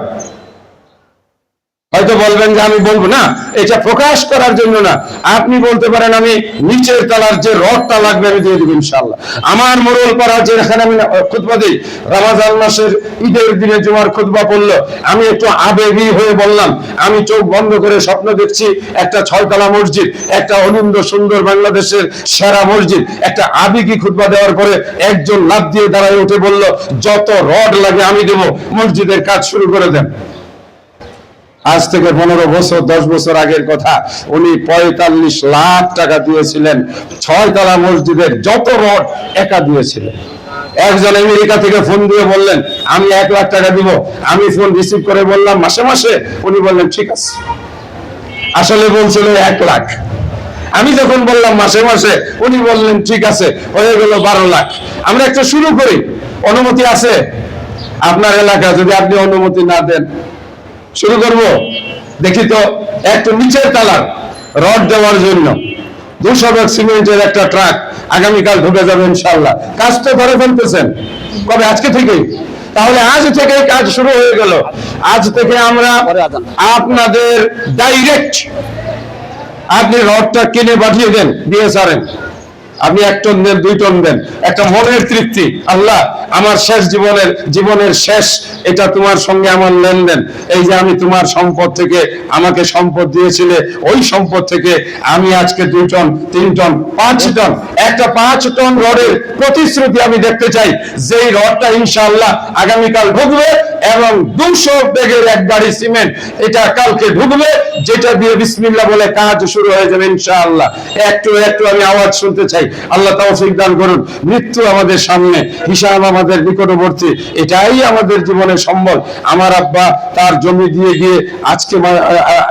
হয়তো বলবেন যে আমি বলবো না, এটা প্রকাশ করার জন্য না। আপনি বলতে পারেন আমি নিচের তলার যে রডটা লাগবে আমি দিয়ে দেবো ইনশাআল্লাহ। আমার মোড়ল পাড়া যেখানে আমি খুতবা দিই, রমজান মাসের ঈদের দিনে জুমার খুতবা পড়লো, আমি একটু আবেগী হয়ে বললাম আমি চোখ বন্ধ করে স্বপ্ন দেখছি একটা 6 তলা মসজিদ, একটা অনিন্দ সুন্দর বাংলাদেশের সেরা মসজিদ। একটা আবেগী খুতবা দেওয়ার পরে একজন লাফ দিয়ে দাঁড়ায় উঠে বলল যত রড লাগে আমি দেবো, মসজিদের কাজ শুরু করে দেন। আজ থেকে 15 বছর 10 বছর আগের কথা, উনি 45 লাখ টাকা দিয়েছিলেন 6 তলা মসজিদের যত রড একা দিয়েছিলেন। একজন আমেরিকা থেকে ফোন দিয়ে বললেন আমি 1 লাখ টাকা দিব। আমি ফোন রিসিভ করে বললাম মাসে মাসে? উনি বললেন ঠিক আছে। আসলে বলছিল 1 লাখ। আমি যখন বললাম মাসে মাসে, উনি বললেন ঠিক আছে, হয়ে গেল 12 লাখ। আমরা একটা শুরু করি। অনুমতি আছে আপনার এলাকা? যদি আপনি অনুমতি না দেন শুরু করব। দেখি তো একটু নিচের তালার রড দেওয়ার জন্য 200 ব্যাগ সিমেন্টের একটা ট্রাক আগামীকাল ঢুকে যাবে ইনশাআল্লাহ। কাজ তো ধরে ফেলতেছেন কবে? আজকে থেকেই। তাহলে আজ থেকে কাজ শুরু হয়ে গেল। আজ থেকে আমরা আপনাদের ডাইরেক্ট আপনি রডটা কিনে পাঠিয়ে দেন ডিএসআরএম, আপনি 1 টন দেন 2 টন দেন, একটা মনের তৃপ্তি। আল্লাহ আমার শেষ জীবনের শেষ এটা তোমার সঙ্গে আমার লেনদেন। এই যে আমি তোমার সম্পদ থেকে আমাকে সম্পদ দিয়েছিলে, ওই সম্পদ থেকে আমি আজকে 2 টন 3 টন 5 টন একটা 5 টন রডের প্রতিশ্রুতি আমি দেখতে চাই, যেই রডটা ইনশাআল্লাহ আগামীকাল ঢুকবে এবং 200 ব্যাগের এক গাড়ি সিমেন্ট এটা কালকে ঢুকবে, যেটা দিয়ে বিসমিল্লাহ বলে কাজ শুরু হয়ে যাবে ইনশাআল্লাহ। একটু আমি আওয়াজ শুনতে চাই। আল্লাহ তৌফিক দান করুন। মৃত্যু আমাদের সামনে, হিসাব আমাদের নিকটবর্তী, এটাই আমাদের জীবনের সম্বল। আমার আব্বা তার জমি দিয়ে গিয়ে আজকে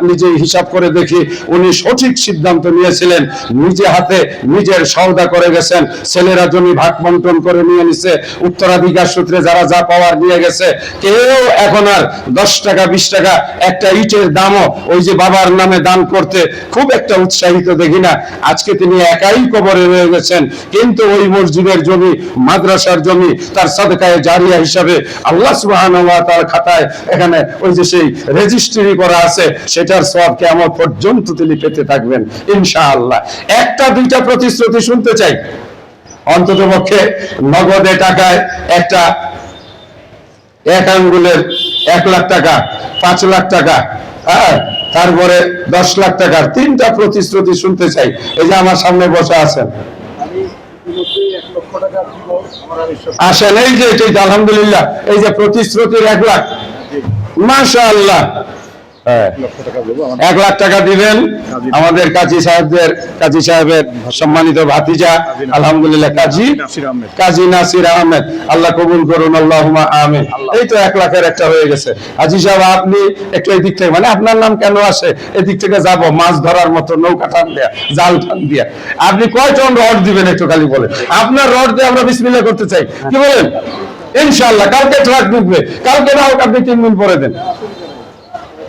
নিজে হিসাব করে দেখি উনি সঠিক সিদ্ধান্ত নিয়েছিলেন, নিজে হাতে নিজের সওদা করে গেছেন। ছেলেরা জমি ভাগ বন্টন করে নিয়ে নিছে, উত্তরাধিকার সূত্রে যারা যা পাওয়ার নিয়ে গেছে। কেউ এখন আর 10 টাকা 20 টাকা একটা ইটের দামও ওই যে বাবার নামে দান করতে খুব একটা উৎসাহিত দেখি না। আজকে তিনি একাই কবরে রয়ে গেছেন, কিন্তু ওই মসজিদের জমি, মাদ্রাসার জমি তার সাদকায়ে জারিয়া হিসাবে আল্লাহ সুবহানাহু ওয়া তাআলার খাতায় এখানে ওই যে সেই রেজিস্ট্রি করা আছে, সেটার সওয়াব কিয়ামত পর্যন্ত তিনি পেতে থাকবেন ইনশাআল্লাহ। একটা দুইটা প্রতিশ্রুতি শুনতে চাই, অন্তত পক্ষে নগদে টাকায় একটা 1 আঙ্গুলের 1 লাখ টাকা, 5 লাখ টাকা, হ্যাঁ, তারপরে 10 লাখ টাকার 3টা প্রতিশ্রুতি শুনতে চাই। এই যে আমার সামনে বসে আছেন, আসেন, এই যে এটাই আলহামদুলিল্লাহ, এই যে প্রতিশ্রুতির 1 লাখ, মাশাআল্লাহ, 1 লাখ টাকা দিবেন আমাদের কাজী সাহেবের সম্মানিত ভাতিজা, আলহামদুলিল্লাহ কাজী নাসির আহমেদ, আল্লাহ কবুল করুন, আল্লাহুম্মা আমিন। এই তো 1 লাখের একটা হয়ে গেছে। হাজী সাহেব আপনি একটু এদিক থেকে, মানে আপনার নাম কেন আসে, এদিক থেকে যাব মাছ ধরার মতো নৌকা টান দেয়া, জাল টান দিয়া, আপনি কয় টন রড দিবেন একটু খালি বলেন। আপনার রড দিয়ে আমরা বিসমিল্লাহ করতে চাই, কি বলেন? ইনশাআল্লাহ কালকে ট্রাক ঢুকবে, কালকে না হোক আপনি 3 দিন পরে দেন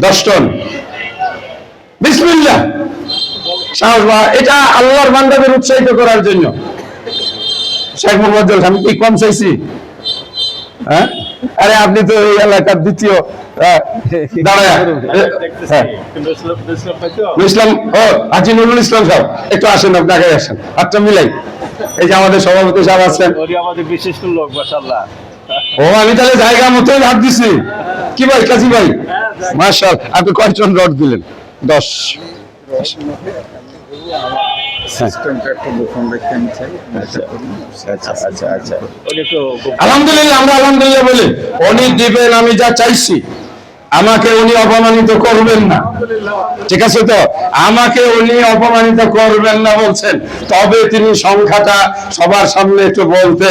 10 টন, বিসমিল্লাহ। এটা আল্লাহর বান্দাদের উৎসাহিত করার জন্য। শেখ মোহাম্মদ, আমি কি কম চাইছি? হ্যাঁ, আরে আপনি তো এই এলাকার দ্বিতীয় ইসলাম, ও হাজী নুরুল ইসলাম সাহেব, একটু আসেন, আপনাকে আসেন, হাতটা মিলাই। এই যে আমাদের সভাপতি সাহেব আছেন, আমাদের বিশিষ্ট লোক, মাশাআল্লাহ। ও আমি তাহলে জায়গা মতোই হাত দিছি। কি ভাই, কাজী ভাই, মাশাআল্লাহ, আপনি কয়জন রড দিলেন? 10। আলহামদুলিল্লাহ, আমরা আলহামদুলিল্লাহ বলি। উনি দিবেন, আমি যা চাইছি, আমাকে উনি অপমানিত করবেন না, ঠিক আছে তো? আমাকে উনি অপমানিত করবেন না বলছেন, তবে তিনি সংখ্যাটা সবার সামনে একটু বলতে,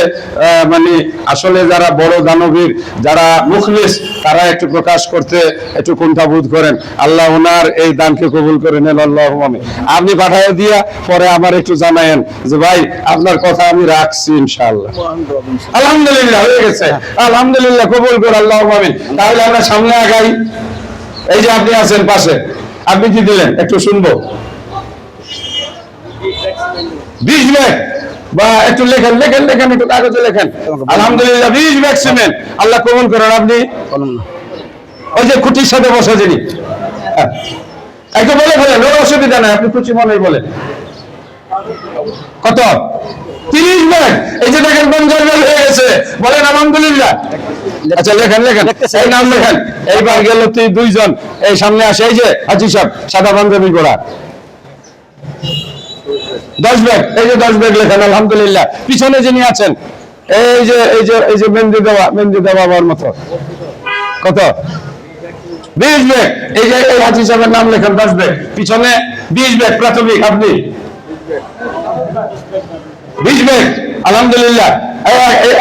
মানে আসলে যারা বড় দানবীর, যারা মুখলিস, তারা একটু প্রকাশ করতে একটু কুণ্ঠাবোধ করেন। আল্লাহ ওনার এই দানকে কবুল করে নেন, আল্লাহুম্মা আমিন। আপনি পাঠিয়ে দিয়া পরে আমার একটু জানায়েন যে ভাই আপনার কথা আমি রাখছি ইনশাআল্লাহ। আলহামদুলিল্লাহ, হয়ে গেছে, আলহামদুলিল্লাহ, কবুল করে, আল্লাহুম্মা আমিন। তাহলে আমরা সামনে আগাই। এই যে আপনি আছেন পাশে, আপনি কি দিলেন একটু শুনবো? 20 ব্যাগ, বা একটু লেখেন একটু কাগজে লেখেন। আলহামদুলিল্লাহ, 20 ব্যাগ সিমেন্ট, আল্লাহ কবুল করেন। আপনি ওই যে খুঁটির সাথে বসে যিনি, একটু বলে ফেলেন, ওর অসুবিধা নাই, আপনি খুশি মনেই বলেন। কত? 30 ব্যাগ। এই যে দেখেন বন্ধুর হয়ে গেছে, বলেন আলহামদুলিল্লাহ। আচ্ছা লেখেন, এই নাম লেখেন। এইবার গেল 2 জন, এই সামনে আসে, এই যে হাজী সাহেব, সাদা পাঞ্জাবি পরা, 10 ব্যাগ। এই যে 10 ব্যাগ লেখেন, আলহামদুলিল্লাহ। পিছনে যিনি আছেন, এই যে মেহেন্দি দেওয়া বাবার মতো, কত? 20 ব্যাগ। এই যে এই হাজী সাহেবের নাম লেখেন, 10 ব্যাগ। পিছনে 20 ব্যাগ প্রাথমিক, আপনি 20 ব্যাগ, আলহামদুলিল্লাহ।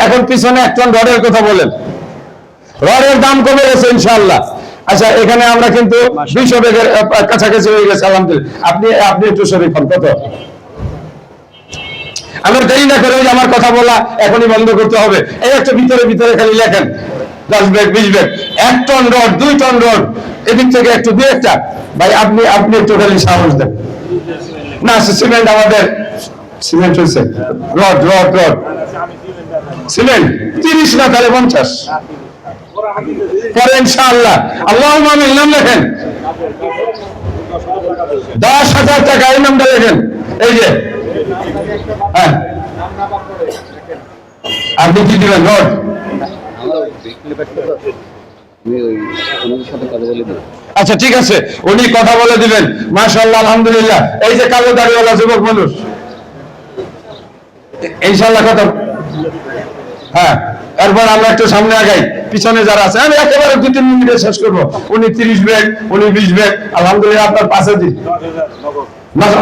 এখন পিছনে 1 টন রডের কথা বলেন। রডের দাম কমে গেছে ইনশাআল্লাহ। আচ্ছা, এখানে আমরা কিন্তু 200 ব্যাগের কাছাকাছি হয়ে গেছে, আলহামদুলিল্লাহ। আপনি একটু শরীফ হন, কত? আমরা দেরি না করে আমার কথা বলা এখনই বন্ধ করতে হবে। এই একটা ভিতরে খালি লেখেন, 10 bag 20 bag 1 ton rod 2 ton rod এদিক থেকে একটু দিয়ে একটা ভাই আপনি টোটালি সাহস দেন না সিমেন্ট আমাদের সিমেন্ট হয়েছে রড সিমেন্ট 30 না তাহলে 50 পরে ইনশাআল্লাহ আল্লাহুম্মা আমিন নাম লেখেন 10,000 টাকা এই নামটা লেখেন এই যে হ্যাঁ আপনি কি দিবেন রড আচ্ছা ঠিক আছে উনি কথা বলে দিবেন মাশাআল্লাহ আলহামদুলিল্লাহ এই যে কালো দাড়িওয়ালা যুবক মানুষ ইনশাআল্লাহ কথা হ্যাঁ এরপর আমরা একটু সামনে আগাই পিছনে যারা আছে আমি একেবারে 2-3 মিনিটে শেষ করবো উনি 30 ব্যাগ উনি 20 ব্যাগ আলহামদুলিল্লাহ আপনার পাশে দিন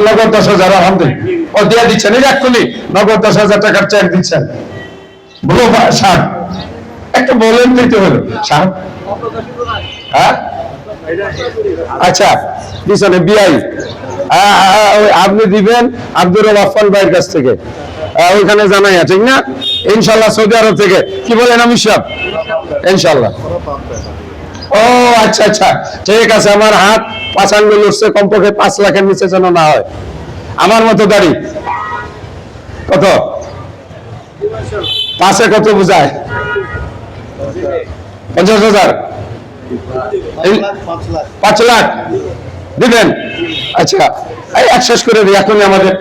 নগদ 10,000 আলহামদুলিল্লাহ ও দিয়ে দিচ্ছেন এই এক্ষুনি নগদ 10,000 টাকার চেক দিচ্ছেন বলো ষাট একটা বলেন দিতে হলো ষাট হ্যাঁ আচ্ছা পিছনে বিআই আপনি দিবেন আব্দুর রহমান ভাইয়ের কাছ থেকে ওইখানে জানাই ঠিক না ইনশাল্লাহ সৌদি আরব থেকে কি বলেন আমি সব ইনশাল্লাহ ও আচ্ছা আচ্ছা ঠিক আছে আমার হাত 55 উঠছে কমপক্ষে 5 লাখের নিচে যেন না হয় আমার মতো দাড়ি কত পাশে কত বোঝায় 50,000 5 লাখ দিবেন আচ্ছা এক শেষ করে দিই এখনই আমাদের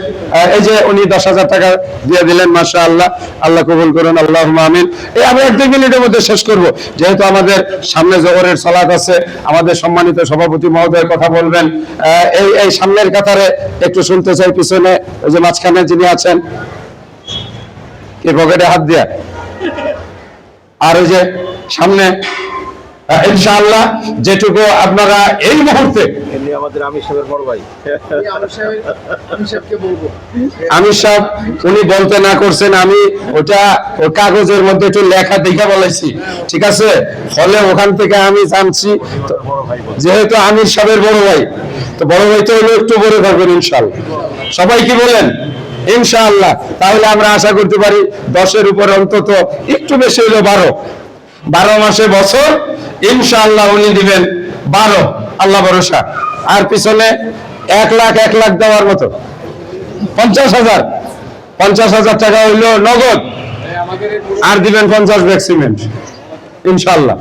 এই যে উনি 10,000 টাকা দিয়ে দিলেন মাশাআল্লাহ আল্লাহ কবুল করুন আল্লাহুম্মা আমিন এই আমি 1-2 মিনিটের মধ্যে শেষ করব যেহেতু আমাদের সামনে জোহরের সালাত আছে আমাদের সম্মানিত সভাপতি মহোদয় কথা বলবেন এই সামনের কাতারে একটু শুনতে চাই পিছনে ওই যে মাঝখানে যিনি আছেন কি পকেটে হাত দিয়া আর ওই যে সামনে ইনশাআল্লাহ যেটুকু আপনারা এই মুহূর্তে আমাদের আমির সাহেবের বড় ভাই আমির সাহেব উনি বলতে না করছেন আমি ওটা ওই কাগজের মধ্যে একটু লেখা দেখে বলেছি ঠিক আছে ফলে ওখান থেকে আমি জানছি যেহেতু আমির সাহেবের বড় ভাই তো বড় ভাই তো হলো একটু বড় থাকবেন ইনশাআল্লাহ সবাই কি বলেন ইনশাআল্লাহ তাহলে আমরা আশা করতে পারি 10-এর উপরে অন্তত একটু বেশি হলো 12 মাসে বছর ইনশাআল্লাহ উনি দিবেন 12 আল্লাহ ভরসা আর পিছনে 1 লাখ দেওয়ার মতো 50,000 টাকা হইলো নগদ আর দিবেন 50 ব্যাগ সিমেন্ট ইনশাআল্লাহ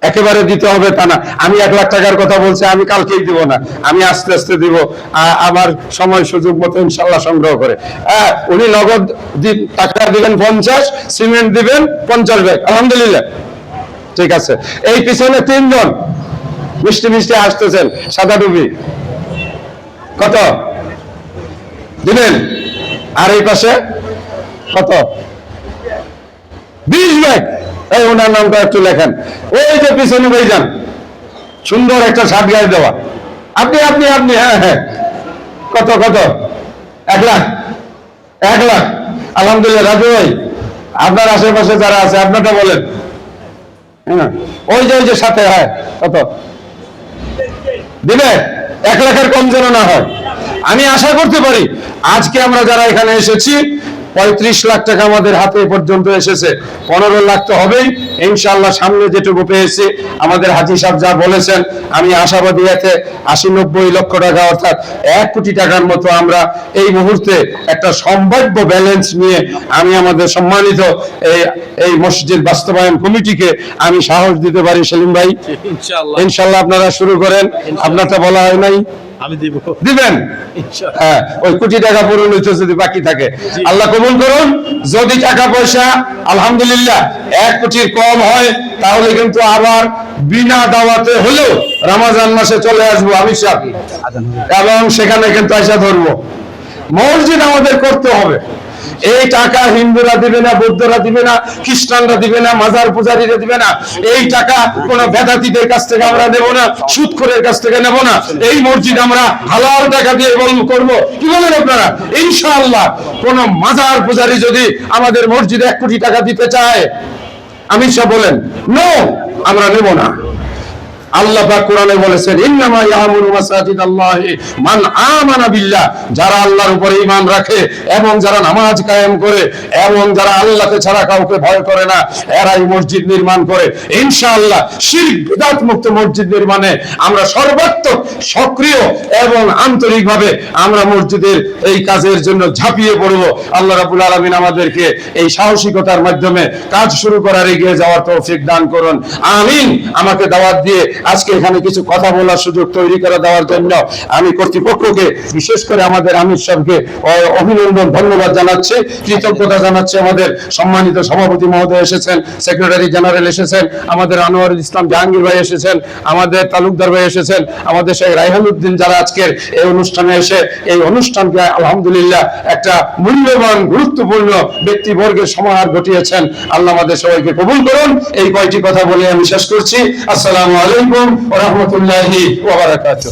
একেবারে দিতে হবে তা না আমি 1 লাখ টাকার কথা বলছি আমি কালকেই দিব না আমি আস্তে আস্তে দিব আমার সময় সুযোগ মতো ইনশাআল্লাহ সংগ্রহ করে উনি নগদ টাকা দিবেন 50 সিমেন্ট দিবেন 50 ব্যাগ আলহামদুলিল্লাহ ঠিক আছে এই পিছনে 3 জন মিষ্টি মিষ্টি আসতেছেন সাদা টুপি কত দিবেন আর এই পাশে কত 20 ব্যাগ এই ওনার নামটা একটু লেখেন ওই যে পিছনে ভাইজান সুন্দর একটা শার্ট গায়ে দেওয়া আপনি হ্যাঁ কত 1 লাখ আলহামদুলিল্লাহ রাজু ভাই আপনার আশেপাশে যারা আছে আপনারটা বলেন হ্যাঁ ওই যে সাথে হয় কত দিবে 1 লাখের কম যেন না হয় আমি আশা করতে পারি আজকে আমরা যারা এখানে এসেছি 35 লাখ টাকা আমাদের হাতে পর্যন্ত এসেছে 15 লাখ তো হবেই ইনশাআল্লাহ সামনে যেটুকু পেয়েছি আমাদের হাজী সাহেব যা বলেছেন আমি আশাবাদী এতে 80-90 লক্ষ টাকা অর্থাৎ 1 কোটি টাকার মতো আমরা এই মুহূর্তে একটা সম্ভাব্য ব্যালেন্স নিয়ে আমি আমাদের সম্মানিত এই মসজিদ বাস্তবায়ন কমিটিকে আমি সাহস দিতে পারি সেলিম ভাই ইনশাআল্লাহ আপনারা শুরু করেন আপনারটা বলা হয় নাই আমি দিব দিবেন হ্যাঁ ওই কোটি টাকা পূরণ হইতে যদি বাকি থাকে আল্লাহ কবুল করুন যদি টাকা পয়সা আলহামদুলিল্লাহ 1 কোটির কম হয় তাহলে কিন্তু আবার বিনা দাওয়াতে হলেও রমজান মাসে চলে আসবো আমি সাহেব এবং সেখানে কিন্তু আশা ধরবো মসজিদ আমাদের করতে হবে এই টাকা হিন্দুরা দিবে না বৌদ্ধরা দিবে না খ্রিস্টানরা দিবে না মাজার পূজারীরা দিবে না এই টাকা কোন বেদাতীদের কাছ থেকে আমরা নেব না সুদখোরের কাছ থেকে নেব না এই মসজিদ আমরা হালাল টাকা দিয়ে করব কি বলেন আপনারা ইনশাআল্লাহ কোন মাজার পূজারী যদি আমাদের মসজিদে 1 কোটি টাকা দিতে চায় আমির সাহেব বলেন নো আমরা নেব না আল্লাহ পাক কোরআনে বলেছেন ইন্নামা ইয়ামুরু মাসাজিদাল্লাহি মান আমানা বিল্লাহ, যারা আল্লাহর উপরে ঈমান রাখে এবং যারা নামাজ কায়েম করে এবং যারা আল্লাহকে ছাড়া কাউকে ভয় করে না, এরাই মসজিদ নির্মাণ করে। ইনশাআল্লাহ শিরক বিদআত মুক্ত মসজিদ নির্মাণে আমরা সর্বাত্মক সক্রিয় এবং আন্তরিকভাবে আমরা মসজিদের এই কাজের জন্য ঝাঁপিয়ে পড়ব। আল্লাহ রাব্বুল আলামিন আমাদেরকে এই সাহসিকতার মাধ্যমে কাজ শুরু করার, এগিয়ে যাওয়ার তৌফিক দান করুন, আমিন। আমাকে দাওয়াত দিয়ে আজকে এখানে কিছু কথা বলার সুযোগ তৈরি করে দেওয়ার জন্য আমি কর্তৃপক্ষকে, বিশেষ করে আমাদের আমির সাহেবকে অভিনন্দন, ধন্যবাদ জানাচ্ছি, কৃতজ্ঞতা জানাচ্ছি। আমাদের সম্মানিত সভাপতি মহোদয় এসেছেন, সেক্রেটারি জেনারেল এসেছেন, আমাদের আনোয়ারুল ইসলাম জাহাঙ্গীর ভাই এসেছেন, আমাদের তালুকদার ভাই এসেছেন, আমাদের শেখ রায়হানুদ্দিন, যারা আজকের এই অনুষ্ঠানে এসে এই অনুষ্ঠানকে আলহামদুলিল্লাহ একটা মূল্যবান গুরুত্বপূর্ণ ব্যক্তিবর্গের সমাহার ঘটিয়েছেন। আল্লাহ আমাদের সবাইকে কবুল করুন। এই কয়টি কথা বলে আমি শেষ করছি। আসসালামু আলাইকুম ওয়া রাহমাতুল্লাহি ওয়া বারাকাতুহু।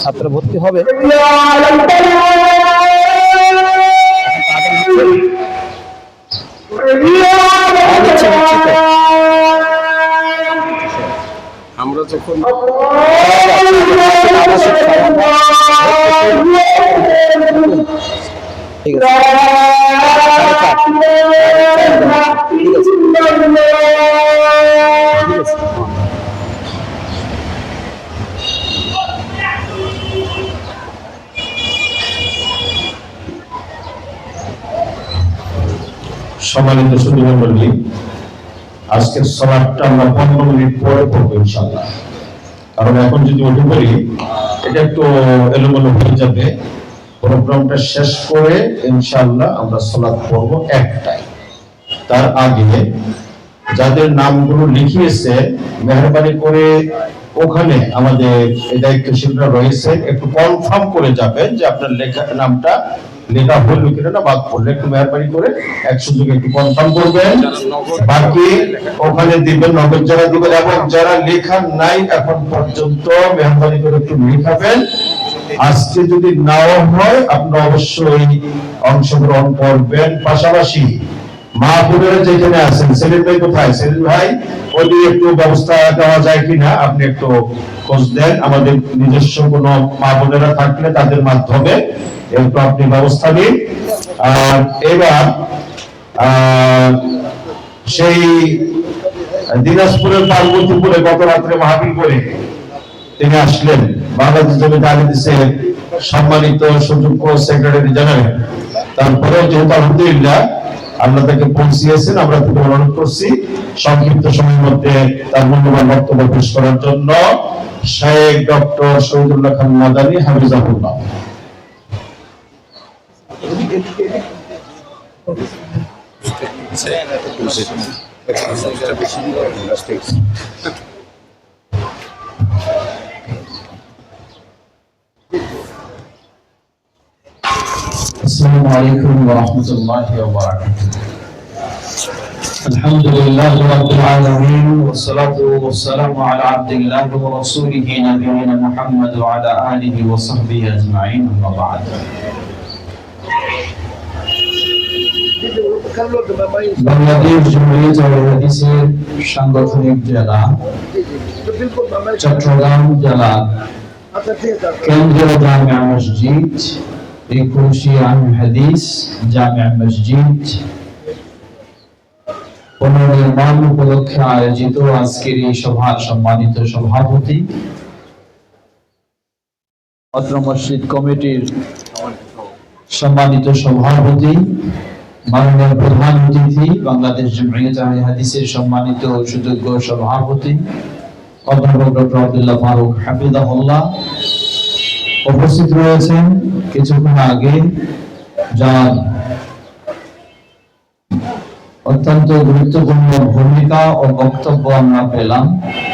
ছাত্র ভর্তি হবে। আমরা যখন ঠিক আছে। সম্মানিত সুধীমণ্ডলী, আজকের সালাতটা আমরা 15 মিনিট পরে পড়বো ইনশাআল্লাহ, কারণ এখন যদি উঠে পড়ি এটা একটু এলোমেলো হয়ে যাবে। প্রোগ্রামটা শেষ করে ইনশাআল্লাহ আমরা সালাত পড়বো একটাই। তার আগে যাদের নামগুলো লিখিয়েছে মেহরবানি করে ওখানে আমাদের দায়িত্বশীলরা রয়েছে, একটু কনফার্ম করে যাবেন যে আপনার লেখা নামটা লেখা হলো কিনা না বাদ পড়লে একটু মেহরবানি করে এক সুযোগে একটু কনফার্ম করবেন। বাকি ওখানে দিবেন, নগদ যারা দিবেন এবং যারা লেখা নাই এখন পর্যন্ত মেহরবানি করে একটু লিখাবেন। আজকে যদি নাও হয় আপনারা অবশ্যই অংশগ্রহণ করবেন। পাশাপাশি মা বোনেরা যেখানে আছেন, সেলিম ভাই কোথায়? সেলিম ভাই ওই একটু ব্যবস্থা দেওয়া যায় কিনা আপনি একটু খোঁজ দেন। আমাদের নিজস্ব কোনো মা বোনেরা থাকলে তাদের মাধ্যমে একটু আপনি ব্যবস্থা নিন। আর এবার সেই দিনাজপুরের পার্বতীপুরে গত রাত্রে মাহফিল করে তিনি আসলেন, বাংলাদেশ জমিয়ত আহলে হাদিসের সম্মানিত সুযোগ্য সেক্রেটারি জেনারেল। তারপরে যেহেতু আলহামদুলিল্লাহ আল্লাহ তাকে পৌঁছিয়েছেন, আমরা তাকে অনুরোধ করছি সংক্ষিপ্ত সময়ের মধ্যে তার মূল্যবান বক্তব্য পেশ করার জন্য শেখ ডক্টর শহীদুল্লাহ খান মাদানী হাফিজাহুল্লাহ। السلام عليكم ورحمة الله وبركاته. الحمد لله رب العالمين والصلاة والسلام على عبد الله ورسوله نبينا محمد وعلى آله وصحبه أجمعين أما بعد. বাংলাদেশ জমিয়ত আহলে হাদিসের সাংগঠনিক জেলা চট্টগ্রাম জেলা কেন্দ্রীয় জামিয়া মসজিদ একুশে আহলে হাদিস জামিয়া মসজিদ পুনর্নির্মাণ উপলক্ষে আয়োজিত আজকের এই সভার সম্মানিত সভাপতি, অত্র মসজিদ কমিটির সম্মানিত সভাপতি, মাননীয় প্রধান অতিথি, বাংলাদেশ জামিয়াত আহলে হাদিসের সম্মানিত সুযোগ্য সভাপতি অধ্যাপক ডক্টর আব্দুল্লাহ ফারুক হাফিজাহুল্লাহ, উপস্থিত রয়েছেন কিছুক্ষণ আগে যার অত্যন্ত গুরুত্বপূর্ণ ভূমিকা ও বক্তব্য আমরা পেলাম।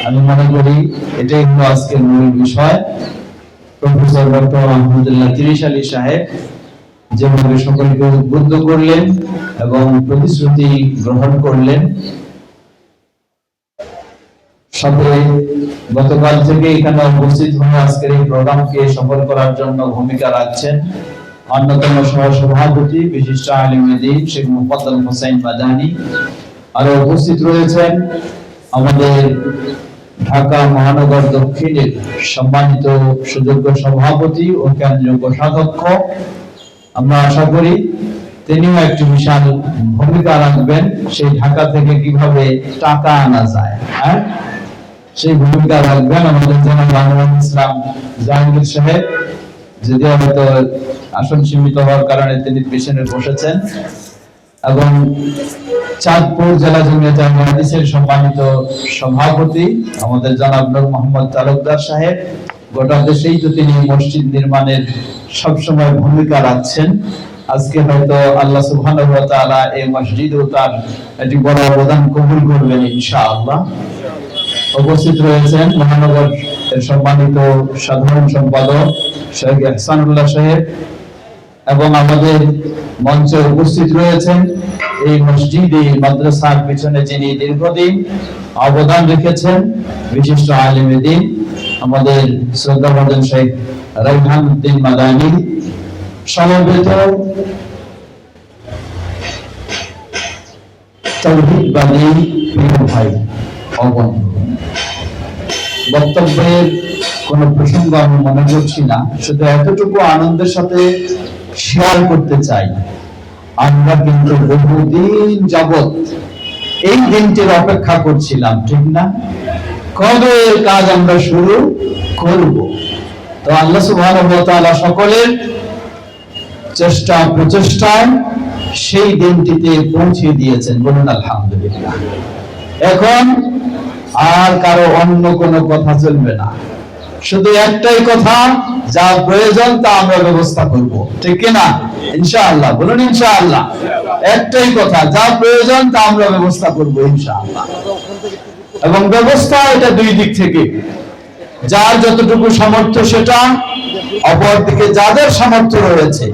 আমি মনে করি এটাই হলো আজকের মূল বিষয়। প্রফেসর ডক্টর আহমদুল্লাহ তিরিশ আলী সাহেব যেভাবে সকলকে উদ্বুদ্ধ করলেন এবং প্রতিশ্রুতি গ্রহণ করলেন, সাথে গতকাল থেকে এখানে উপস্থিত হয়ে আজকের এই প্রোগ্রামকে সফল করার জন্য ভূমিকা রাখছেন অন্যতম সহ-সভাপতি বিশিষ্ট আলিমে দ্বীন শেখ মুফাদ্দল হোসেন মাদানী। আরো উপস্থিত রয়েছেন আমাদের ঢাকা মহানগর দক্ষিণের সম্মানিত সুযোগ্য সভাপতি ও কেন্দ্রীয় কোষাধ্যক্ষ। আমরা আশা করি তিনিও একটি বিশাল ভূমিকা রাখবেন সেই ঢাকা থেকে কিভাবে টাকা আনা যায়, হ্যাঁ, সেই ভূমিকা রাখবেন আমাদের জনাব আনোয়ার ইসলাম জাহাঙ্গীর সাহেব, যদিও হয়তো আসন সীমিত হওয়ার কারণে তিনি পিছনে বসেছেন, এবং চাঁদপুর জেলা জামিয়াত আহলে হাদিসের সম্মানিত সভাপতি আমাদের জনাব নূর মোহাম্মদ তালুকদার সাহেব। গোটা দেশেই তো তিনি মসজিদ নির্মাণের সবসময় ভূমিকা রাখছেন। আজকে হয়তো আল্লাহ সুবহানাহু ওয়া তাআলা এই মসজিদও তার একটি বড় অবদান কবুল করবেন ইনশাআল্লাহ। উপস্থিত রয়েছেন মহানগর সম্মানিত সাধারণ সম্পাদক শেখ ইহসানুল্লাহ সাহেব, এবং আমাদের মঞ্চে উপস্থিত রয়েছেন এই মসজিদে মাদ্রাসার পিছনে যিনি দীর্ঘদিন অবদান রেখেছেন বিশিষ্ট আলিমে দ্বীন আমাদের শ্রদ্ধাভাজন শেখ রাইহান উদ্দিন মাদানী। সমবেত তাওহীদবাদী প্রিয় ভাই ও বন্ধু, বক্তব্যের কোন প্রসঙ্গ আমি মনে করছি না, শুধু এতটুকু আনন্দের সাথে শেয়ার করতে চাই, আমরা কিন্তু বহুদিন যাবত এই দিনটির অপেক্ষা করছিলাম, ঠিক না? কবে এর কাজ আমরা শুরু করব? তো আল্লাহ সুবহানাহু ওয়া তাআলা সকলের চেষ্টা প্রচেষ্টায় সেই দিনটিতে পৌঁছে দিয়েছেন, বলুন আলহামদুলিল্লাহ। এখন আর কারো অন্য কোনো কথা চলবে না, শুধু একটাই কথা, যা প্রয়োজন তা আমরা ব্যবস্থা করব, ঠিক না? ইনশাআল্লাহ, বলুন ইনশাআল্লাহ। একটাই কথা, যা প্রয়োজন তা আমরা ব্যবস্থা করব ইনশাআল্লাহ। এবং ব্যবস্থা এটা দুই দিক থেকে, যার যতটুকু সামর্থ্য সেটা, অপরদিকে যাদের সামর্থ্য রয়েছে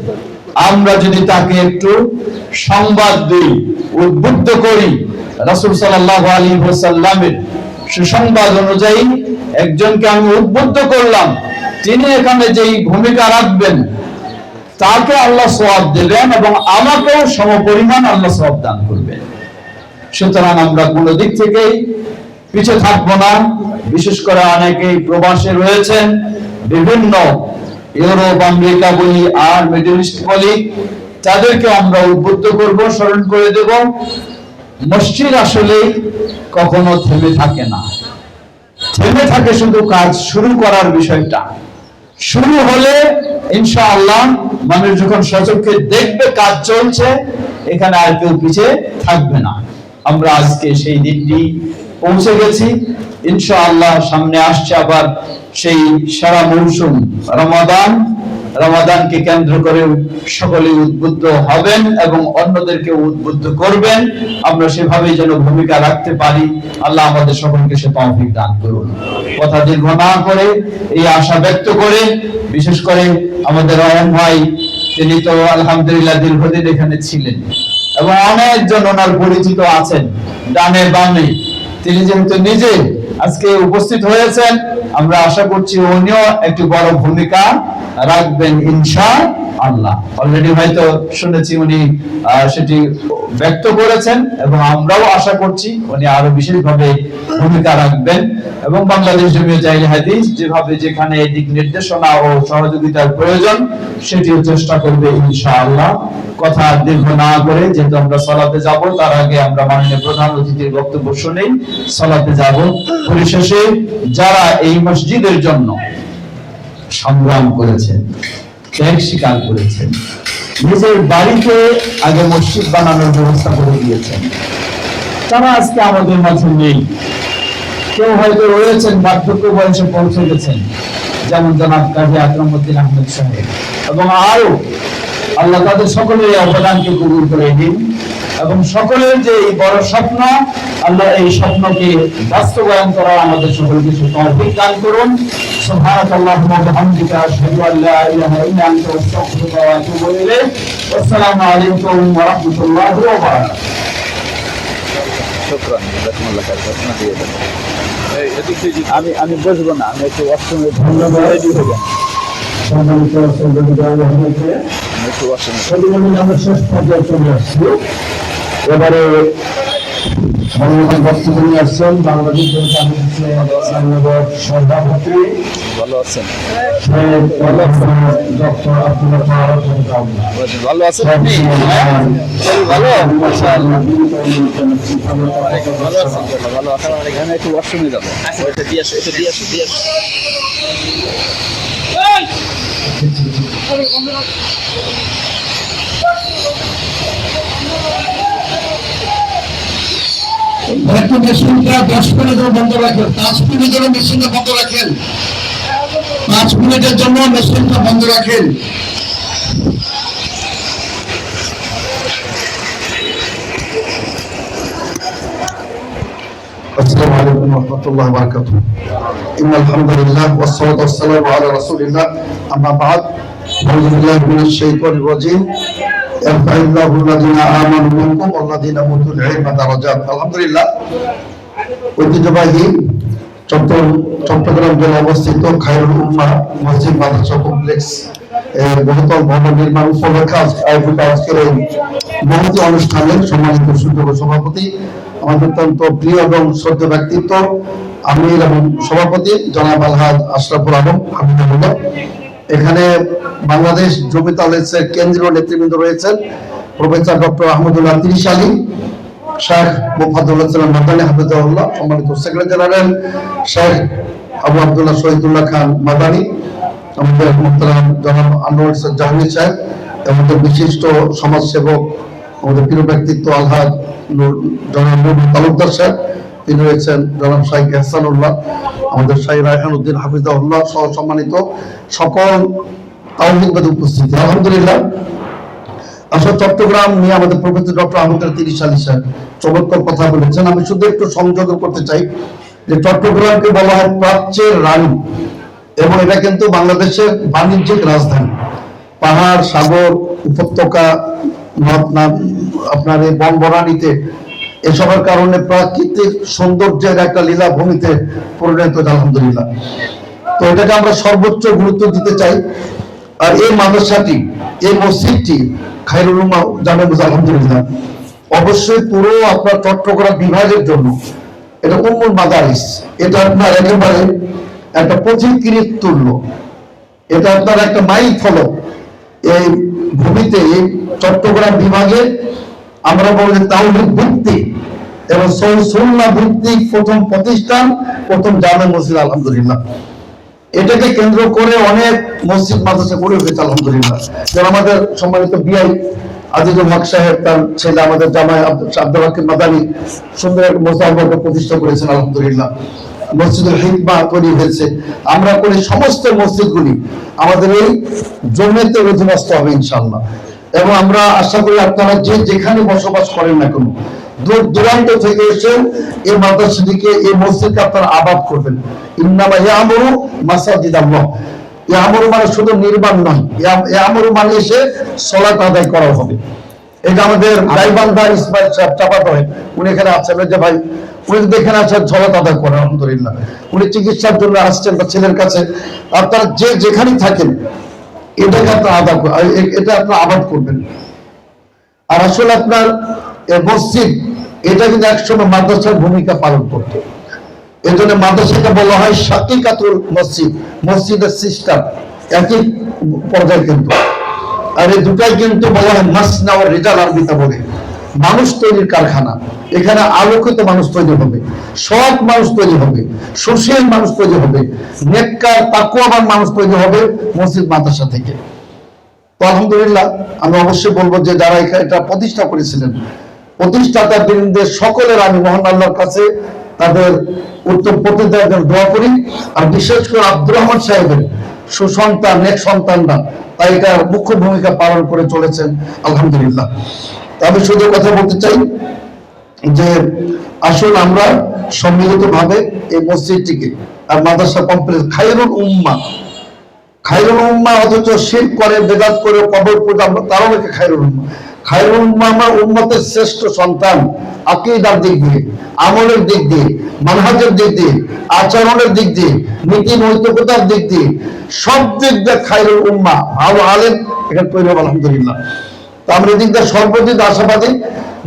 আমরা যদি তাকে একটু সংবাদ দিই, উদ্বুদ্ধ করি, রাসূল সাল্লাল্লাহু আলাইহি ওয়াসাল্লামের সুসংবাদ অনুযায়ী একজনকে আমি উদ্বুদ্ধ করলাম, তিনি এখানে যেই ভূমিকা রাখবেন তাকে আল্লাহ সওয়াব দেবেন এবং আমাকেও সমপরিমাণ আল্লাহ সওয়াব দান করবেন। সুতরাং আমরা কোনো দিক থেকেই পিছিয়ে থাকবো না। বিশেষ করে অনেকেই প্রবাসে রয়েছেন, বিভিন্ন ইউরোপ, আমেরিকা বলি আর মিডল ইস্ট বলি, তাদেরকে আমরা উদ্বুদ্ধ করব, স্মরণ করে দেব, মসজিদ আসলে কখনো থেমে থাকে না, থেমে থাকে শুধু কাজ শুরু করার বিষয়টা। শুরু হলে ইনশাআল্লাহ মানুষ যখন সচক্ষে দেখবে কাজ চলছে, এখানে আর কেউ পিছিয়ে থাকবে না। আমরা আজকে সেই দিনটি পৌঁছে গেছি ইনশাআল্লাহ। সামনে আসছে আবার সেই সারা মৌসুম রমাদান, রমাদানকে কেন্দ্র করে সকলে উদ্বুদ্ধ হবেন এবং অন্যদেরকে উদ্বুদ্ধ করবেন। আমরা সেভাবেই যেন ভূমিকা রাখতে পারি, আল্লাহ আমাদের সকলকে সে তৌফিক দান করুন। কথা দীর্ঘ না করে এই আশা ব্যক্ত করে, বিশেষ করে আমাদের রহমান ভাই, তিনি তো আলহামদুলিল্লাহ দীর্ঘদিন এখানে ছিলেন এবং অনেকজন ওনার পরিচিত আছেন ডানে বামে। তিনি যেহেতু নিজে আজকে উপস্থিত হয়েছেন, আমরা আশা করছি উনিও একটি বড় ভূমিকা রাখবেন ইনশাআল্লাহ। আল্লাহ। অলরেডি হয়তো শুনেছি উনি সেটি ব্যক্ত করেছেন এবং আমরাও আশা করছি উনি আরো বিশেষভাবে ভূমিকা রাখবেন এবং বাংলাদেশ জমিয়ত আহলে হাদিস যেভাবে যেখানে দিক নির্দেশনা ও সহযোগিতার প্রয়োজন সেটিও চেষ্টা করবে ইনশাআল্লাহ। কথা দীর্ঘ না করে যেহেতু আমরা সালাতে যাব, তার আগে আমরা মাননীয় প্রধান অতিথির বক্তব্য শুনেই সালাতে যাব। পরিশেষে যারা এই মসজিদের জন্য সংগ্রাম করেছেন, ত্যাগ স্বীকার করেছেন, নিজের বাড়িতে আগে মসজিদ বানানোর ব্যবস্থা করে দিয়েছেন, তারা আজকে আমাদের মাঝে নেই। কেউ হয়তো রয়েছেন বার্ধক্য বয়সে পৌঁছে গেছেন, যেমন জনাব কাজী আকরামউদ্দিন আহমেদ সাহেব, এবং আরো আল্লাহ তাদের সকলের অবদানকে কবুল করে দিন এবং সকলের যে এই বড় স্বপ্ন, আল্লাহ এই স্বপ্নকে বাস্তবায়ন করার আমাদের সকলকে তৌফিক দান করুন। সুবহানাল্লাহি ওয়া বিহামদিহি আশহাদু আল্লা ইলাহা ইল্লা আনতা আস্তাগফিরুকা ওয়া আতুবু ইলাইক। আসসালামু আলাইকুম ওয়া রাহমাতুল্লাহি ওয়া বারাকাতুহু। শুকরান, জাযাকুমুল্লাহ খাইর। ঘটনা দিয়ে দেন। আমি বসবো না, আমি একটু ওয়াশরুমে রেডি হয়ে যান। আমরা শেষ পর্যায়ে চলে আসছি। এবারে বক্তব্য নিয়ে আসছেন বাংলাদেশ সভাপতি ভালো আছেন? ডক্টর আব্দুল্লাহ ফারুক। ভালো আছেন? ভালো আছেন? এখানে একটু ওয়াশরুমে যাবো। এটা দিয়ে আসো, এটা দিয়ে আসো, দিয়ে আসো। একটু মেশিনটা 10 মিনিট বন্ধ রাখেন, 5 মিনিটের মেশিনটা বন্ধ রাখেন, 5 মিনিটের জন্য মেশিনটা বন্ধ রাখেন। السلام عليكم ورحمة الله وبركاته. إن الحمد لله والصلاة والسلام على رسول الله. أما بعد، أعوذ بالله من الشيطان الرجيم. يرفع الله الذين آمنوا منكم والذين أوتوا العلم درجات. الحمد لله. ঐতিহ্যবাহী চট্টগ্রাম জেলা অবস্থিত খায়রুল উম্মাহ মসজিদ মাদ্রাসা কমপ্লেক্স বহুতল ভবন নির্মাণ উপলক্ষে আয়োজিত আজকের এই মহতী অনুষ্ঠানের সম্মানিত সুযোগ্য সভাপতি, আমাদের অত্যন্ত প্রিয় এবং শ্রদ্ধেয় ব্যক্তিত্ব আমির এবং সভাপতি জনাব আলহাজ আশরাফুল আলম হামিদুল্লাহ। এখানে বাংলাদেশ জমিয়ত আহলে হাদিসের কেন্দ্রীয় নেতৃবৃন্দ রয়েছেন প্রফেসর ডক্টর আহমদুল্লাহ তিরিশালী, শেখ মুফাদ্দুল ইসলাম মাদানী হাফিজাহুল্লাহ, সম্মানিত সেক্রেটারি জেনারেল শেখ আবু আব্দুল্লাহ শহীদুল্লাহ খান মাদানী, আমাদের মোহতারাম জনাব আনোয়ার জাহাঙ্গীর সাহেব, আমাদের বিশিষ্ট সমাজসেবক আমাদের প্রিয় ব্যক্তিত্ব আলহাজ জনাব নূর তালুকদার সাহেব, তিনি রয়েছেন জনাব শাইখ এহসানুল্লাহ, আমাদের শাইখ রায়হান উদ্দিন হাফিজাহুল্লাহ সহ সম্মানিত সকল তাওহীদবাদী উপস্থিতি। আলহামদুলিল্লাহ, আসলে চট্টগ্রাম নিয়ে আমাদের প্রফেসর ডক্টর আহমদুল্লাহ তিরিশালী সাহেব চমৎকার কথা বলেছেন। আমি শুধু একটু সংযোজন করতে চাই যে চট্টগ্রামকে বলা হয় প্রাচ্যের রানী এবং এটা কিন্তু বাংলাদেশের বাণিজ্যিক রাজধানী। পাহাড়, সাগর, উপত্যকা, আপনার এই বনবনানীতে এসবের কারণে প্রাকৃতিক সৌন্দর্যের একটা লীলা ভূমিতে পরিণত হয়েছে আলহামদুলিল্লাহ। তো এটাকে আমরা সর্বোচ্চ গুরুত্ব দিতে চাই। আর এই মাদ্রাসাটি, এই মসজিদটি খায়রুল উম্মাহ জামে মসজিদ আলহামদুলিল্লাহ অবশ্যই পুরো আপনার চট্টগ্রাম বিভাগের জন্য এটা উম্মুল মাদারিস। এটা আপনার একেবারে একটা পথিকৃত তুল্য, এটা আপনার একটা মাইল ফলক। এই ভূমিতে চট্টগ্রাম বিভাগে আমরা বলি তাওহীদ ভিত্তিক এবং সুন্নাহ ভিত্তিক প্রথম প্রতিষ্ঠান, প্রথম জামে মসজিদ আলহামদুলিল্লাহ। এটাকে কেন্দ্র করে অনেক মসজিদ মাদ্রাসা গড়ে উঠেছে আলহামদুলিল্লাহ। যেমন আমাদের সম্মানিত বিআই আজিজুল হক সাহেব, তার ছেলে আমাদের জামাই আব্দুল হাকিম মাদানী সুন্দর এক মসজিদ প্রতিষ্ঠা করেছেন আলহামদুলিল্লাহ। মসজিদুল হিকমা তৈরি হয়েছে। আমরা করি সমস্ত মসজিদগুলি আমাদের এই জমিয়তের অধীনস্থ হবে ইনশাআল্লাহ। এবং আমরা আশা করি আপনারা যে যেখানে বসবাস করেন না কেন, দূর দূরান্ত থেকে এসে এই মাদ্রাসাটিকে, এই মসজিদকে আপনারা আবাদ করবেন। ইন্নামা ইয়ামুরু মাসাজিদাল্লাহ। ইয়ামুরু মানে শুধু নির্মাণ নয়, ইয়ামুরু মানে এসে সালাত আদায় করা হবে। এটা আমাদের গাইবান্ধা ইসমাইল সাহেব চাপাত হয়, উনি এখানে আছেন যে ভাই, উনি যদি এখানে আসেন সালাত আদায় করেন আলহামদুলিল্লাহ। উনি চিকিৎসার জন্য আসছেন বা ছেলের কাছে, আপনারা যে যেখানেই থাকেন এটাকে আপনার এটা আপনার আবাদ করবেন। আর আসলে আপনার মসজিদ এটা কিন্তু একসময় মাদ্রাসার ভূমিকা পালন করতো। এই জন্য মাদ্রাসাকে বলা হয় শাকিকাতুল মসজিদ, মসজিদের সিস্টার একই পর্যায়ে কিন্তু। আর এই দুটাই কিন্তু বলা হয় মাসনা ও রিজাল আরবিতে বলে, মানুষ তৈরির কারখানা। এখানে আলোকিত মানুষ তৈরি হবে, সৎ মানুষ তৈরি হবে, সুশীল মানুষ তৈরি হবে, নেককার তাকওয়াবান মানুষ তৈরি হবে মসজিদ মাদ্রাসা থেকে। তো আলহামদুলিল্লাহ আমি অবশ্যই বলবো যে যারা এটা প্রতিষ্ঠা করেছিলেন, প্রতিষ্ঠাতা বৃন্দের সকলের আমি মহান আল্লাহর কাছে তাদের উত্তম প্রতিদানের জন্য দোয়া করি। আর বিশেষ করে আব্দুর রহমান সাহেবের সুসন্তান নেক সন্তানরা তাই এটা মুখ্য ভূমিকা পালন করে চলেছেন আলহামদুলিল্লাহ। আমি শুধু কথা বলতে চাই যে আসুন আমরা সম্মিলিত ভাবে এই মসজিদটিকে আর মাদ্রাসা কমপ্লেক্স খায়রুল উম্মাহ অথচ শিরক করে, বেদাত করে, কবর পূজা, আমরা তারাও নাকি খায়রুল উম্মাহ। খায়রুল উম্মাহ আমার উম্মতের শ্রেষ্ঠ সন্তান, আকীদার দিক দিয়ে, আমলের দিক দিয়ে, মানহাজের দিক দিয়ে, আচরণের দিক দিয়ে, নীতি নৈতিকতার দিক দিয়ে, সব দিক দিয়ে খায়রুল উম্মাহ ভালো আলেম এখানে তৈরি হবে আলহামদুলিল্লাহ। তো আমরা এদিক দিয়ে সর্বদিক আশাবাদী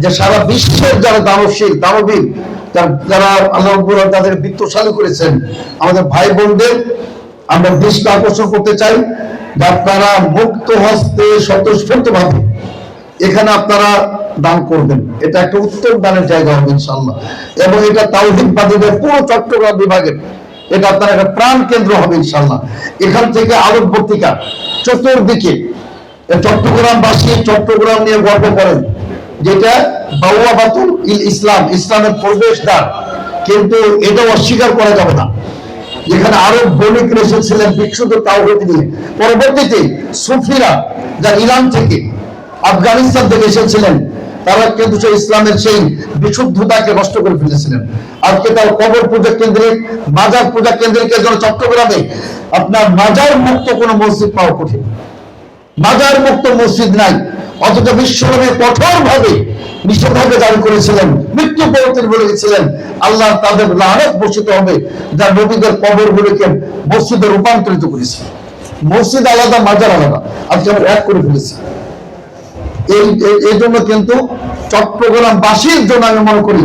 যে সারা বিশ্বের যারা দানবীর যারা আল্লাহ তাদের বিত্তশালী করেছেন আমাদের ভাই বোনদের আমরা দৃষ্টি আকর্ষণ করতে চাই যে আপনারা মুক্ত হস্তে স্বতঃস্ফূর্ত ভাবে এখানে আপনারা দান করবেন। এটা একটা উত্তম দানের জায়গা হবে ইনশাআল্লাহ। এবং এটা তাওহীদবাদীদের পুরো চট্টগ্রাম বিভাগের এটা আপনার একটা প্রাণ কেন্দ্র হবে ইনশাআল্লাহ। এখান থেকে আলোকবর্তিকা চতুর্দিকে চট্টগ্রামবাসী চট্টগ্রাম নিয়ে গর্ব করেন, যেটা বাওয়াবাতুল ইসলাম, ইসলামের প্রবেশদ্বার, কিন্তু এটা অস্বীকার করা যাবে না। যেখানে আরব বণিক এসেছিলেন বিশুদ্ধ তাওহীদ নিয়ে, পরবর্তীতে সুফিরা যারা ইরান থেকে আফগানিস্তান থেকে এসেছিলেন তারা কিন্তু সেই ইসলামের সেই বিশুদ্ধতাকে নষ্ট করে ফেলেছিলেন। আজকে তার কবর পূজা কেন্দ্রিক, মাজার পূজা কেন্দ্রিক জন্য চট্টগ্রামে আপনার মাজার মুক্ত কোনো মসজিদ পাওয়া কঠিন, মাজার মুক্ত মসজিদ নাই। অথচ বিশ্বনবী কঠোর ভাবে নিষেধাজ্ঞা জারি করেছিলেন, মৃত্যু পরবর্তী বলে গেছিলেন আল্লাহ তাদের লানত বর্ষিত হবে যার নবীদের কবর গুলিকে মসজিদে রূপান্তরিত করেছে। মসজিদ আলাদা, মাজার আলাদা, আজকে আমরা এক করে ফেলেছি। এই জন্য কিন্তু চট্টগ্রামবাসীর জন্য আমি মনে করি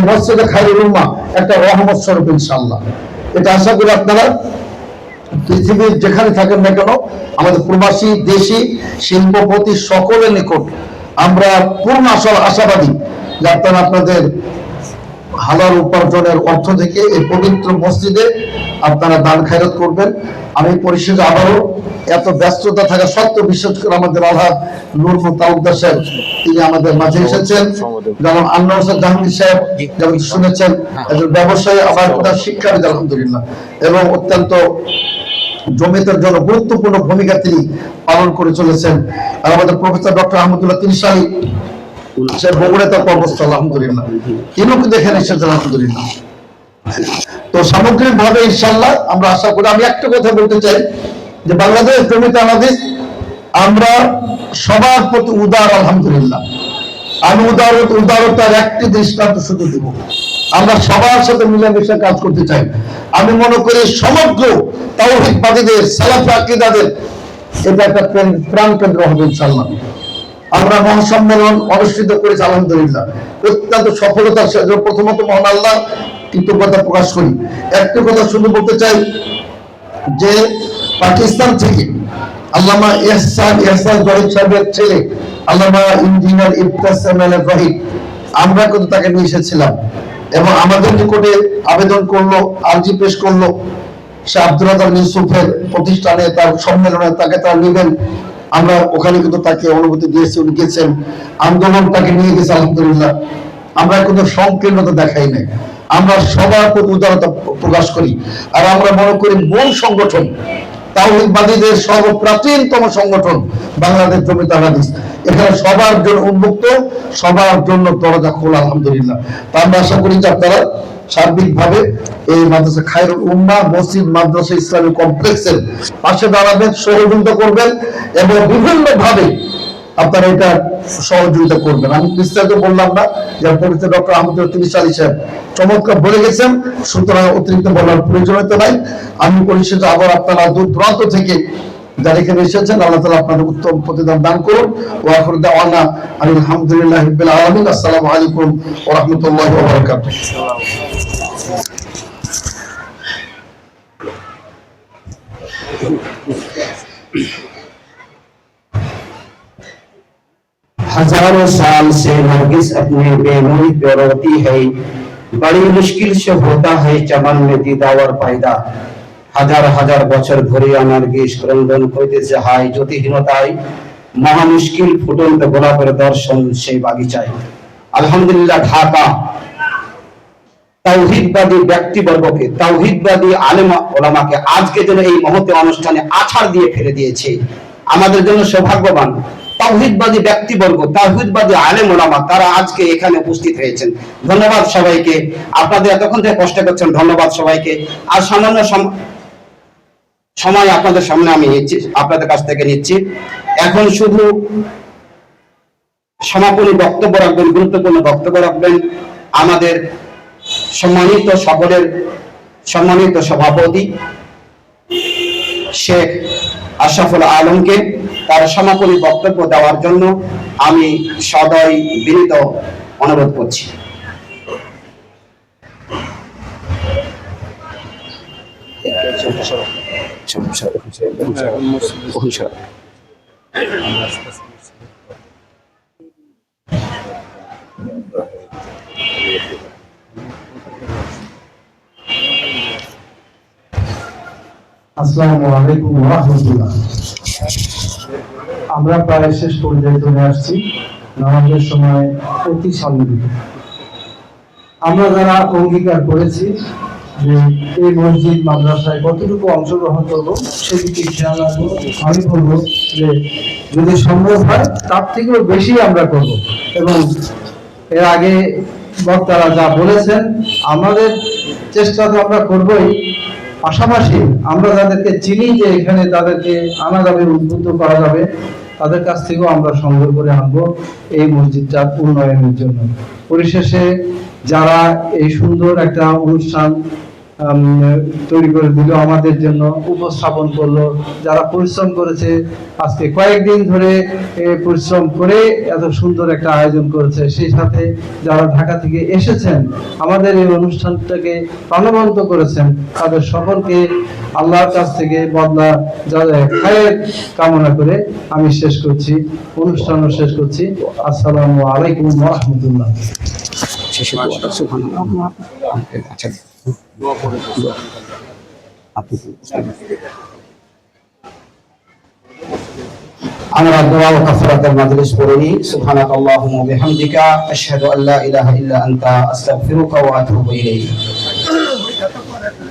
মসজিদে খায়রুল উম্মাহ একটা রহমত স্বরূপ ইনশাআল্লাহ। এটা আশা করি আপনারা পৃথিবীর যেখানে থাকেন না কেন আমাদের প্রবাসী দেশি শিল্পপতি সকলের নিকট আমরা পূর্ণ আশাবাদী যে আপনারা আপনাদের হালাল উপার্জনের অর্থ থেকে এই পবিত্র মসজিদে আপনারা দান খায়রাত করবেন। আমি পরিশেষে আবারও এত ব্যস্ততা থাকা সত্ত্বেও বিশেষ করে আমাদের আলহাজ নূর তালুকদার সাহেব তিনি আমাদের মাঝে এসেছেন, যেমন আনোয়ার হোসেন জাহাঙ্গীর সাহেব যেমন শুনেছেন একজন ব্যবসায়ী, আবার তার শিক্ষাবিদ আলহামদুলিল্লাহ, এবং অত্যন্ত জমিয়তের জন্য গুরুত্বপূর্ণ ভূমিকা তিনি পালন করে চলেছেন। আর আমাদের প্রফেসর ডক্টর আহমদুল্লাহ তিনশালী সে বগুড়া তার কর্মস্থল আলহামদুলিল্লাহ, তিনিও কিন্তু এখানে এসেছেন আলহামদুলিল্লাহ। তো সামগ্রিক ভাবে ইনশাআল্লাহ আমরা আশা করি, আমি একটা কথা বলতে চাই যে বাংলাদেশ জমিয়তে হাদিস আমরা সবার প্রতি উদার আলহামদুলিল্লাহ। আমি উদারতার একটি দৃষ্টান্ত শুধু দেব, আমরা সবার সাথে মিলেমিশে কাজ করতে চাই। আমি মনে করি সমগ্র তাওহীদবাদীদের, সালাফি আকীদাদের এটা একটা প্রাণ কেন্দ্র হবে ইনশাআল্লাহ। আমরা মহাসম্মেলন অনুষ্ঠিত করেছি আলহামদুলিল্লাহ, অত্যন্ত সফলতার সাথে। প্রথমত মহান আল্লাহ কৃতজ্ঞতা প্রকাশ করি। একটি কথা শুধু বলতে চাই যে পাকিস্তান থেকে আল্লামা ইহসান জহির সাহেবের ছেলে আল্লামা ইঞ্জিনিয়ার ইবতেসাম আলী জহির, আমরা কিন্তু তাকে নিয়ে এসেছিলাম এবং আমাদের নিকটে আবেদন করলো, আর্জি পেশ করলো সে আব্দুর রাজ্জাক ইউসুফের প্রতিষ্ঠানে তার সম্মেলনে তাকে তারা নেবেন। আমরা ওখানে কিন্তু তাকে অনুমতি দিয়েছি, উনি গেছেন, আন্দোলন তাকে নিয়ে গেছে আলহামদুলিল্লাহ। আমরা কিন্তু সংকীর্ণতা দেখাই নাই, আমরা সবার প্রতি উদারতা প্রকাশ করি। আর আমরা মনে করি মূল সংগঠন তাওহীদবাদীদের সর্বপ্রাচীনতম সংগঠন বাংলাদেশ জমিয়তে হাদিস, এখানে সবার জন্য উন্মুক্ত, সবার জন্য দরজা খোলা আলহামদুলিল্লাহ। তা আমরা আশা করি যে আপনারা সার্বিকভাবে এই মাদ্রাসা খায়রুল উম্মাহ মসজিদ মাদ্রাসা ইসলামী কমপ্লেক্সের পাশে দাঁড়াবেন, সহযোগিতা করবেন এবং বিভিন্ন ভাবে আপনারা এটা সহযোগিতা করবেন। আমি বিস্তারিত বললাম না, যে পরিচিত ডক্টর আহমদুল্লাহ তিনশালী সাহেব চমৎকার বলে গেছেন, সুতরাং অতিরিক্ত বলার প্রয়োজনীয়তা নাই। আমি পরিশেষে আবার আপনারা দূর দূরান্ত থেকে যারা এখানে এসেছেন, আল্লাহ তাআলা আপনাদের উত্তম প্রতিদান দান করুন। ওয়া আখিরু দাওয়ানা আলহামদুলিল্লাহি রাব্বিল আলামিন। আসসালামু আলাইকুম ওয়া রাহমাতুল্লাহি ওয়া বারাকাতুহু। हजारों साल से नरगिस अपने बेमुई पे रोती है, बड़ी मुश्किल से होता है चमन में दीदावर पैदा। হাজার হাজার বছর ধরে নার্গিস ক্রন্দন করিতেছে হায় জ্যোতিহীনতায়, মহা মুশকিল ফুটন্ত গোলাপের দর্শন সেই বাগিচায়। আলহামদুলিল্লাহ, ঢাকা তাওহীদবাদী ব্যক্তিবর্গকে, তাওহীদবাদী আলেম ওলামাকে আজকে যেন এই মহতে অনুষ্ঠানে আছাড় দিয়ে ফেলে দিয়েছে। আমাদের জন্য সৌভাগ্যবান তাওহীদবাদী ব্যক্তিবর্গ, তাওহীদবাদী আলেম ওলামা, তারা আজকে এখানে উপস্থিত হয়েছেন। ধন্যবাদ সবাইকে, আপনাদের এতক্ষণ থেকে কষ্ট করছেন, ধন্যবাদ সবাইকে। আর সামান্য সময় আপনাদের সামনে আমি নিচ্ছি, আপনাদের কাছ থেকে নিচ্ছি। এখন শুধু সমাপনী বক্তব্য রাখবেন, গুরুত্বপূর্ণ বক্তব্য রাখবেন আমাদের সম্মানিত সকলের সম্মানিত সভাপতি শেখ আশরাফুল আলমকে। তার সমাপনী বক্তব্য দেওয়ার জন্য আমি সদয় বিনীত অনুরোধ করছি। আসসালামু আলাইকুম ওয়া রাহমাতুল্লাহ। আমরা প্রায় শেষ পর্যায়ে চলে আসছি, নামাজের সময় অতি সন্নিহিত। আমরা যারা অঙ্গীকার করেছি যে এই মসজিদ মাদ্রাসায় কতটুকু অংশগ্রহণ করব সেদিকে খেয়াল রাখবো। আমি বলবো যে যদি সম্ভব হয় তার থেকেও বেশি আমরা করব, এবং এর আগে বক্তারা যা বলেছেন আমাদের চেষ্টা তো আমরা করবই, পাশাপাশি আমরা যাদেরকে চিনি যে এখানে তাদেরকে আনা যাবে, উদ্বুদ্ধ করা যাবে, তাদের কাছ থেকেও আমরা সংগ্রহ করে আনবো এই মসজিদটার উন্নয়নের জন্য। পরিশেষে যারা এই সুন্দর একটা অনুষ্ঠান তৈরি করে দিল, আমাদের জন্য উপস্থাপন করলো, যারা পরিশ্রম করেছে আজকে কয়েকদিন ধরে পরিশ্রম করে এত সুন্দর একটা আয়োজন করেছে, সেই সাথে যারা ঢাকা থেকে এসেছেন আমাদের এই অনুষ্ঠানটাকে প্রাণবন্ত করেছেন, তাদের সকলকে আল্লাহর কাছ থেকে বদলা খায়ের কামনা করে আমি শেষ করছি, অনুষ্ঠানও শেষ করছি। আসসালামু আলাইকুম ওয়া রাহমাতুল্লাহ। আমরা দোয়া ও কাফারাতের মাজলিস পড়ে নিই। সুবহানাকাল্লাহুম্মা ওয়া বিহামদিকা আশহাদু আল্লা ইলাহা ইল্লা আনতা আস্তাগফিরুকা ওয়া আতুবু ইলাইক।